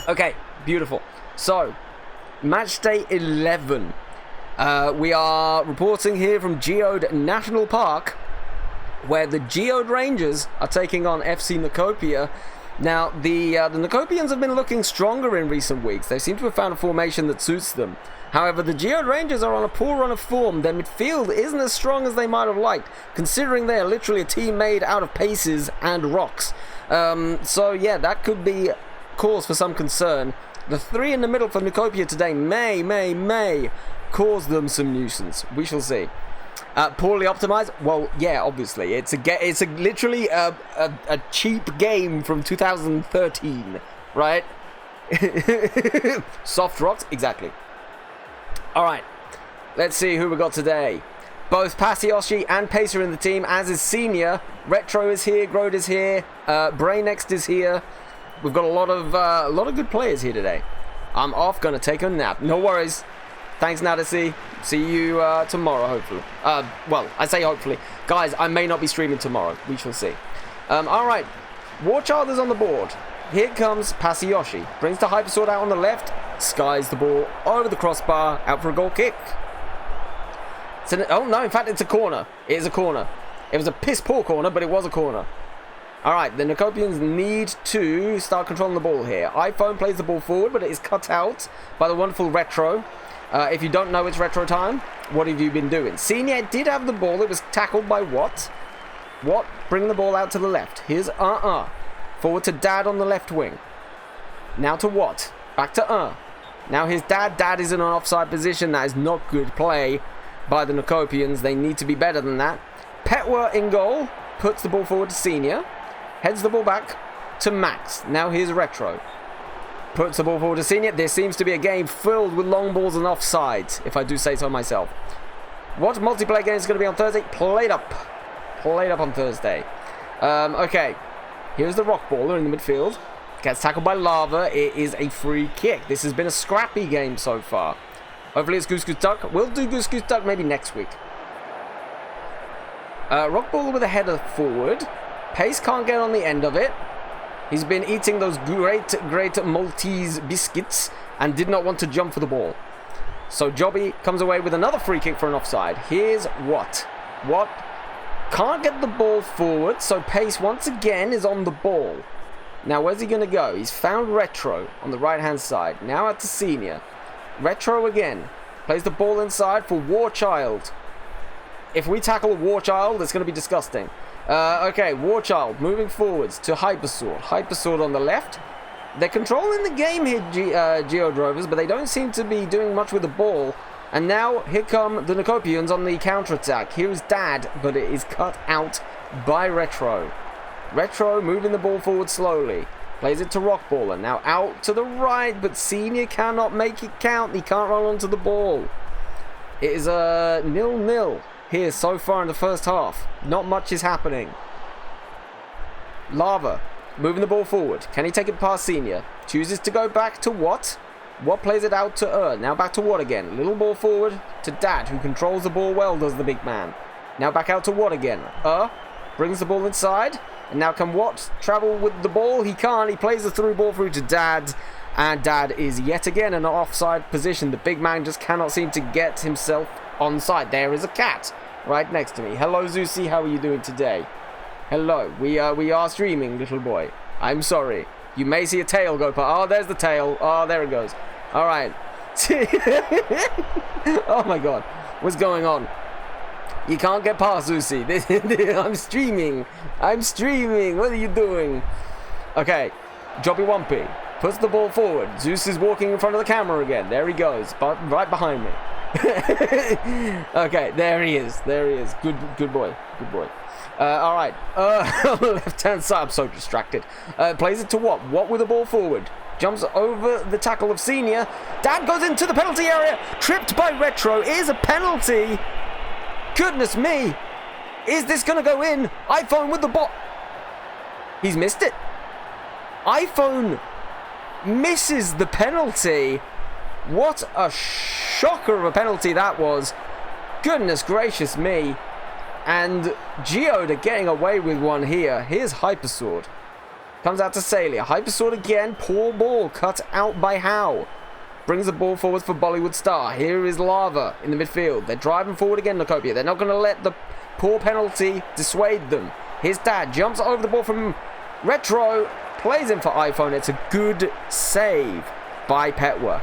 Okay, beautiful. So, match day 11. We are reporting here from Geode National Park, where the Geode Rangers are taking on FC Knookopia. Now, the Knookopians have been looking stronger in recent weeks. They seem to have found a formation that suits them. However, the Geode Rangers are on a poor run of form. Their midfield isn't as strong as they might have liked, considering they are literally a team made out of paces and rocks. So, yeah, that could be cause for some concern. The three in the middle for Knookopia today may cause them some nuisance. We shall see. Poorly optimized? Well, yeah, obviously. It's literally a cheap game from 2013, right? Soft rocks? Exactly. Alright, let's see who we got today. Both Pasioshi and Pace are in the team, as is Senior. Retro is here, Grode is here, Brainext is here. We've got a lot of good players here today. I'm off, gonna take a nap. No worries. Thanks, Nadisi. See you tomorrow, hopefully. Well, I say hopefully. Guys, I may not be streaming tomorrow. We shall see. Alright. Warchild is on the board. Here comes Pasioshi. Brings the Hypersword out on the left. Skies the ball over the crossbar. Out for a goal kick. Oh, no. In fact, it's a corner. It is a corner. It was a piss-poor corner, but it was a corner. Alright, the Knookopians need to start controlling the ball here. iPhone plays the ball forward, but it is cut out by the wonderful Retro. If you don't know it's Retro time, what have you been doing? Senior did have the ball. It was tackled by Watt. Watt, bring the ball out to the left. Here's Forward to Dad on the left wing. Now to Watt. Back to Now here's Dad. Dad is in an offside position. That is not good play by the Knookopians. They need to be better than that. Petwa in goal. Puts the ball forward to Senior. Heads the ball back to Max. Now here's Retro. Puts the ball forward to Senior. There seems to be a game filled with long balls and offsides, if I do say so myself. What multiplayer game is going to be on Thursday? Played up on Thursday. Okay. Here's the rock baller in the midfield. Gets tackled by Lava. It is a free kick. This has been a scrappy game so far. Hopefully it's Goose Goose Duck. We'll do Goose Goose Duck maybe next week. Rock baller with a header forward. Pace can't get on the end of it. He's been eating those great Maltese biscuits and did not want to jump for the ball. So Jobby comes away with another free kick for an offside. Here's Watt. Watt can't get the ball forward, so Pace once again is on the ball. Now where's he going to go? He's found Retro on the right-hand side. Now out to Senior. Retro again. Plays the ball inside for Warchild. If we tackle Warchild, it's going to be disgusting. Okay, Warchild moving forwards to Hypersword. Hypersword on the left. They're controlling the game here, Geodrovers, but they don't seem to be doing much with the ball. And now, here come the Knookopians on the counter-attack. Here is Dad, but it is cut out by Retro. Retro moving the ball forward slowly. Plays it to Rockballer. Now out to the right, but Senior cannot make it count. He can't run onto the ball. It is a 0-0. Here so far in the first half. Not much is happening. Lava moving the ball forward. Can he take it past Senior? Chooses to go back to Watt. What plays it out to Now back to What again? Little ball forward to Dad, who controls the ball well, does the big man. Now back out to What again? Brings the ball inside. And now can What travel with the ball? He can't. He plays the through ball through to Dad. And Dad is yet again in an offside position. The big man just cannot seem to get himself onside. There is a cat right next to me. Hello, Zeusy. How are you doing today? Hello. We are streaming, little boy. I'm sorry. You may see a tail go past. Oh, there's the tail. Oh, there it goes. All right. Oh my God. What's going on? You can't get past Zeusy. I'm streaming. I'm streaming. What are you doing? Okay. Jobby Wumpy puts the ball forward. Zeus is walking in front of the camera again. There he goes. But right behind me. Okay. There he is. There he is. Good boy. Good boy. All right. Left-hand side. I'm so distracted. Plays it to What? What with the ball forward. Jumps over the tackle of Senior. Dad goes into the penalty area. Tripped by Retro. It is a penalty. Goodness me. Is this going to go in? iPhone with the ball. He's missed it. iPhone misses the penalty. What a shocker of a penalty that was. Goodness gracious me. And Geode getting away with one here. Here's Hypersword. Comes out to Salia. Hypersword again. Poor ball. Cut out by Howe. Brings the ball forward for Bollywood Star. Here is Lava in the midfield. They're driving forward again, Knookopia. They're not going to let the poor penalty dissuade them. His Dad jumps over the ball from Retro. Plays in for iPhone. It's a good save by Petwa.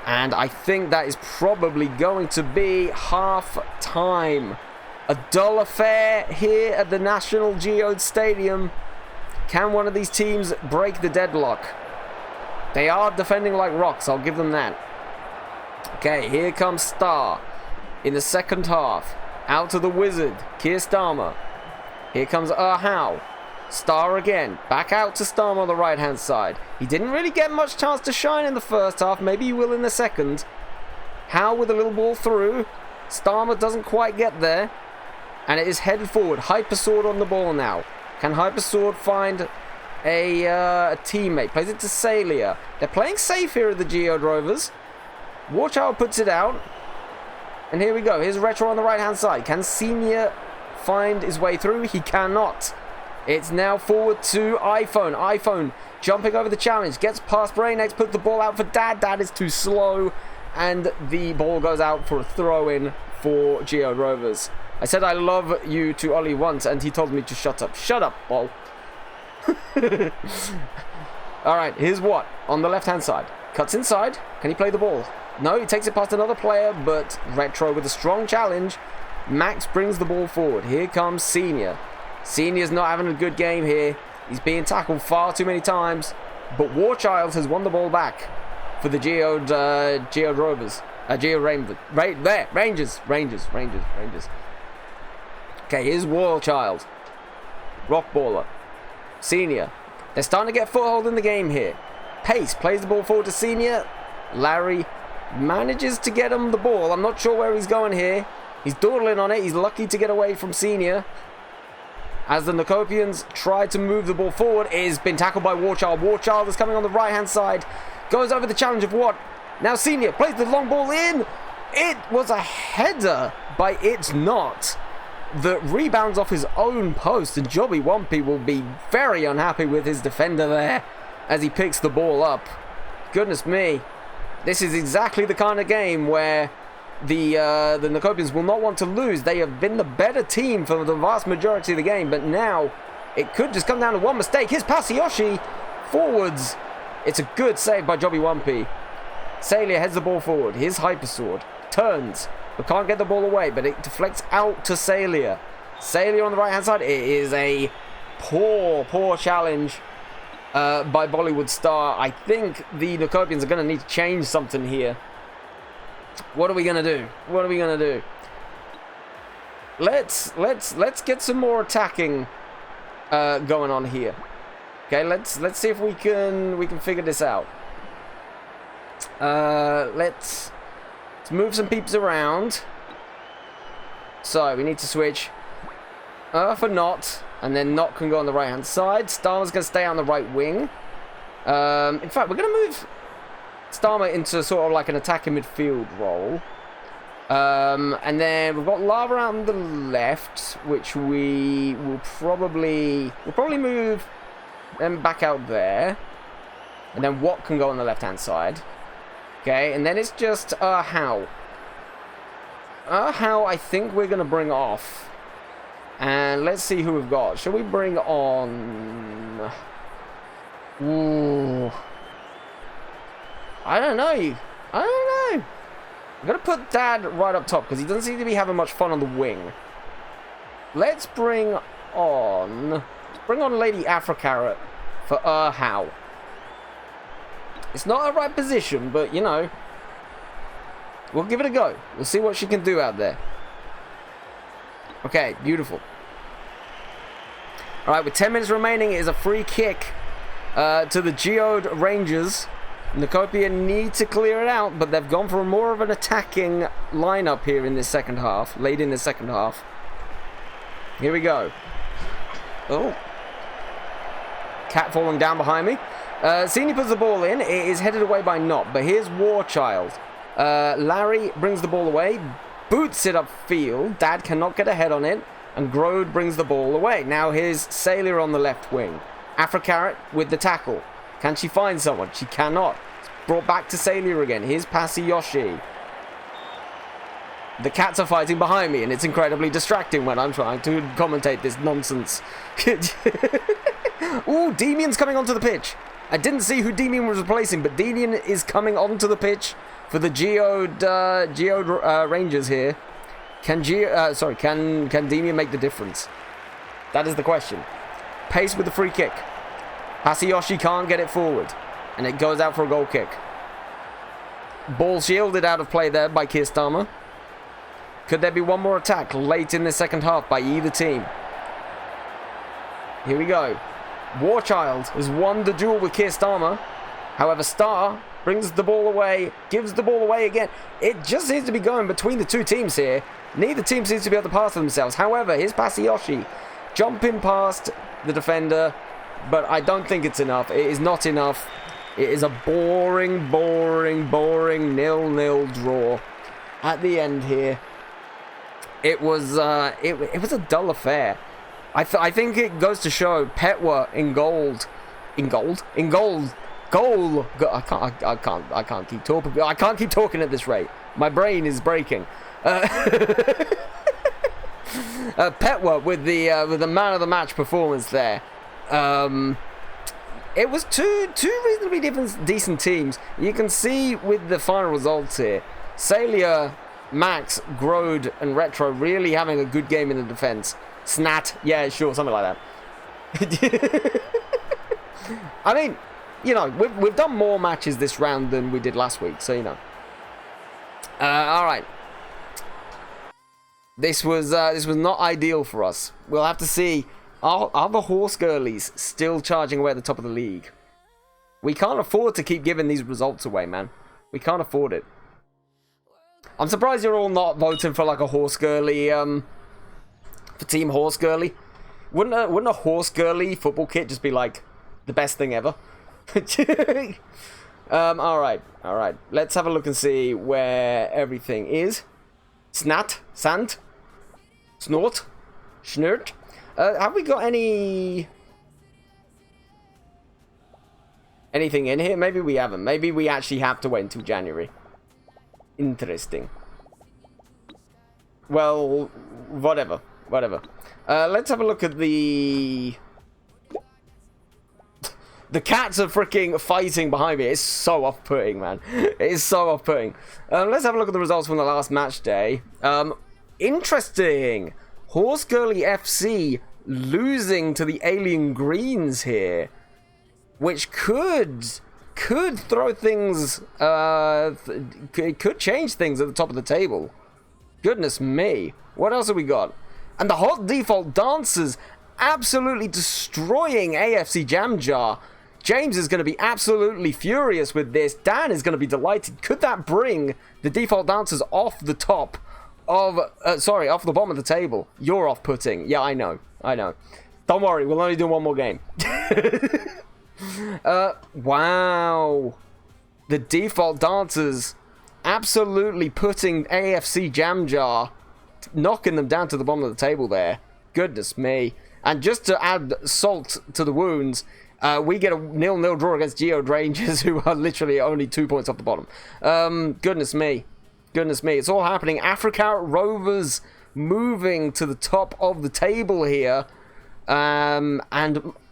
And I think that is probably going to be half time. A dull affair here at the National Geode Stadium. Can one of these teams break the deadlock? They are defending like rocks, I'll give them that. Okay, here comes Star in the second half. Out to the Wizard, Keir Starmer. Here comes Howe. Star again. Back out to Starmer on the right-hand side. He didn't really get much chance to shine in the first half. Maybe he will in the second. Howe with a little ball through. Starmer doesn't quite get there. And it is headed forward. Hypersword on the ball now. Can Hypersword find a teammate? Plays it to Salia. They're playing safe here at the Geode Rovers. Warchild puts it out. And here we go. Here's Retro on the right-hand side. Can Senior find his way through? He cannot. It's now forward to iPhone. iPhone jumping over the challenge. Gets past Brainex. Puts the ball out for Dad. Dad is too slow. And the ball goes out for a throw-in for Geode Rovers. I said I love you to Ollie once, and he told me to shut up. Shut up, ball. Alright, here's What on the left-hand side. Cuts inside. Can he play the ball? No, he takes it past another player, but Retro with a strong challenge. Max brings the ball forward. Here comes Senior. Senior's not having a good game here. He's being tackled far too many times. But Warchild has won the ball back for the Geode Rovers. Geode Rangers. Okay, here's Warchild. Rockballer. Senior. They're starting to get foothold in the game here. Pace plays the ball forward to Senior. Larry manages to get him the ball. I'm not sure where he's going here. He's dawdling on it. He's lucky to get away from Senior. As the Knookopians try to move the ball forward, it has been tackled by Warchild. Warchild is coming on the right-hand side. Goes over the challenge of What? Now Senior plays the long ball in. It was a header by It's Not. That rebounds off his own post, and Jobby Wumpy will be very unhappy with his defender there as he picks the ball up. Goodness me. This is exactly the kind of game where the Knookopians will not want to lose. They have been the better team for the vast majority of the game, but now it could just come down to one mistake. Here's Pasiyoshi forwards. It's a good save by Jobby Wumpy. Salia heads the ball forward. Here's Hypersword. Turns. But can't get the ball away, but it deflects out to Salia. Salia on the right-hand side. It is a poor challenge by Bollywood Star. I think the Knookopians are going to need to change something here. What are we going to do? What are we going to do? Let's get some more attacking going on here. Okay, let's see if we can figure this out. Let's move some peeps around. So we need to switch for Not, and then Not can go on the right hand side. Starmer's going to stay on the right wing. In fact, we're going to move Starmer into sort of like an attacking midfield role. And then we've got Lava on the left, which we will probably move them back out there. And then Watt can go on the left-hand side. Okay, and then it's just How. How I think we're going to bring off. And let's see who we've got. Shall we bring on... Ooh. I don't know. I'm going to put Dad right up top because he doesn't seem to be having much fun on the wing. Let's bring on Lady Afro-Carrot for How. It's not a right position, but, you know, we'll give it a go. We'll see what she can do out there. Okay, beautiful. All right, with 10 minutes remaining, it is a free kick to the Geode Rangers. Knookopia need to clear it out, but they've gone for more of an attacking lineup here in this second half, late in the second half. Here we go. Oh. Cat falling down behind me. Senior puts the ball in. It is headed away by Knop, but here's Warchild. Larry brings the ball away, boots it upfield. Dad cannot get a head on it, and Grode brings the ball away. Now here's Sailor on the left wing. Afro-Carrot with the tackle. Can she find someone? She cannot. It's brought back to Sailor again. Here's Yoshi. The cats are fighting behind me, and it's incredibly distracting when I'm trying to commentate this nonsense. Ooh, Demian's coming onto the pitch. I didn't see who Demian was replacing, but Demian is coming onto the pitch for the Geode Rangers here. Can Demian make the difference? That is the question. Pace with the free kick. Yoshi can't get it forward, and it goes out for a goal kick. Ball shielded out of play there by Starmer. Could there be one more attack late in the second half by either team? Here we go. Warchild has won the duel with Starmer. However, Star brings the ball away, gives the ball away again. It just seems to be going between the two teams here. Neither team seems to be able to pass themselves. However, here's Yoshi jumping past the defender, but I don't think it's enough. It is not enough. It is a boring 0-0 draw at the end here. It was a dull affair. I think it goes to show Petwa in goal. I can't keep talking. I can't keep talking at this rate. My brain is breaking. Petwa with the man of the match performance there. It was two reasonably decent teams. You can see with the final results here, Salia, Max, Grode, and Retro really having a good game in the defense. Snat, yeah, sure, something like that. I mean, you know, we've done more matches this round than we did last week, so you know. All right. This was not ideal for us. We'll have to see. Are the horse girlies still charging away at the top of the league? We can't afford to keep giving these results away, man. We can't afford it. I'm surprised you're all not voting for like a horse girly, for Team Horse Girly. Wouldn't a horse girly football kit just be like the best thing ever? All right. Let's have a look and see where everything is. Snat, Sant, Snort, Schnurt. Have we got anything in here? Maybe we haven't. Maybe we actually have to wait until January. Interesting. Well, whatever. Let's have a look at the cats are freaking fighting behind me. It's so off-putting, man. It is so off-putting. Let's have a look at the results from the last match day. Interesting. Horse Girly FC losing to the Alien Greens here, which could throw things. It could change things at the top of the table. Goodness me. What else have we got? And the Hot Default Dancers absolutely destroying AFC Jam Jar. James is going to be absolutely furious with this. Dan is going to be delighted. Could that bring the Default Dancers off the top of... off the bottom of the table? You're off-putting. Yeah, I know. Don't worry, we'll only do one more game. Wow. the default dancers absolutely putting AFC Jam Jar, knocking them down to the bottom of the table there. Goodness me. And just to add salt to the wounds, we get a 0-0 draw against Geode Rangers, who are literally only 2 points off the bottom. Goodness me. Goodness me. It's all happening. Africa Rovers moving to the top of the table here. And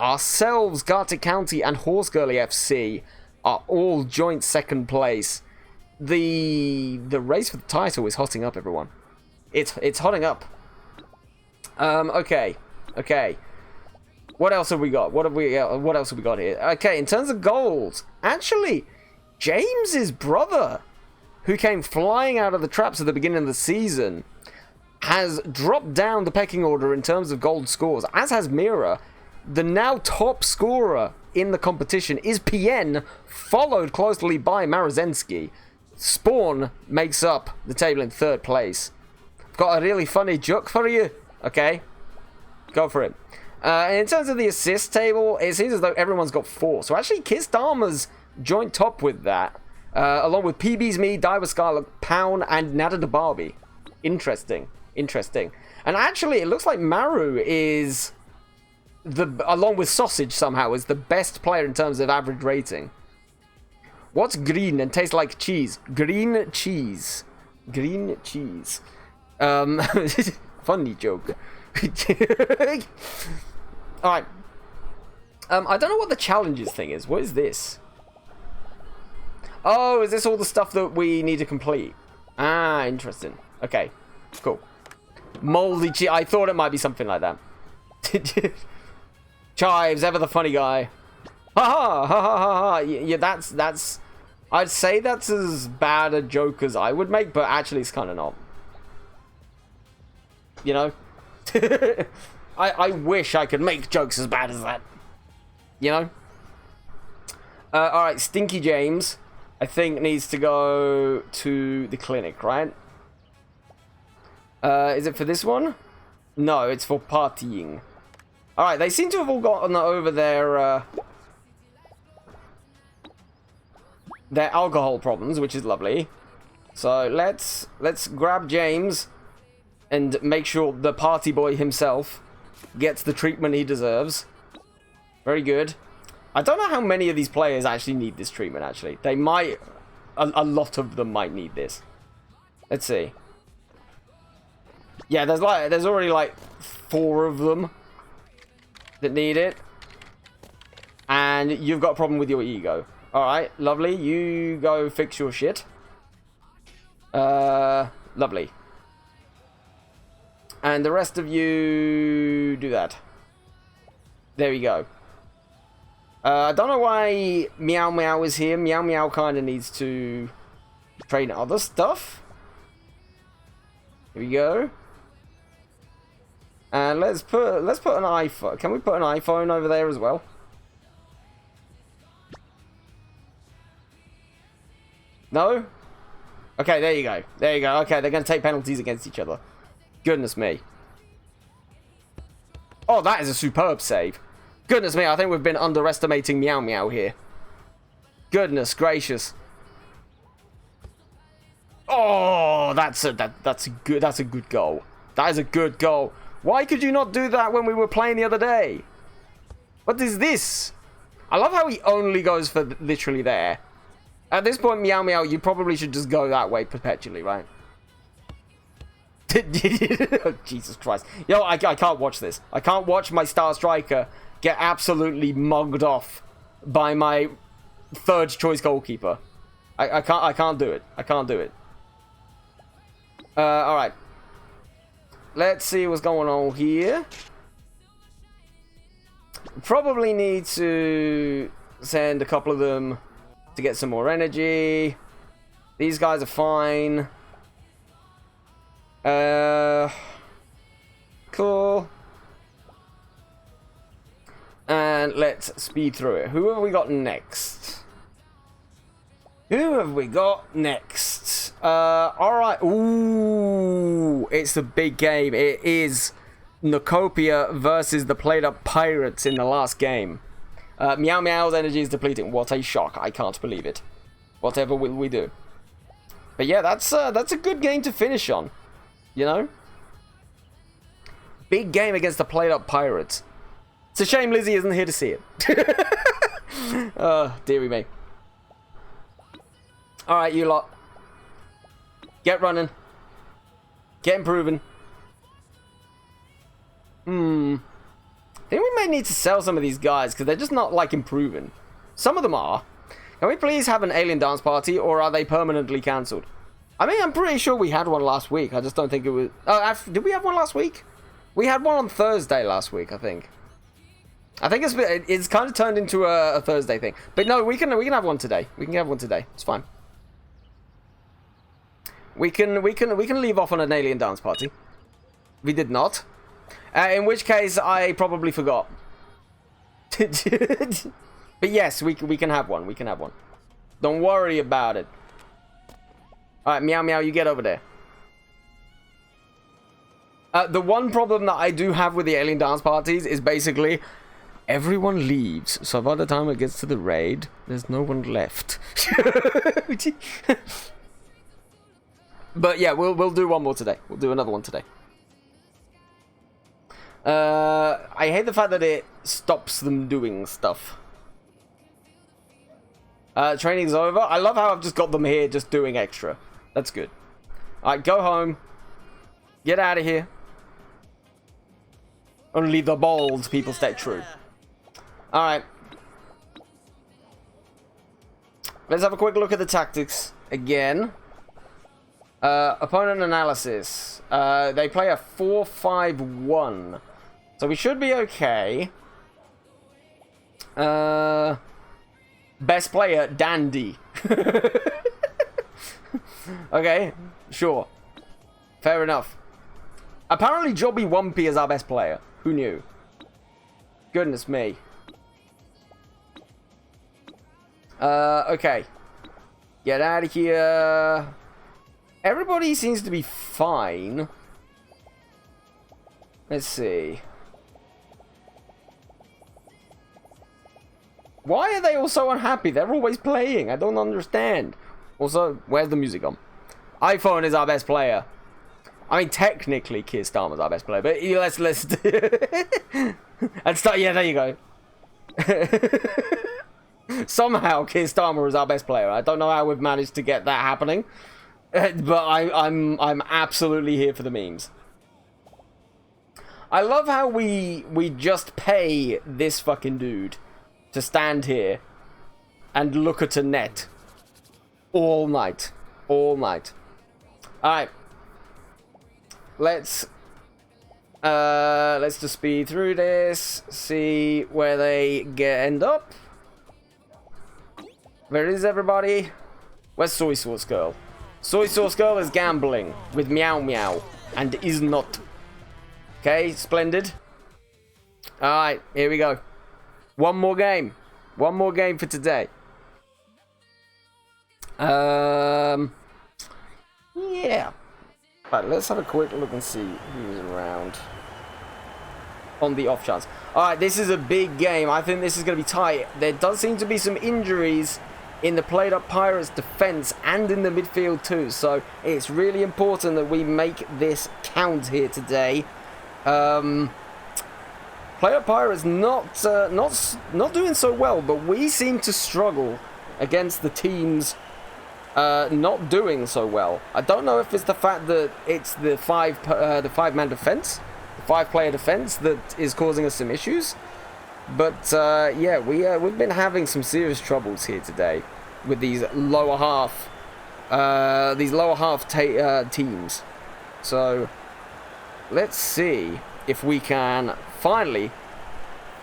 ourselves, Gartic County and Horse Girlie FC are all joint second place. The race for the title is hotting up, everyone. It's hotting up. Okay. What else have we got? What else have we got here? Okay, in terms of goals, actually, James's brother, who came flying out of the traps at the beginning of the season, has dropped down the pecking order in terms of gold scores, as has Mira. The now top scorer in the competition is PN, followed closely by Marazensky. Spawn makes up the table in third place. Got a really funny joke for you. Okay, go for it. In terms of the assist table, it seems as though everyone's got 4. So actually, Kiss Dharma's joint top with that, along with PB's Me, Diver Scarlet, Pound, and Nada de Barbie. Interesting. And actually, it looks like Maru is along with Sausage somehow, is the best player in terms of average rating. What's green and tastes like cheese? Green cheese. Funny joke. Alright. I don't know what the challenges thing is. What is this? Oh, is this all the stuff that we need to complete? Ah, interesting. Okay, cool. Moldy cheese. I thought it might be something like that. Chives, ever the funny guy. Ha ha. Yeah, that's. I'd say that's as bad a joke as I would make, but actually it's kind of not. You know? I wish I could make jokes as bad as that. You know? Alright, Stinky James, I think, needs to go to the clinic, right? Is it for this one? No, it's for partying. Alright, they seem to have all gotten over their alcohol problems, which is lovely. So let's grab James and make sure the party boy himself gets the treatment he deserves. Very good. I don't know how many of these players actually need this treatment, actually. They might... A lot of them might need this. Let's see. Yeah, there's already like 4 of them that need it. And you've got a problem with your ego. Alright, lovely. You go fix your shit. Lovely. And the rest of you do that. There we go. I don't know why Meow Meow is here. Meow Meow kind of needs to train other stuff. Here we go. And let's put an iPhone. Can we put an iPhone over there as well? No? Okay, there you go. There you go. Okay, they're going to take penalties against each other. Goodness me. Oh, that is a superb save. Goodness me, I think we've been underestimating Meow Meow here. Goodness gracious. Oh, that's a good goal. That is a good goal. Why could you not do that when we were playing the other day? What is this? I love how he only goes for literally there. At this point, Meow Meow, you probably should just go that way perpetually, right? Oh, Jesus Christ. Yo, I can't watch this. I can't watch my star striker get absolutely mugged off by my third choice goalkeeper. I can't do it. I can't do it. Alright. Let's see what's going on here. Probably need to send a couple of them to get some more energy. These guys are fine. Cool. And let's speed through it. Who have we got next? Alright. Ooh, it's a big game. It is Knookopia versus the played up Pirates in the last game. Meow Meow's energy is depleting. What a shock. I can't believe it. Whatever will we do? But yeah, that's a good game to finish on. You know? Big game against the played-up Pirates. It's a shame Lizzie isn't here to see it. Dearie me. Alright, you lot. Get running. Get improving. I think we may need to sell some of these guys, because they're just not, like, improving. Some of them are. Can we please have an alien dance party, or are they permanently cancelled? I mean, I'm pretty sure we had one last week. I just don't think it was... did we have one last week? We had one on Thursday last week, I think. I think it's kind of turned into a Thursday thing. But no, we can have one today. We can have one today. It's fine. We can leave off on an alien dance party. We did not. In which case, I probably forgot. But yes, we can have one. We can have one. Don't worry about it. Alright, Meow Meow, you get over there. The one problem that I do have with the alien dance parties is basically everyone leaves. So by the time it gets to the raid, there's no one left. But yeah, we'll do one more today. We'll do another one today. I hate the fact that it stops them doing stuff. Training's over. I love how I've just got them here just doing extra. That's good. Alright, go home. Get out of here. Only the bold people stay true. Alright. Let's have a quick look at the tactics again. Opponent analysis. They play a 4-5-1. So we should be okay. Best player, Dandy. Okay, sure. Fair enough. Apparently Jobby Wumpy is our best player. Who knew? Goodness me. Okay. Get out of here. Everybody seems to be fine. Let's see. Why are they all so unhappy? They're always playing. I don't understand. Also, where's the music on? iPhone is our best player. I mean, technically, Keir Starmer's our best player, but let's and start. Yeah, there you go. Somehow, Keir Starmer is our best player. I don't know how we've managed to get that happening, but I'm absolutely here for the memes. I love how we just pay this fucking dude to stand here and look at a net all night. All night. Alright. Let's just speed through this, see where they end up. Where is everybody? Where's Soy Sauce Girl? Soy Sauce Girl is gambling with Meow Meow and is not. Okay, splendid. Alright, here we go. One more game. One more game for today. Yeah. Right, let's have a quick look and see who's around. On the off chance. Alright, this is a big game. I think this is going to be tight. There does seem to be some injuries in the played up Pirates defense and in the midfield too. So it's really important that we make this count here today. Played up Pirates not doing so well, but we seem to struggle against the teams not doing so well. I don't know if it's the fact that it's the five-man defense, the five-player defense that is causing us some issues. But yeah, we've been having some serious troubles here today with these lower half teams. So let's see if we can finally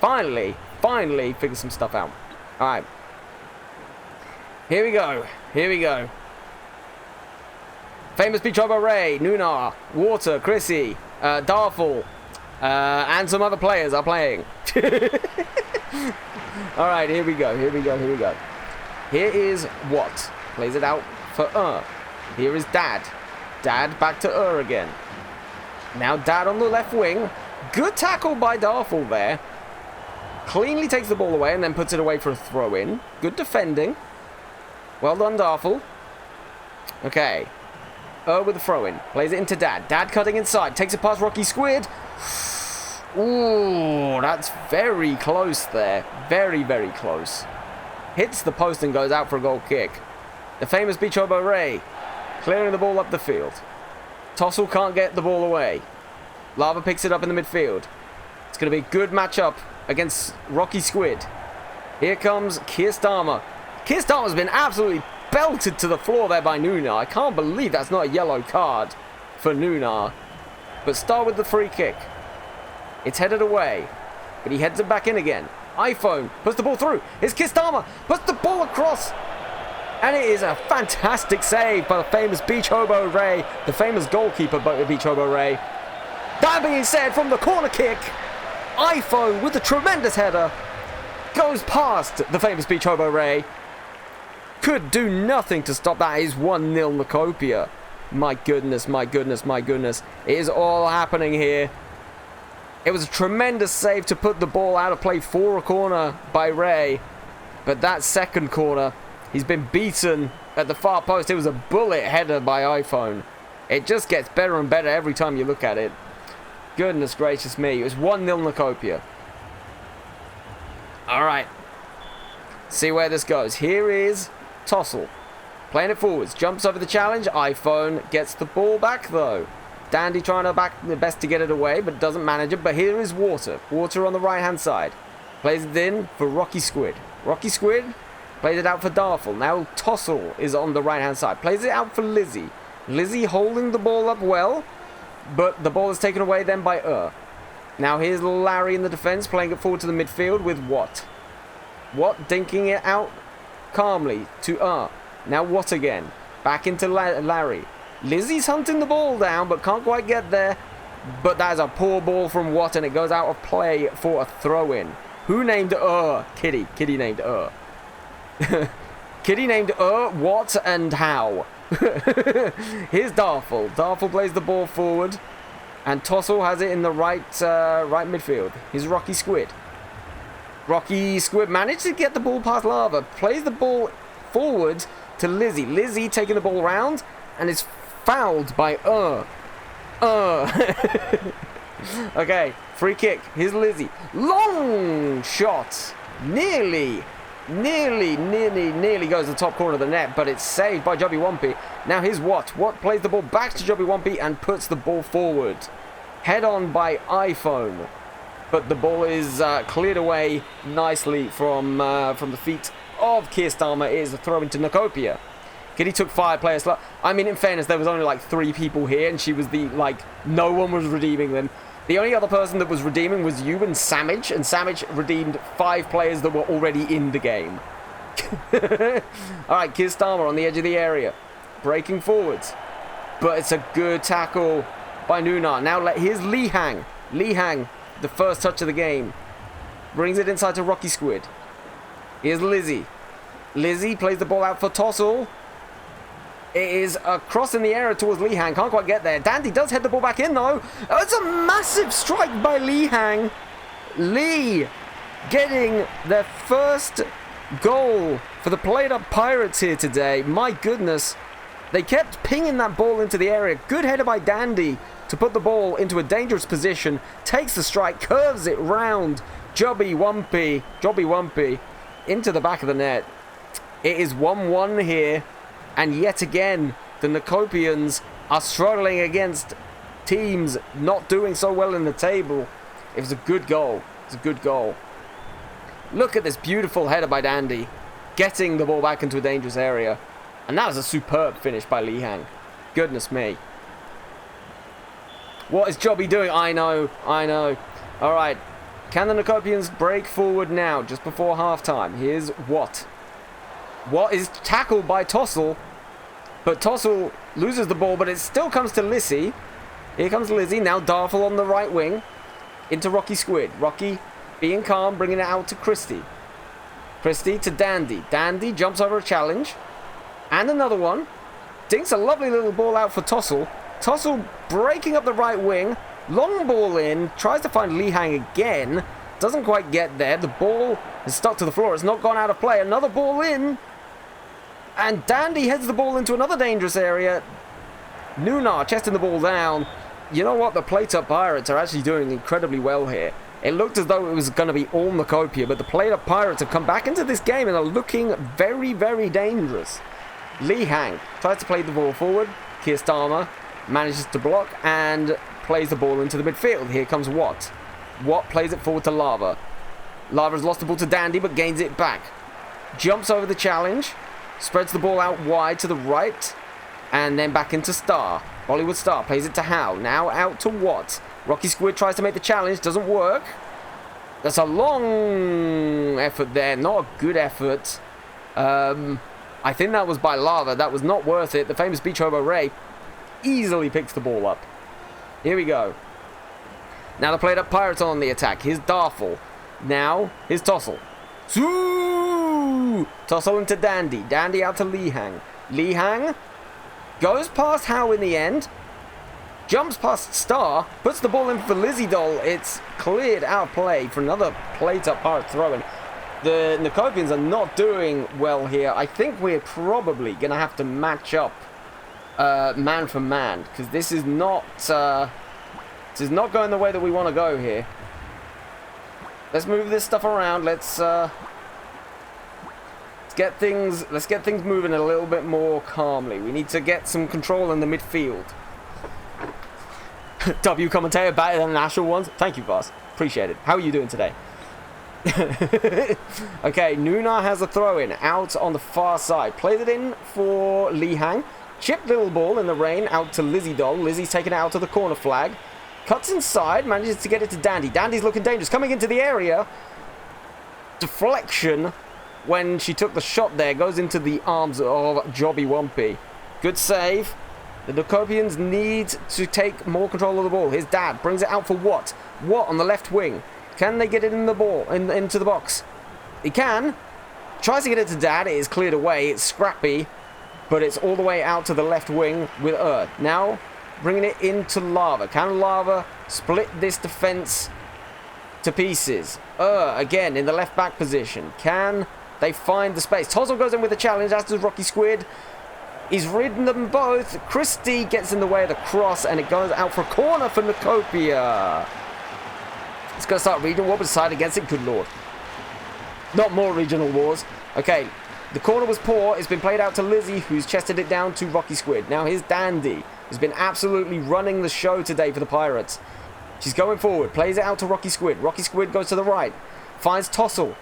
figure some stuff out. All right, here we go. Here we go. Famous Beach Harbor Ray, Nunar, Water, Chrissy, Darful, and some other players are playing. Alright, here we go, here we go, here we go. Here is What. Plays it out for Here is Dad. Dad back to again. Now Dad on the left wing. Good tackle by Darful there. Cleanly takes the ball away and then puts it away for a throw-in. Good defending. Well done, Darfel. Okay. With the throw-in. Plays it into Dad. Dad cutting inside. Takes it past Rocky Squid. Ooh, that's very close there. Very, very close. Hits the post and goes out for a goal kick. The famous Beach Hobo Ray clearing the ball up the field. Tossel can't get the ball away. Lava picks it up in the midfield. It's going to be a good matchup against Rocky Squid. Here comes Kirstama. Kirstama's been absolutely belted to the floor there by Nuna. I can't believe that's not a yellow card for Nuna. But start with the free kick. It's headed away, but he heads it back in again. iPhone puts the ball through. It's Kirstama. Puts the ball across. And it is a fantastic save by the famous Beach Hobo Ray, the famous goalkeeper by the Beach Hobo Ray. That being said, from the corner kick, iPhone with a tremendous header goes past the famous Beach Hobo Ray. Could do nothing to stop that. It is 1-0 Knookopia. My goodness, my goodness, my goodness. It is all happening here. It was a tremendous save to put the ball out of play for a corner by Ray. But that second corner, he's been beaten at the far post. It was a bullet header by iPhone. It just gets better and better every time you look at it. Goodness gracious me. It was 1-0 Knookopia. Alright. See where this goes. Here is Tossel. Playing it forwards. Jumps over the challenge. iPhone gets the ball back though. Dandy trying to back the best to get it away, but doesn't manage it. But here is Water. Water on the right-hand side. Plays it in for Rocky Squid. Rocky Squid plays it out for Darfel. Now Tossel is on the right-hand side. Plays it out for Lizzie. Lizzie holding the ball up well, but the ball is taken away then by Now here's Larry in the defense, playing it forward to the midfield with Watt. Watt dinking it out calmly to Now Watt again. Back into Larry. Lizzie's hunting the ball down, but can't quite get there. But that is a poor ball from Watt, and it goes out of play for a throw-in. Who named Kitty? Kitty named Kitty named Watt, and how? Here's Darfel. Darfel plays the ball forward, and Tossel has it in the right midfield. Here's Rocky Squid. Rocky Squid managed to get the ball past Lava. Plays the ball forward to Lizzie. Lizzie taking the ball round, and is fouled by Okay, free kick. Here's Lizzie. Long shot. Nearly goes to the top corner of the net, but it's saved by Jobby Wumpy. Now here's Watt. Watt plays the ball back to Jobby Wumpy and puts the ball forward. Head on by iPhone, but the ball is cleared away nicely from the feet of Kirstama. It is a throw into Knookopia. Kitty took 5 players. I mean, in fairness, there was only like 3 people here, and she was no one was redeeming them. The only other person that was redeeming was you and Samage, and Samage redeemed 5 players that were already in the game. Alright, Kirstama on the edge of the area. Breaking forwards. But it's a good tackle by Nuna. Now here's Lee Hang. Lee Hang, the first touch of the game. Brings it inside to Rocky Squid. Here's Lizzie. Lizzie plays the ball out for Tossel. It is a cross in the area towards Lee Hang. Can't quite get there. Dandy does head the ball back in, though. Oh, it's a massive strike by Lee Hang. Lee getting their first goal for the played-up Pirates here today. My goodness. They kept pinging that ball into the area. Good header by Dandy to put the ball into a dangerous position. Takes the strike, curves it round. Jobby Wumpy into the back of the net. It is 1-1 here. And yet again, the Knookopians are struggling against teams not doing so well in the table. It was a good goal. It's a good goal. Look at this beautiful header by Dandy, getting the ball back into a dangerous area. And that was a superb finish by Lee Hang. Goodness me. What is Jobby doing? I know. Alright. Can the Knookopians break forward now, just before halftime? Here's Watt. Watt is tackled by Tossel, but Tossel loses the ball, but it still comes to Lizzie. Here comes Lizzie, now Darfel on the right wing, into Rocky Squid. Rocky being calm, bringing it out to Christy. Christy to Dandy. Dandy jumps over a challenge, and another one. Dinks a lovely little ball out for Tossel. Tossel breaking up the right wing, long ball in, tries to find Lee Hang again, doesn't quite get there. The ball is stuck to the floor, it's not gone out of play. Another ball in. And Dandy heads the ball into another dangerous area. Nunar chesting the ball down. You know what? The plate-up Pirates are actually doing incredibly well here. It looked as though it was going to be all Knookopia, but the plate-up Pirates have come back into this game and are looking very, very dangerous. Lee Hang tries to play the ball forward. Keir Starmer manages to block and plays the ball into the midfield. Here comes Watt. Watt plays it forward to Lava. Lava has lost the ball to Dandy, but gains it back. Jumps over the challenge. Spreads the ball out wide to the right. And then back into Star. Bollywood Star plays it to Howe. Now out to Watt. Rocky Squid tries to make the challenge. Doesn't work. That's a long effort there. Not a good effort. I think that was by Lava. That was not worth it. The famous Beach Hobo Ray easily picks the ball up. Here we go. Now the played up Pirates on the attack. Here's Darful. Now, here's Tossle. Tossle into Dandy. Dandy out to Lee Hang. Lee Hang goes past Howe in the end. Jumps past Star. Puts the ball in for Lizzie Doll. It's cleared out of play for another plate up Pirate throw-in. The Knookopians are not doing well here. I think we're probably going to have to match up man for man. Because this is not going the way that we want to go here. Let's move this stuff around. Let's get things moving a little bit more calmly. We need to get some control in the midfield. W commentator better than the national ones. Thank you, boss. Appreciate it. How are you doing today? Okay, Nuna has a throw-in out on the far side. Plays it in for Lee Hang. Chipped little ball in the rain out to Lizzie Doll. Lizzie's taken it out to the corner flag. Cuts inside, manages to get it to Dandy. Dandy's looking dangerous. Coming into the area. Deflection when she took the shot there. Goes into the arms of Jobby Wumpy. Good save. The Knookopians need to take more control of the ball. His dad brings it out for Watt. Watt on the left wing. Can they get it in the ball, into the box? He can. Tries to get it to Dad. It is cleared away. It's scrappy. But it's all the way out to the left wing with Now, bringing it into Lava. Can Lava split this defense to pieces? Again, in the left back position. Can they find the space? Tozzle goes in with the challenge, as does Rocky Squid. He's ridden them both. Christie gets in the way of the cross, and it goes out for a corner for Knookopia. It's going to start regional war, but decide against it. Good lord. Not more regional wars. Okay, the corner was poor. It's been played out to Lizzie, who's chested it down to Rocky Squid. Now here's Dandy, who's been absolutely running the show today for the Pirates. She's going forward. Plays it out to Rocky Squid. Rocky Squid goes to the right. Finds Tossle.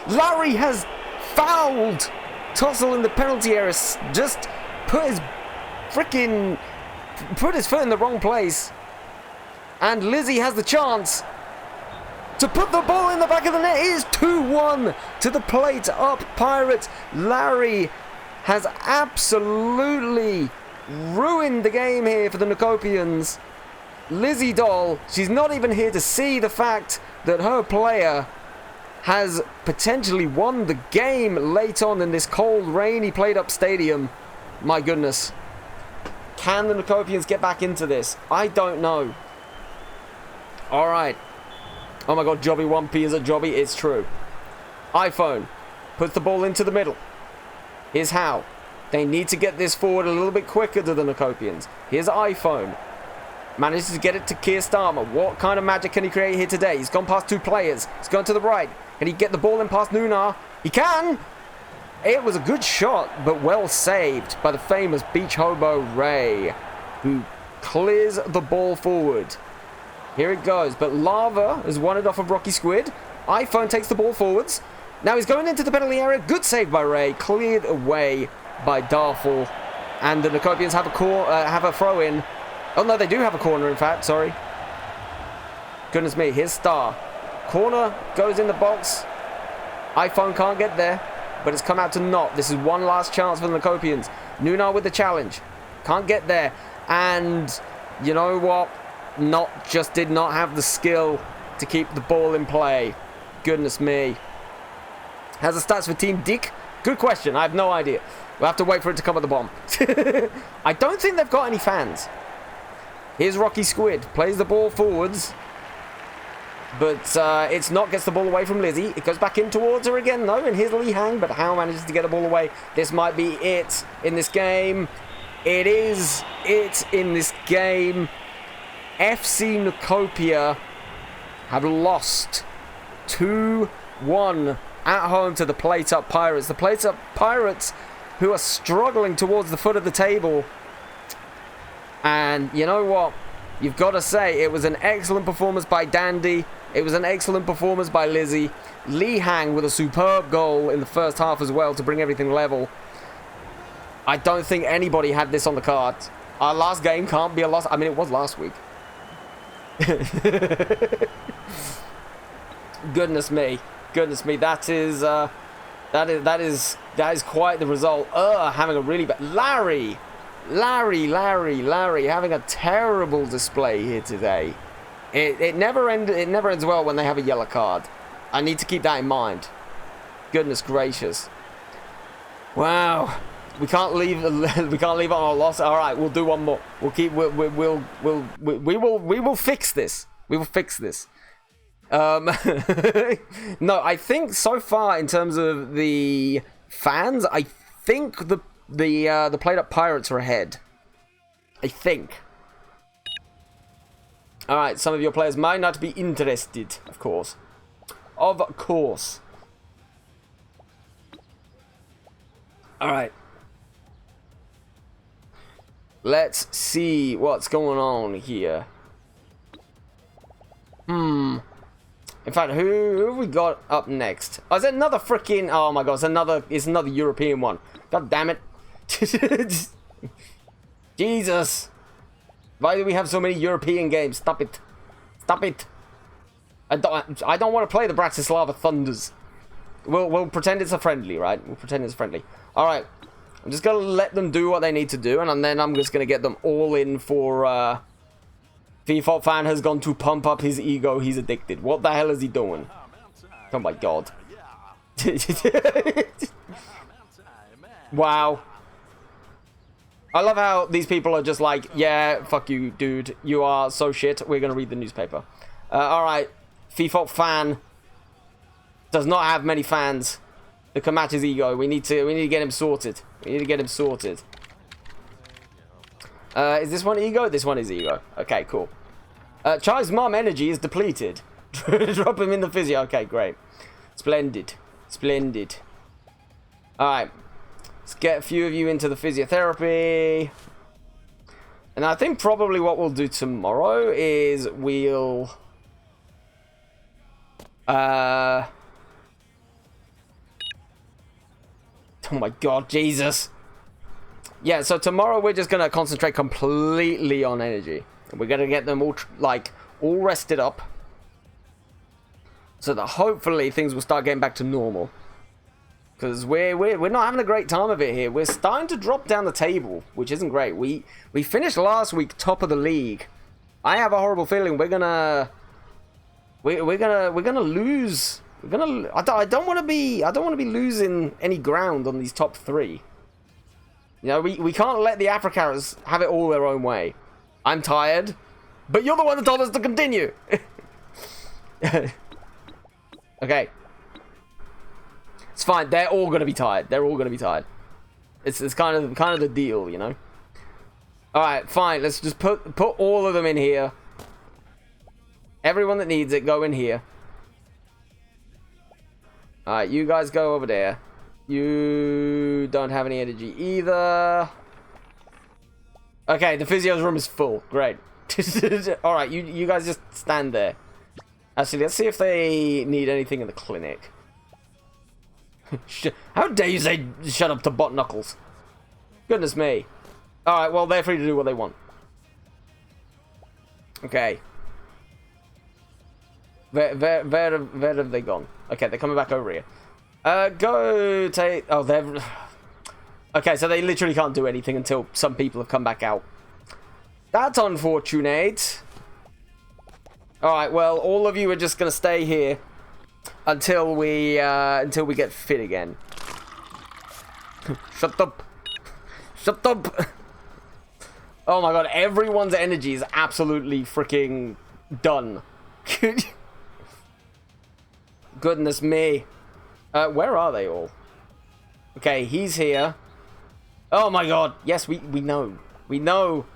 Larry has fouled Tossle in the penalty area. Just put his foot in the wrong place. And Lizzie has the chance to put the ball in the back of the net. It is 2-1 to the plate up Pirates. Larry has absolutely ruined the game here for the Knookopians. Lizzie Doll, she's not even here to see the fact that her player has potentially won the game late on in this cold, rainy played up stadium. My goodness. Can the Knookopians get back into this? I don't know. Alright. Oh my god, Jobby Wumpy is a Jobby. It's true. iPhone puts the ball into the middle. Here's how. They need to get this forward a little bit quicker to the Knookopians. Here's iPhone. Manages to get it to Keir Starmer. What kind of magic can he create here today? He's gone past two players. He's gone to the right. Can he get the ball in past Nunar? He can! It was a good shot, but well saved by the famous Beach Hobo Ray, who clears the ball forward. Here it goes, but Lava has won it off of Rocky Squid. iPhone takes the ball forwards. Now he's going into the penalty area. Good save by Ray. Cleared away by Darful. And the Knookopians have a throw-in. Oh, no, they do have a corner, in fact. Sorry. Goodness me. Here's Star. Corner goes in the box. iPhone can't get there, but it's come out to not. This is one last chance for the Knookopians. Nunar with the challenge. Can't get there. And you know what? Did not have the skill to keep the ball in play. Goodness me. How's the stats for Team Dick? Good question. I have no idea. We'll have to wait for it to come at the bomb. I don't think they've got any fans. Here's Rocky Squid. Plays the ball forwards. But it's not, gets the ball away from Lizzie. It goes back in towards her again, though, and here's Lee Hang, but How manages to get the ball away. This might be it in this game. It is it in this game. FC Knookopia have lost 2-1 at home to the Plate Up Pirates. The Plate Up Pirates, who are struggling towards the foot of the table. And you know what? You've got to say, it was an excellent performance by Dandy. It was an excellent performance by Lizzie. Lee Hang with a superb goal in the first half as well to bring everything level. I don't think anybody had this on the card. Our last game can't be a loss. I mean, it was last week. Goodness me. Goodness me. That is quite the result. Having a really bad... Larry having a terrible display here today. It never ends well when they have a yellow card. I need to keep that in mind. Goodness gracious. Wow. We can't leave on a loss. All right, we'll do one more. We will fix this. We will fix this. No, I think so far in terms of the fans, I think the Plate Up Pirates are ahead. I think. All right, some of your players might not be interested, of course. Of course. All right. Let's see what's going on here. In fact, who have we got up next? Oh, is it another freaking... Oh my god, it's another European one. God damn it. Jesus. Why do we have so many European games? Stop it. Stop it. I don't want to play the Bratislava Thunders. We'll pretend it's a friendly, right? We'll pretend it's friendly. Alright. I'm just going to let them do what they need to do, and then I'm just going to get them all in for... Default Fan has gone to pump up his ego. He's addicted. What the hell is he doing? Oh my god. Wow. I love how these people are just like, yeah, fuck you, dude. You are so shit. We're going to read the newspaper. Alright. Default Fan does not have many fans that can match his ego. We need to get him sorted. We need to get him sorted. Is this one ego? This one is ego. Okay, cool. Chai's mom energy is depleted. Drop him in the physio. Okay, great. Splendid. Splendid. Alright. Let's get a few of you into the physiotherapy. And I think probably what we'll do tomorrow is we'll... Oh my god, Jesus. Yeah, so tomorrow we're just going to concentrate completely on energy. We're going to get them all, all rested up. So that hopefully things will start getting back to normal. Because we're not having a great time of it here. We're starting to drop down the table, which isn't great. We finished last week top of the league. I have a horrible feeling we're gonna lose. I don't want to be losing any ground on these top three. You know, we can't let the Africans have it all their own way. I'm tired, but you're the one that told us to continue. Okay. It's fine. They're all going to be tired. They're all going to be tired. It's kind of the deal, you know. All right, fine. Let's just put all of them in here. Everyone that needs it, go in here. All right, you guys go over there. You don't have any energy either. Okay, the physio's room is full. Great. All right, you guys just stand there. Actually, let's see if they need anything in the clinic. How dare you say shut up to Bot Knuckles? Goodness me. Alright, well, they're free to do what they want. Okay. Where have they gone? Okay, they're coming back over here. Go take... Oh, they're... Okay, so they literally can't do anything until some people have come back out. That's unfortunate. Alright, well, all of you are just going to stay here until we get fit again. Shut up. Shut up. Oh my god, everyone's energy is absolutely freaking done. Goodness me. Where are they all? Okay, he's here. Oh my god. Yes, we know. We know.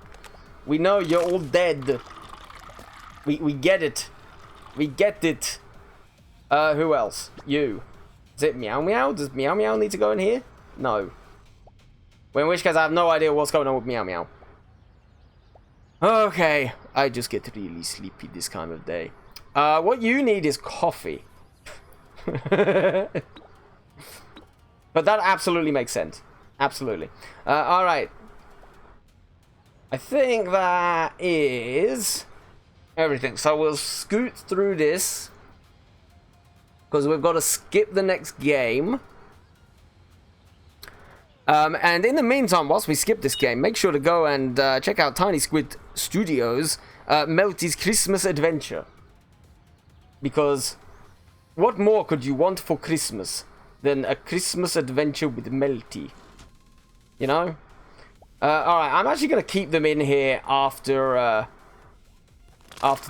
We know you're all dead. We get it. We get it. Who else? You. Is it Meow Meow? Does Meow Meow need to go in here? No. Well, in which case I have no idea what's going on with Meow Meow. Okay. I just get really sleepy this kind of day. What you need is coffee. But that absolutely makes sense. Absolutely. Alright. I think that is everything. So we'll scoot through this, because we've got to skip the next game. And in the meantime, whilst we skip this game, make sure to go and check out Tiny Squid Studios' Melty's Christmas Adventure. Because what more could you want for Christmas than a Christmas adventure with Melty? You know? Alright, I'm actually going to keep them in here after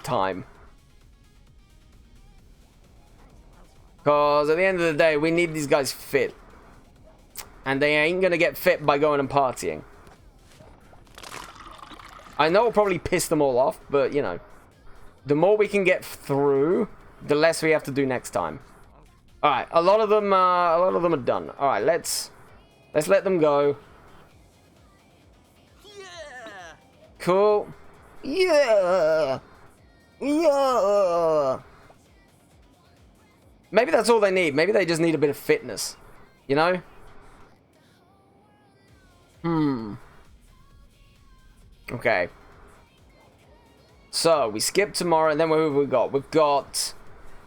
time. Because at the end of the day, we need these guys fit. And they ain't going to get fit by going and partying. I know it'll probably piss them all off, but, you know. The more we can get through, the less we have to do next time. Alright, a lot of them are done. Alright, let's let them go. Yeah. Cool. Yeah. Yeah. Maybe that's all they need. Maybe they just need a bit of fitness. You know? Okay. So, we skip tomorrow, and then what have we got? We've got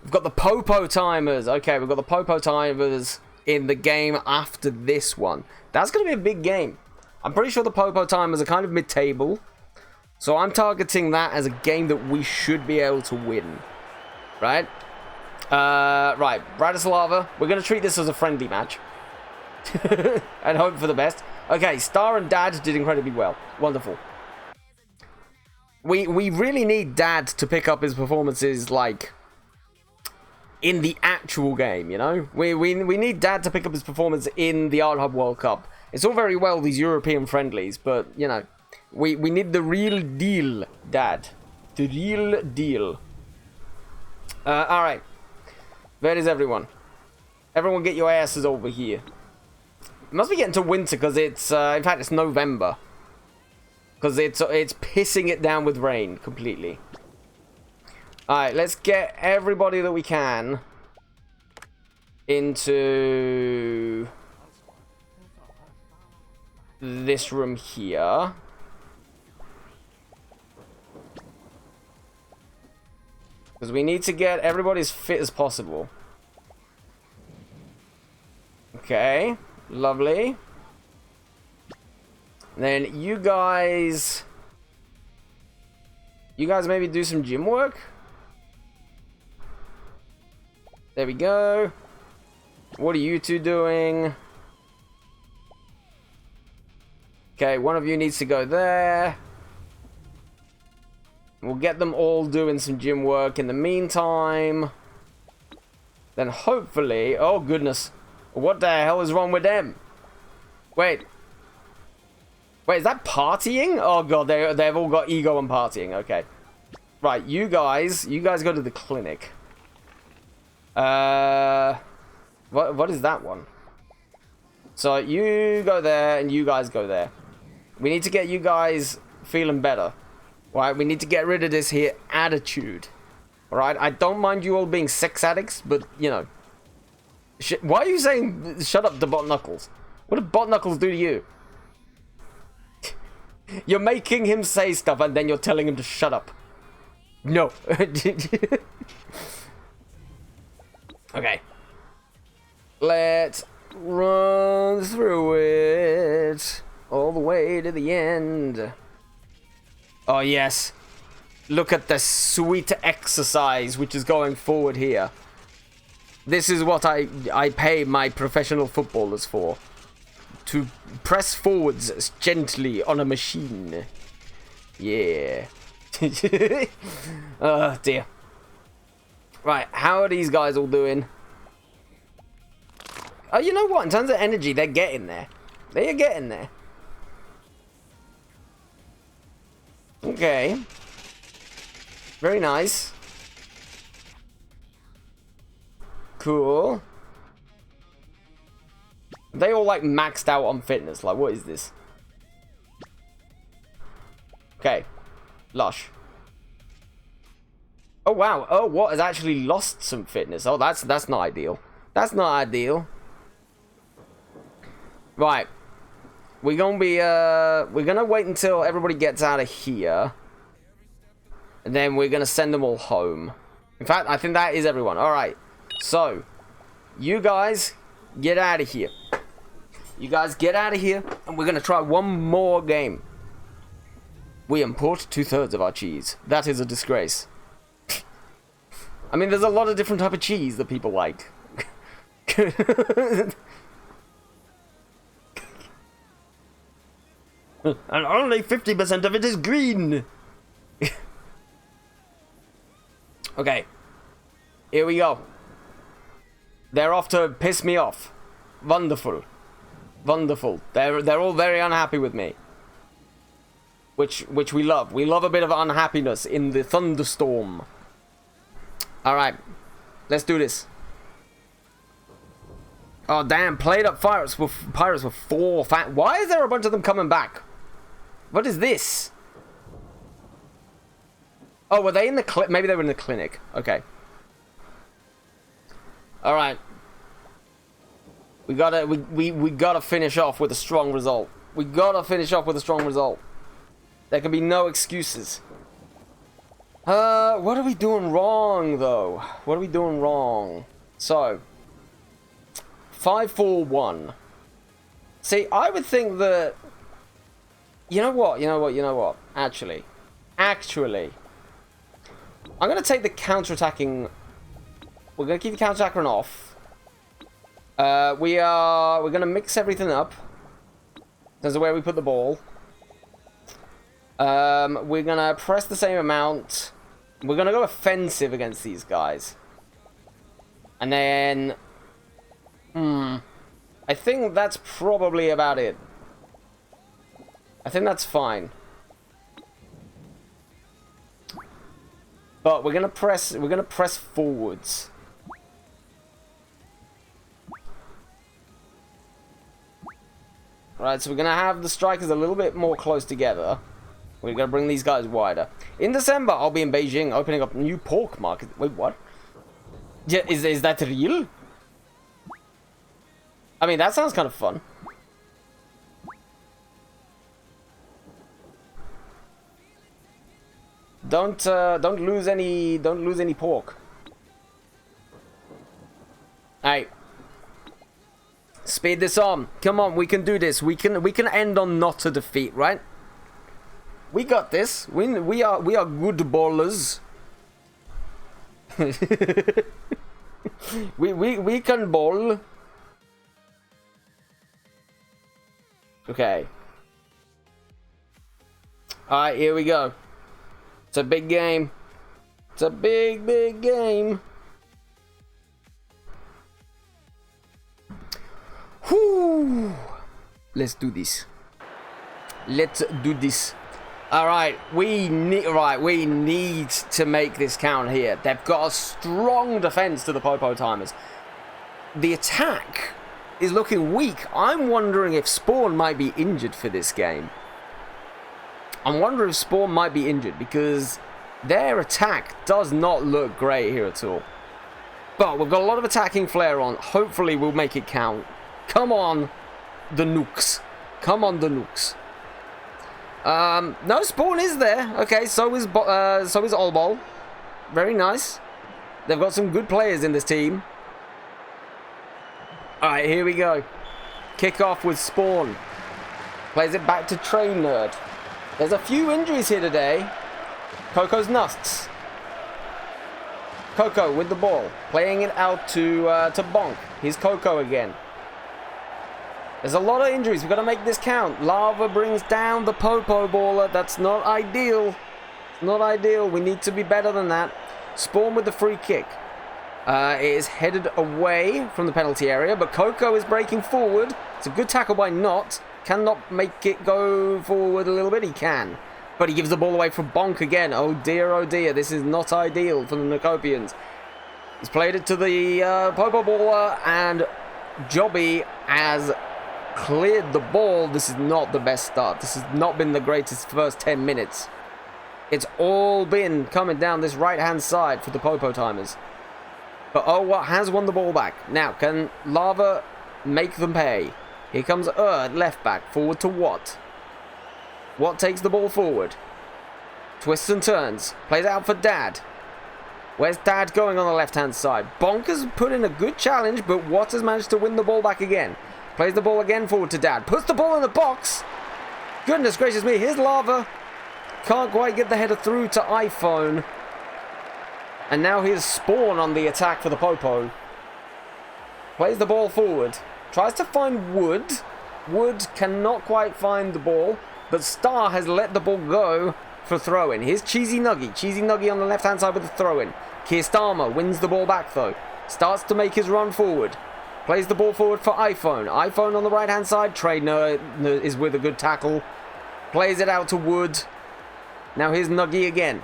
the Popo timers. Okay, we've got the Popo timers in the game after this one. That's going to be a big game. I'm pretty sure the Popo timers are kind of mid-table. So I'm targeting that as a game that we should be able to win. Right? Right. Bratislava. We're going to treat this as a friendly match. And hope for the best. Okay, Star and Dad did incredibly well. Wonderful. We really need Dad to pick up his performances, like, in the actual game, you know? We need Dad to pick up his performance in the Art Hub World Cup. It's all very well, these European friendlies, but, you know, we need the real deal, Dad. The real deal. Alright. Where is everyone? Everyone get your asses over here. It must be getting to winter, because it's, in fact, it's November. Because it's pissing it down with rain, completely. Alright, let's get everybody that we can into this room here. Because we need to get everybody as fit as possible. Okay, lovely. Then you guys maybe do some gym work. There we go. What are you two doing? Okay, one of you needs to go there. We'll get them all doing some gym work in the meantime. Then hopefully... Oh, goodness. What the hell is wrong with them? Wait. Wait, is that partying? Oh, God, they've all got ego and partying. Okay. Right, you guys go to the clinic. What is that one? So, you go there and you guys go there. We need to get you guys feeling better. Right, we need to get rid of this here attitude. Alright, I don't mind you all being sex addicts, but, you know. Why are you saying shut up to Bot Knuckles? What did Bot Knuckles do to you? You're making him say stuff and then you're telling him to shut up. No. Okay. Let's run through it all the way to the end. Oh, yes. Look at the sweet exercise which is going forward here. This is what I pay my professional footballers for. To press forwards gently on a machine. Yeah. Oh, dear. Right, how are these guys all doing? Oh, you know what? In terms of energy, they're getting there. They're getting there. Okay. Very nice. Cool. They all like maxed out on fitness. Like, what is this? Okay. Lush. Oh wow. Oh, what has actually lost some fitness? Oh, that's not ideal. That's not ideal. Right. We're gonna wait until everybody gets out of here. And then we're gonna send them all home. In fact, I think that is everyone. Alright. So, you guys get out of here. You guys get out of here, and we're gonna try one more game. We import 2/3 of our cheese. That is a disgrace. I mean, there's a lot of different type of cheese that people like. And only 50% of it is green. Okay. Here we go. They're off to piss me off. Wonderful. Wonderful. They're all very unhappy with me. Which we love. We love a bit of unhappiness in the thunderstorm. Alright. Let's do this. Oh damn, played up pirates with 4 fat. Why is there a bunch of them coming back? What is this? Oh, were they in the maybe they were in the clinic. Okay. Alright. We gotta finish off with a strong result. We gotta finish off with a strong result. There can be no excuses. What are we doing wrong though? What are we doing wrong? So 5-4-1. See, I would think that you know what? Actually. I'm gonna take the counter-attacking. We're gonna keep the counter-attacking off. We're gonna mix everything up. There's a way we put the ball. We're gonna press the same amount. We're gonna go offensive against these guys. And then I think that's probably about it. I think that's fine. But we're gonna press forwards. Right, so we're gonna have the strikers a little bit more close together. We're gonna bring these guys wider. In December, I'll be in Beijing opening up a new pork market. Wait, what? Yeah, is that real? I mean, that sounds kind of fun. Don't lose any pork. Alright. Speed this on. Come on, we can do this. We can end on not a defeat, right? We got this. We are good ballers. we can ball. Okay. Alright, here we go. It's a big game. It's a big game. Whoo! Let's do this. Let's do this. All right, we need to make this count here. They've got a strong defense to the Popo Timers. The attack is looking weak. I'm wondering if Spawn might be injured for this game. I'm wondering if Spawn might be injured because their attack does not look great here at all. But we've got a lot of attacking flair on. Hopefully we'll make it count. Come on, the Nooks. Come on, the Nooks. No, Spawn is there. Okay, so is Olbol. Very nice. They've got some good players in this team. Alright, here we go. Kick off with Spawn. Plays it back to Train Nerd. There's a few injuries here today. Coco's nuts. Coco with the ball. Playing it out to Bonk. Here's Coco again. There's a lot of injuries. We've got to make this count. Lava brings down the Popo baller. That's not ideal. It's not ideal. We need to be better than that. Spawn with the free kick. It is headed away from the penalty area, but Coco is breaking forward. It's a good tackle by Not. Cannot make it go forward a little bit. He can. But he gives the ball away for Bonk again. Oh dear, this is not ideal for the Knookopians. He's played it to the Popo baller, and Jobby has cleared the ball. This is not the best start. This has not been the greatest first 10 minutes. It's all been coming down this right-hand side for the Popo timers. But What has won the ball back. Now, can Lava make them pay? Here comes left back, forward to Watt. Watt takes the ball forward. Twists and turns. Plays out for Dad. Where's Dad going on the left-hand side? Bonk has put in a good challenge, but Watt has managed to win the ball back again. Plays the ball again forward to Dad. Puts the ball in the box. Goodness gracious me, here's Lava. Can't quite get the header through to iPhone. And now here's Spawn on the attack for the Popo. Plays the ball forward. Tries to find Wood. Wood cannot quite find the ball, but Star has let the ball go for throw-in. Here's Cheesy Nuggy. Cheesy Nuggy on the left-hand side with the throw-in. Kierstama wins the ball back, though. Starts to make his run forward. Plays the ball forward for iPhone. iPhone on the right-hand side. Trainer is with a good tackle. Plays it out to Wood. Now here's Nuggy again.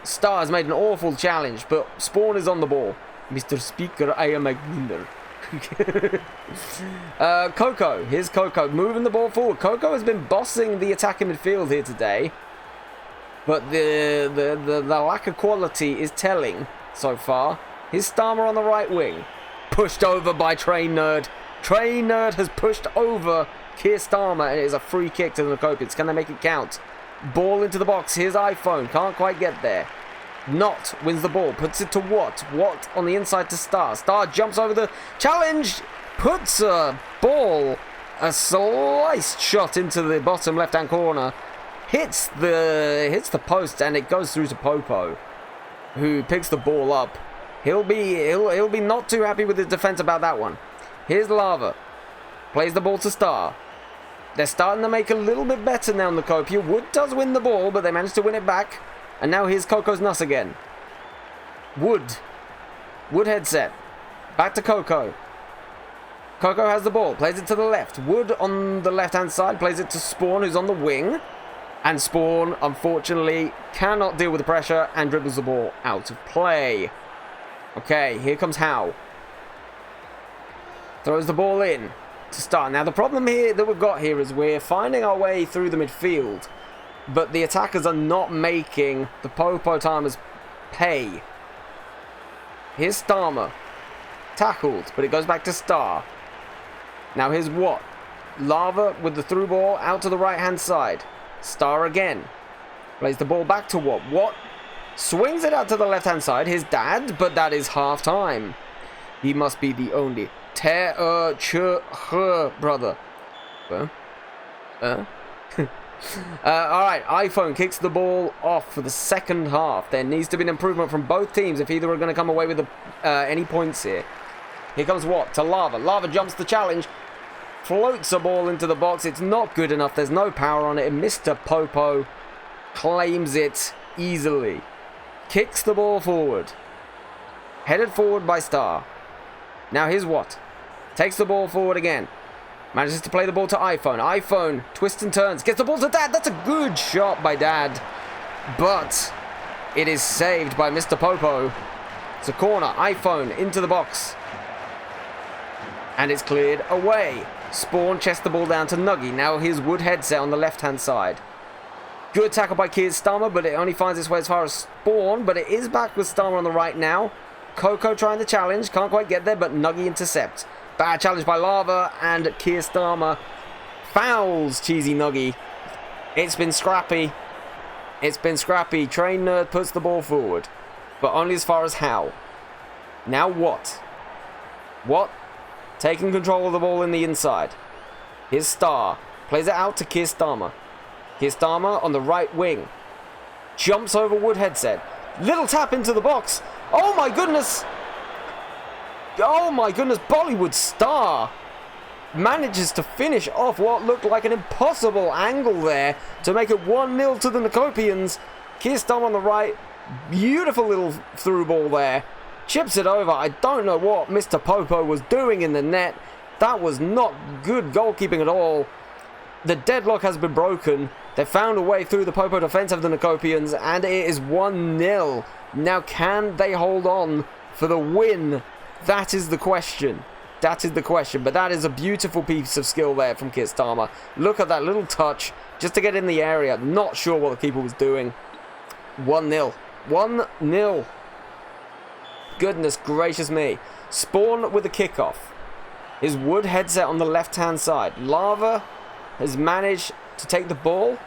Star has made an awful challenge, but Spawn is on the ball. Mr. Speaker, I am a winner. Coco. Here's Coco moving the ball forward. Coco has been bossing the attack in midfield here today, but the lack of quality is telling so far. Here's Starmer on the right wing. Pushed over by Train Nerd. Train Nerd has pushed over Keir Starmer, and it is a free kick to the Knookopians. Can they make it count? Ball into the box. Here's iPhone. Can't quite get there. Not wins the ball. Puts it to Watt. Watt on the inside to Star. Star jumps over the challenge. Puts a ball. A sliced shot into the bottom left-hand corner. Hits the post, and it goes through to Popo, who picks the ball up. He'll be not too happy with his defense about that one. Here's Lava. Plays the ball to Star. They're starting to make a little bit better now in the Knookopian. Wood does win the ball, but they managed to win it back. And now here's Coco's Nuss again. Wood headset. Back to Coco. Coco has the ball. Plays it to the left. Wood on the left-hand side. Plays it to Spawn, who's on the wing. And Spawn, unfortunately, cannot deal with the pressure and dribbles the ball out of play. Okay, here comes Howe. Throws the ball in to start. Now, the problem here that we've got here is we're finding our way through the midfield, but the attackers are not making the Popo timers pay. Here's Starmer. Tackled, but it goes back to Star. Now here's Watt. Lava with the through ball out to the right-hand side. Star again. Plays the ball back to Watt. Watt swings it out to the left-hand side. His Dad, but that is half-time. He must be the only brother. Alright, iPhone kicks the ball off for the second half. There needs to be an improvement from both teams if either are going to come away with any points here. Here comes Watt to Lava. Lava jumps the challenge. Floats a ball into the box. It's not good enough. There's no power on it. And Mr. Popo claims it easily. Kicks the ball forward. Headed forward by Star. Now here's Watt. Takes the ball forward again. Manages to play the ball to iPhone. iPhone twists and turns. Gets the ball to Dad. That's a good shot by Dad. But it is saved by Mr. Popo. It's a corner. iPhone into the box. And it's cleared away. Spawn chests the ball down to Nuggy. Now here's Wood headset on the left-hand side. Good tackle by Kierstama, but it only finds its way as far as Spawn. But it is back with Starmer on the right now. Coco trying to challenge. Can't quite get there, but Nuggy intercepts. Bad challenge by Lava, and Kierstama fouls Cheesy Nuggy. It's been scrappy. It's been scrappy. Train Nerd puts the ball forward, but only as far as Howe. Now Watt. Watt taking control of the ball in the inside. Here's Star. Plays it out to Kierstama. Kierstama on the right wing. Jumps over Wood headset. Little tap into the box. Oh my goodness. Oh my goodness. Bollywood Star manages to finish off what looked like an impossible angle there to make it 1-0 to the Knookopians. Kierstama on the right. Beautiful little through ball there. Chips it over. I don't know what Mr. Popo was doing in the net. That was not good goalkeeping at all. The deadlock has been broken. They found a way through the Popo defense of the Knookopians, and it is 1-0. Now, can they hold on for the win? That is the question. That is the question. But that is a beautiful piece of skill there from Kiyostama. Look at that little touch just to get in the area. Not sure what the keeper was doing. 1-0. 1-0. Goodness gracious me. Spawn with the kickoff. His wood headset on the left-hand side. Lava has managed to take the ball,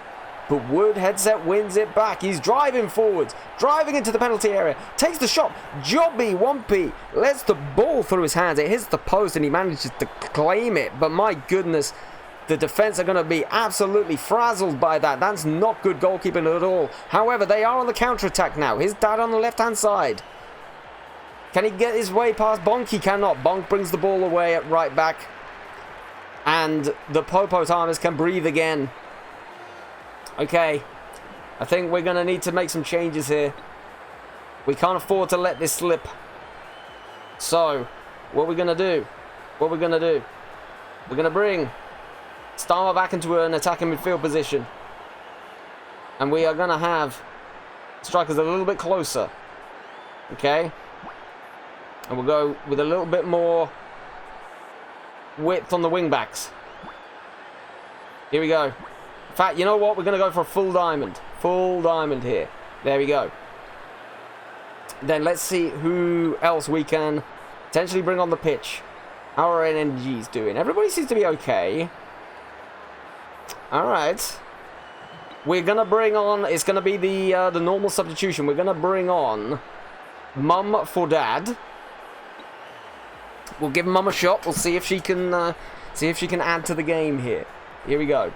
but Wood headset wins it back. He's driving forwards, driving into the penalty area, takes the shot. Jobby Wumpy lets the ball through his hands. It hits the post and he manages to claim it. But my goodness, the defense are going to be absolutely frazzled by that. That's not good goalkeeping at all. However, they are on the counter-attack now. His dad on the left-hand side. Can he get his way past Bonk? He cannot. Bonk brings the ball away at right back. And the Popo Timers can breathe again. Okay. I think we're going to need to make some changes here. We can't afford to let this slip. So, what are we going to do? What are we going to do? We're going to bring Starmer back into an attacking midfield position. And we are going to have strikers a little bit closer. Okay. And we'll go with a little bit more width on the wing backs. Here we go. In fact, you know what? We're going to go for a full diamond. Full diamond here. There we go. Then let's see who else we can potentially bring on the pitch. How are NNGs doing? Everybody seems to be okay. Alright. We're going to bring on... It's going to be the normal substitution. We're going to bring on Mum for Dad. We'll give Mum a shot. We'll see if she can add to the game here. Here we go.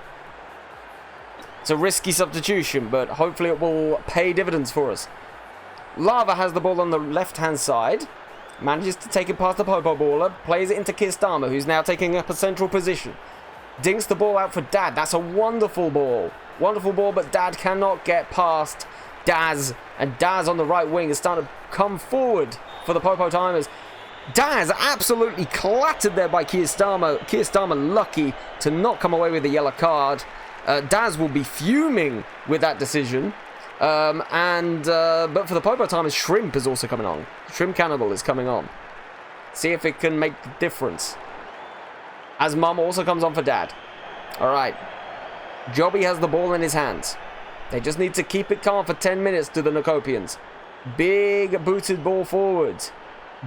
It's a risky substitution, but hopefully it will pay dividends for us. Lava has the ball on the left-hand side. Manages to take it past the Popo baller. Plays it into Kiyostama, who's now taking up a central position. Dinks the ball out for Dad. That's a wonderful ball. Wonderful ball, but Dad cannot get past Daz. And Daz on the right wing is starting to come forward for the Popo Timers. Daz absolutely clattered there by Kiyostama. Kiyostama lucky to not come away with the yellow card. Daz will be fuming with that decision. But for the Popo Timers, Shrimp is also coming on. Shrimp Cannibal is coming on. See if it can make the difference. As Mum also comes on for Dad. Alright. Jobby has the ball in his hands. They just need to keep it calm for 10 minutes to the Knookopians. Big booted ball forwards.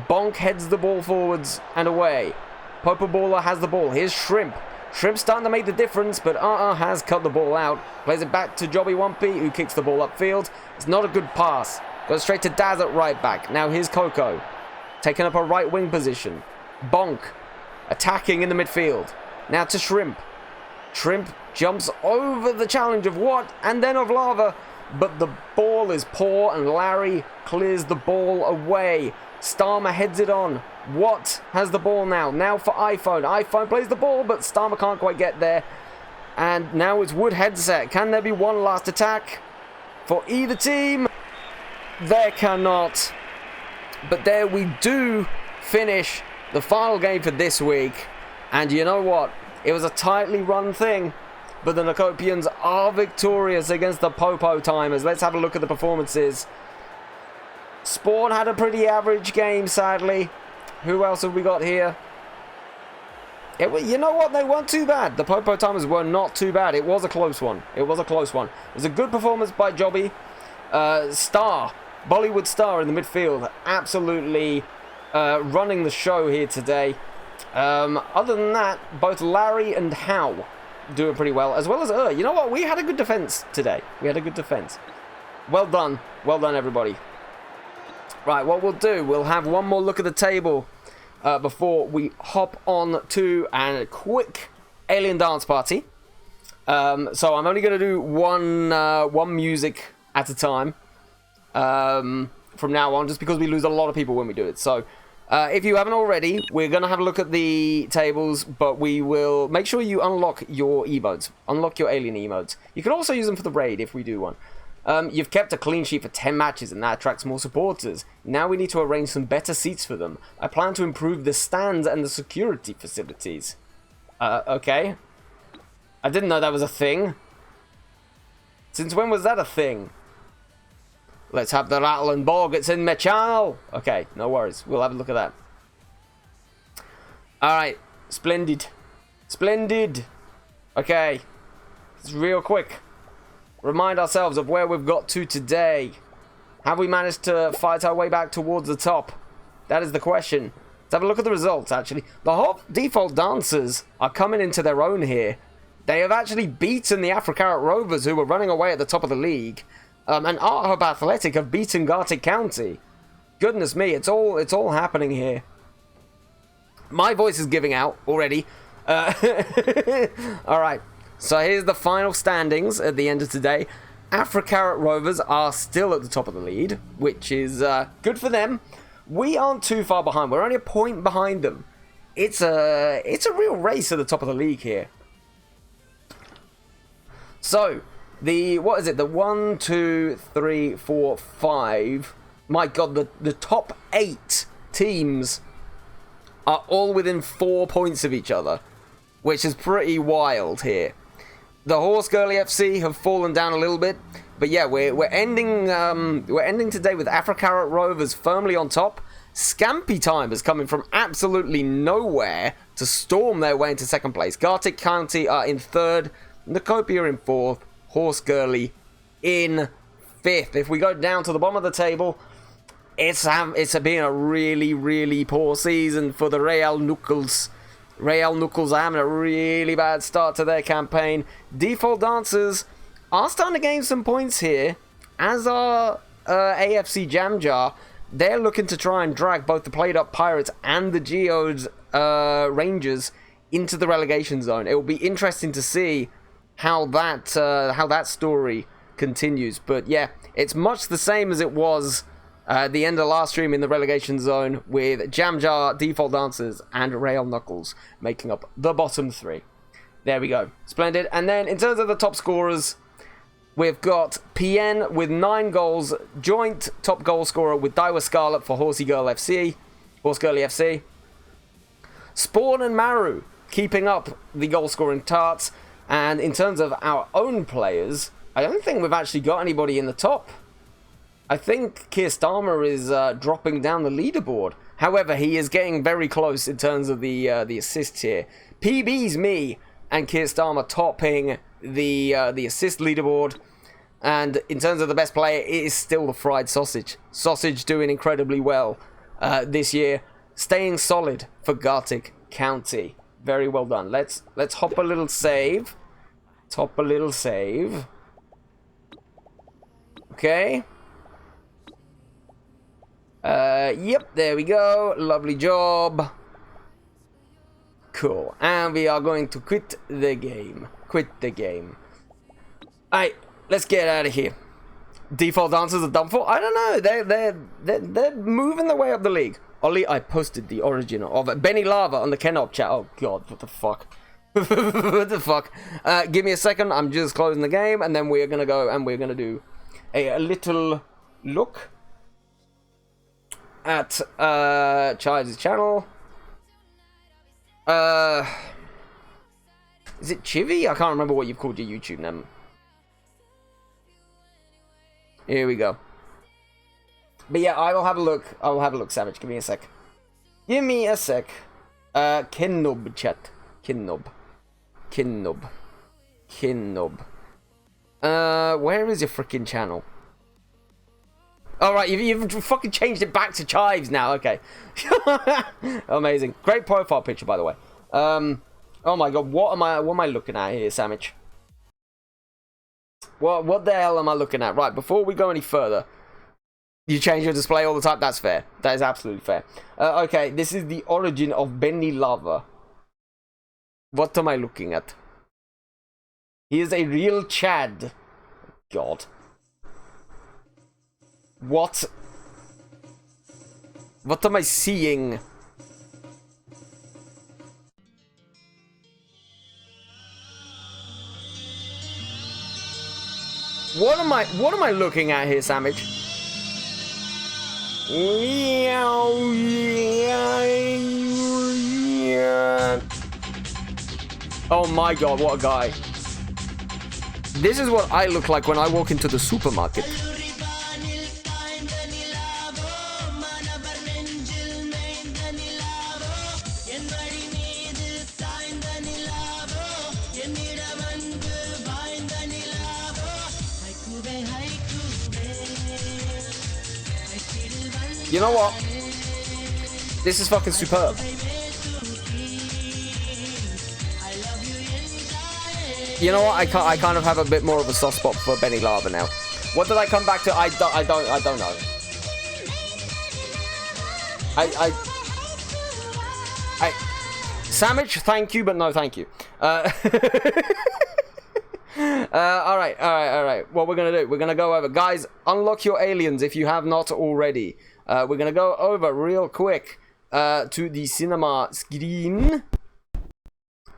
Bonk heads the ball forwards and away. Popo Baller has the ball. Here's Shrimp. Shrimp starting to make the difference, but has cut the ball out. Plays it back to Jobby Wumpy, who kicks the ball upfield. It's not a good pass. Goes straight to Daz at right back. Now here's Coco. Taking up a right wing position. Bonk. Attacking in the midfield. Now to Shrimp. Shrimp jumps over the challenge of Watt and then of Lava. But the ball is poor and Larry clears the ball away. Starmer heads it on. Watt has the ball now. Now for iPhone. iPhone plays the ball, but Starmer can't quite get there. And now it's Wood headset. Can there be one last attack for either team? There cannot. But there we do finish the final game for this week. And you know what? It was a tightly run thing. But the Knookopians are victorious against the Popo Timers. Let's have a look at the performances. Spawn had a pretty average game, sadly. Who else have we got here? You know what? They weren't too bad. The Popo Timers were not too bad. It was a close one. It was a close one. It was a good performance by Jobby. Star. Bollywood Star in the midfield. Absolutely running the show here today. Other than that, both Larry and Howe doing pretty well, as well as You know what? We had a good defense today. We had a good defense. Well done. Well done, everybody. Right, what we'll do, we'll have one more look at the table before we hop on to a quick alien dance party. So I'm only going to do one music at a time from now on, just because we lose a lot of people when we do it. So if you haven't already, we're going to have a look at the tables, but we will make sure you unlock your emotes. Unlock your alien emotes. You can also use them for the raid if we do one. You've kept a clean sheet for 10 matches and that attracts more supporters. Now we need to arrange some better seats for them. I plan to improve the stands and the security facilities. Okay. I didn't know that was a thing. Since when was that a thing? Let's have the rattle and bog. It's in my channel. Okay, no worries. We'll have a look at that. Alright. Splendid. Splendid. Okay. It's real quick. Remind ourselves of where we've got to today. Have we managed to fight our way back towards the top? That is the question. Let's have a look at the results, actually. The Hot Default Dancers are coming into their own here. They have actually beaten the Africarrot Rovers, who were running away at the top of the league. And Art Hub Athletic have beaten Gartic County. Goodness me, it's all happening here. My voice is giving out already. Alright. So here's the final standings at the end of today. Africarrot Rovers are still at the top of the lead, which is good for them. We aren't too far behind. We're only a point behind them. It's a real race at the top of the league here. So, what is it? The 1, 2, 3, 4, 5. My god, the top 8 teams are all within 4 points of each other, which is pretty wild here. The Horse Girly FC have fallen down a little bit, but yeah, we're ending today with Africarrot Rovers firmly on top. Scampy Time is coming from absolutely nowhere to storm their way into second place. Gartic County are in third, Knookopia in fourth, Horse Girly in fifth. If we go down to the bottom of the table, it's been a really, really poor season for the Real Knuckles. Real Knuckles are having a really bad start to their campaign. Default Dancers are starting to gain some points here, as are AFC Jam Jar. They're looking to try and drag both the Played Up Pirates and the Geodes Rangers into the relegation zone. It will be interesting to see how that story continues. But yeah, it's much the same as it was at the end of last stream in the relegation zone, with Jam Jar, Default Dancers, and Real Knuckles making up the bottom 3. There we go. Splendid. And then in terms of the top scorers, we've got PN with 9 goals, joint top goal scorer with Daiwa Scarlet for Horsey Girl FC, Horse Girly FC. Spawn and Maru keeping up the goal scoring tarts. And in terms of our own players, I don't think we've actually got anybody in the top. I think Keir Starmer is dropping down the leaderboard. However, he is getting very close in terms of the assists here. PB's me and Keir Starmer topping the assist leaderboard. And in terms of the best player, it is still the Fried Sausage. Sausage doing incredibly well this year, staying solid for Gartic County. Very well done. Let's hop a little save. Top a little save. Okay. Yep, there we go. Lovely job. Cool. And we are going to quit the game. Quit the game. Alright, let's get out of here. Default Dancers are done for? I don't know. They're moving their way up the league. Ollie, I posted the origin of it. Benny Lava on the Kenop chat. Oh god, what the fuck? What the fuck? Give me a second. I'm just closing the game, and then we're gonna go and we're gonna do a little look at Chives' channel. Is it Chivy? I can't remember what you've called your YouTube name. Here we go. But yeah, I will have a look. I will have a look, Savage. Give me a sec. Give me a sec. Kinnob chat. Kinnob. Where is your freaking channel? Alright, you've fucking changed it back to Chives now. Okay. Amazing. Great profile picture, by the way. Oh my god, what am I looking at here, Sandwich? What the hell am I looking at? Right, before we go any further, you change your display all the time. That's fair. That is absolutely fair. Okay, this is the origin of Benny Lava. What am I looking at? He is a real Chad. God. What am I seeing? What am I looking at here, Sandwich? Oh my god, what a guy. This is what I look like when I walk into the supermarket. You know what? This is fucking superb. You know what? I kind of have a bit more of a soft spot for Benny Lava now. What did I come back to? I don't know. Sandwich, thank you, but no thank you. Alright. What we're gonna do, we're gonna go over. Guys, unlock your aliens if you have not already. We're gonna go over real quick to the cinema screen.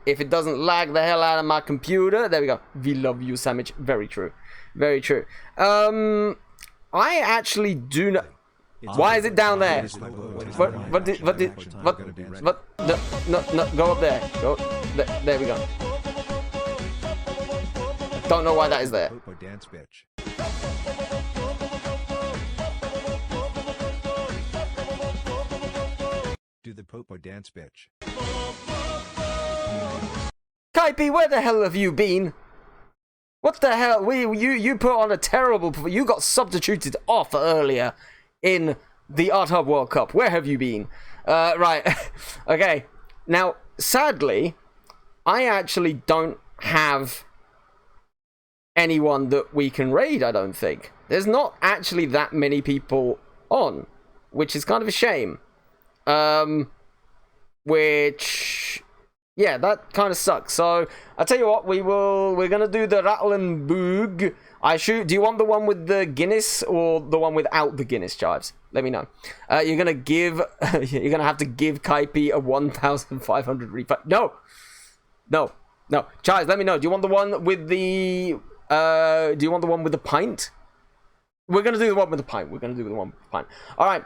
If it doesn't lag the hell out of my computer. There we go. We love you, Sandwich. Very true. Very true. I actually do not... Why is it down there? What? No, go up there. Go. There we go. Don't know why that is there. Dance bitch. Do the popo dance bitch. Kaipi, where the hell have you been? What the hell? You put on a terrible... You got substituted off earlier in the Art Hub World Cup. Where have you been? Right. Okay. Now, sadly, I actually don't have anyone that we can raid, I don't think. There's not actually that many people on, which is kind of a shame. Which... yeah, that kind of sucks. So, I'll tell you what, we're gonna do the Rattle and Boog. Do you want the one with the Guinness or the one without the Guinness, Chives? Let me know. You're gonna have to give Kaipi a 1,500 refund. No! Chives, let me know. Do you want the one with the, pint? We're gonna do the one with the pint. Alright,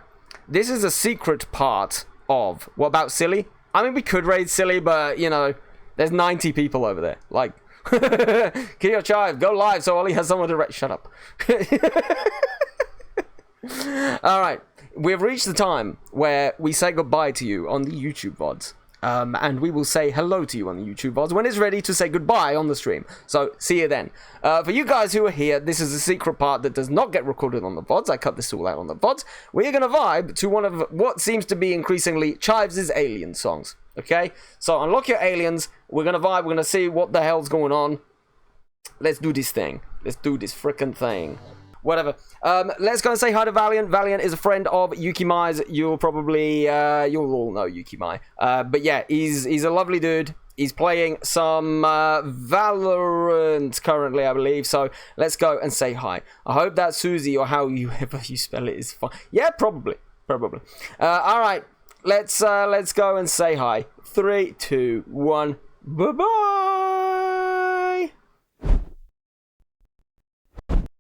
this is a secret part of, what about Silly? I mean, we could raid Silly, but, you know, there's 90 people over there. Like, Kyo Chive, go live so Ollie has someone to raid. Shut up. Alright, we've reached the time where we say goodbye to you on the YouTube VODs. And we will say hello to you on the YouTube VODs when it's ready to say goodbye on the stream. So, see you then. For you guys who are here, this is a secret part that does not get recorded on the VODs. I cut this all out on the VODs. We're going to vibe to one of what seems to be increasingly Chives' alien songs. Okay? So, unlock your aliens. We're going to vibe. We're going to see what the hell's going on. Let's do this thing. Let's do this frickin' thing. Whatever. Let's go and say hi to Valiant. Valiant is a friend of Yukimai's. You'll probably, you'll all know Yukimai. But yeah, he's a lovely dude. He's playing some Valorant currently, I believe. So let's go and say hi. I hope that Susie, or however you spell it, is fine. Yeah, probably. All right, let's go and say hi. 3, 2, 1. Bye-bye.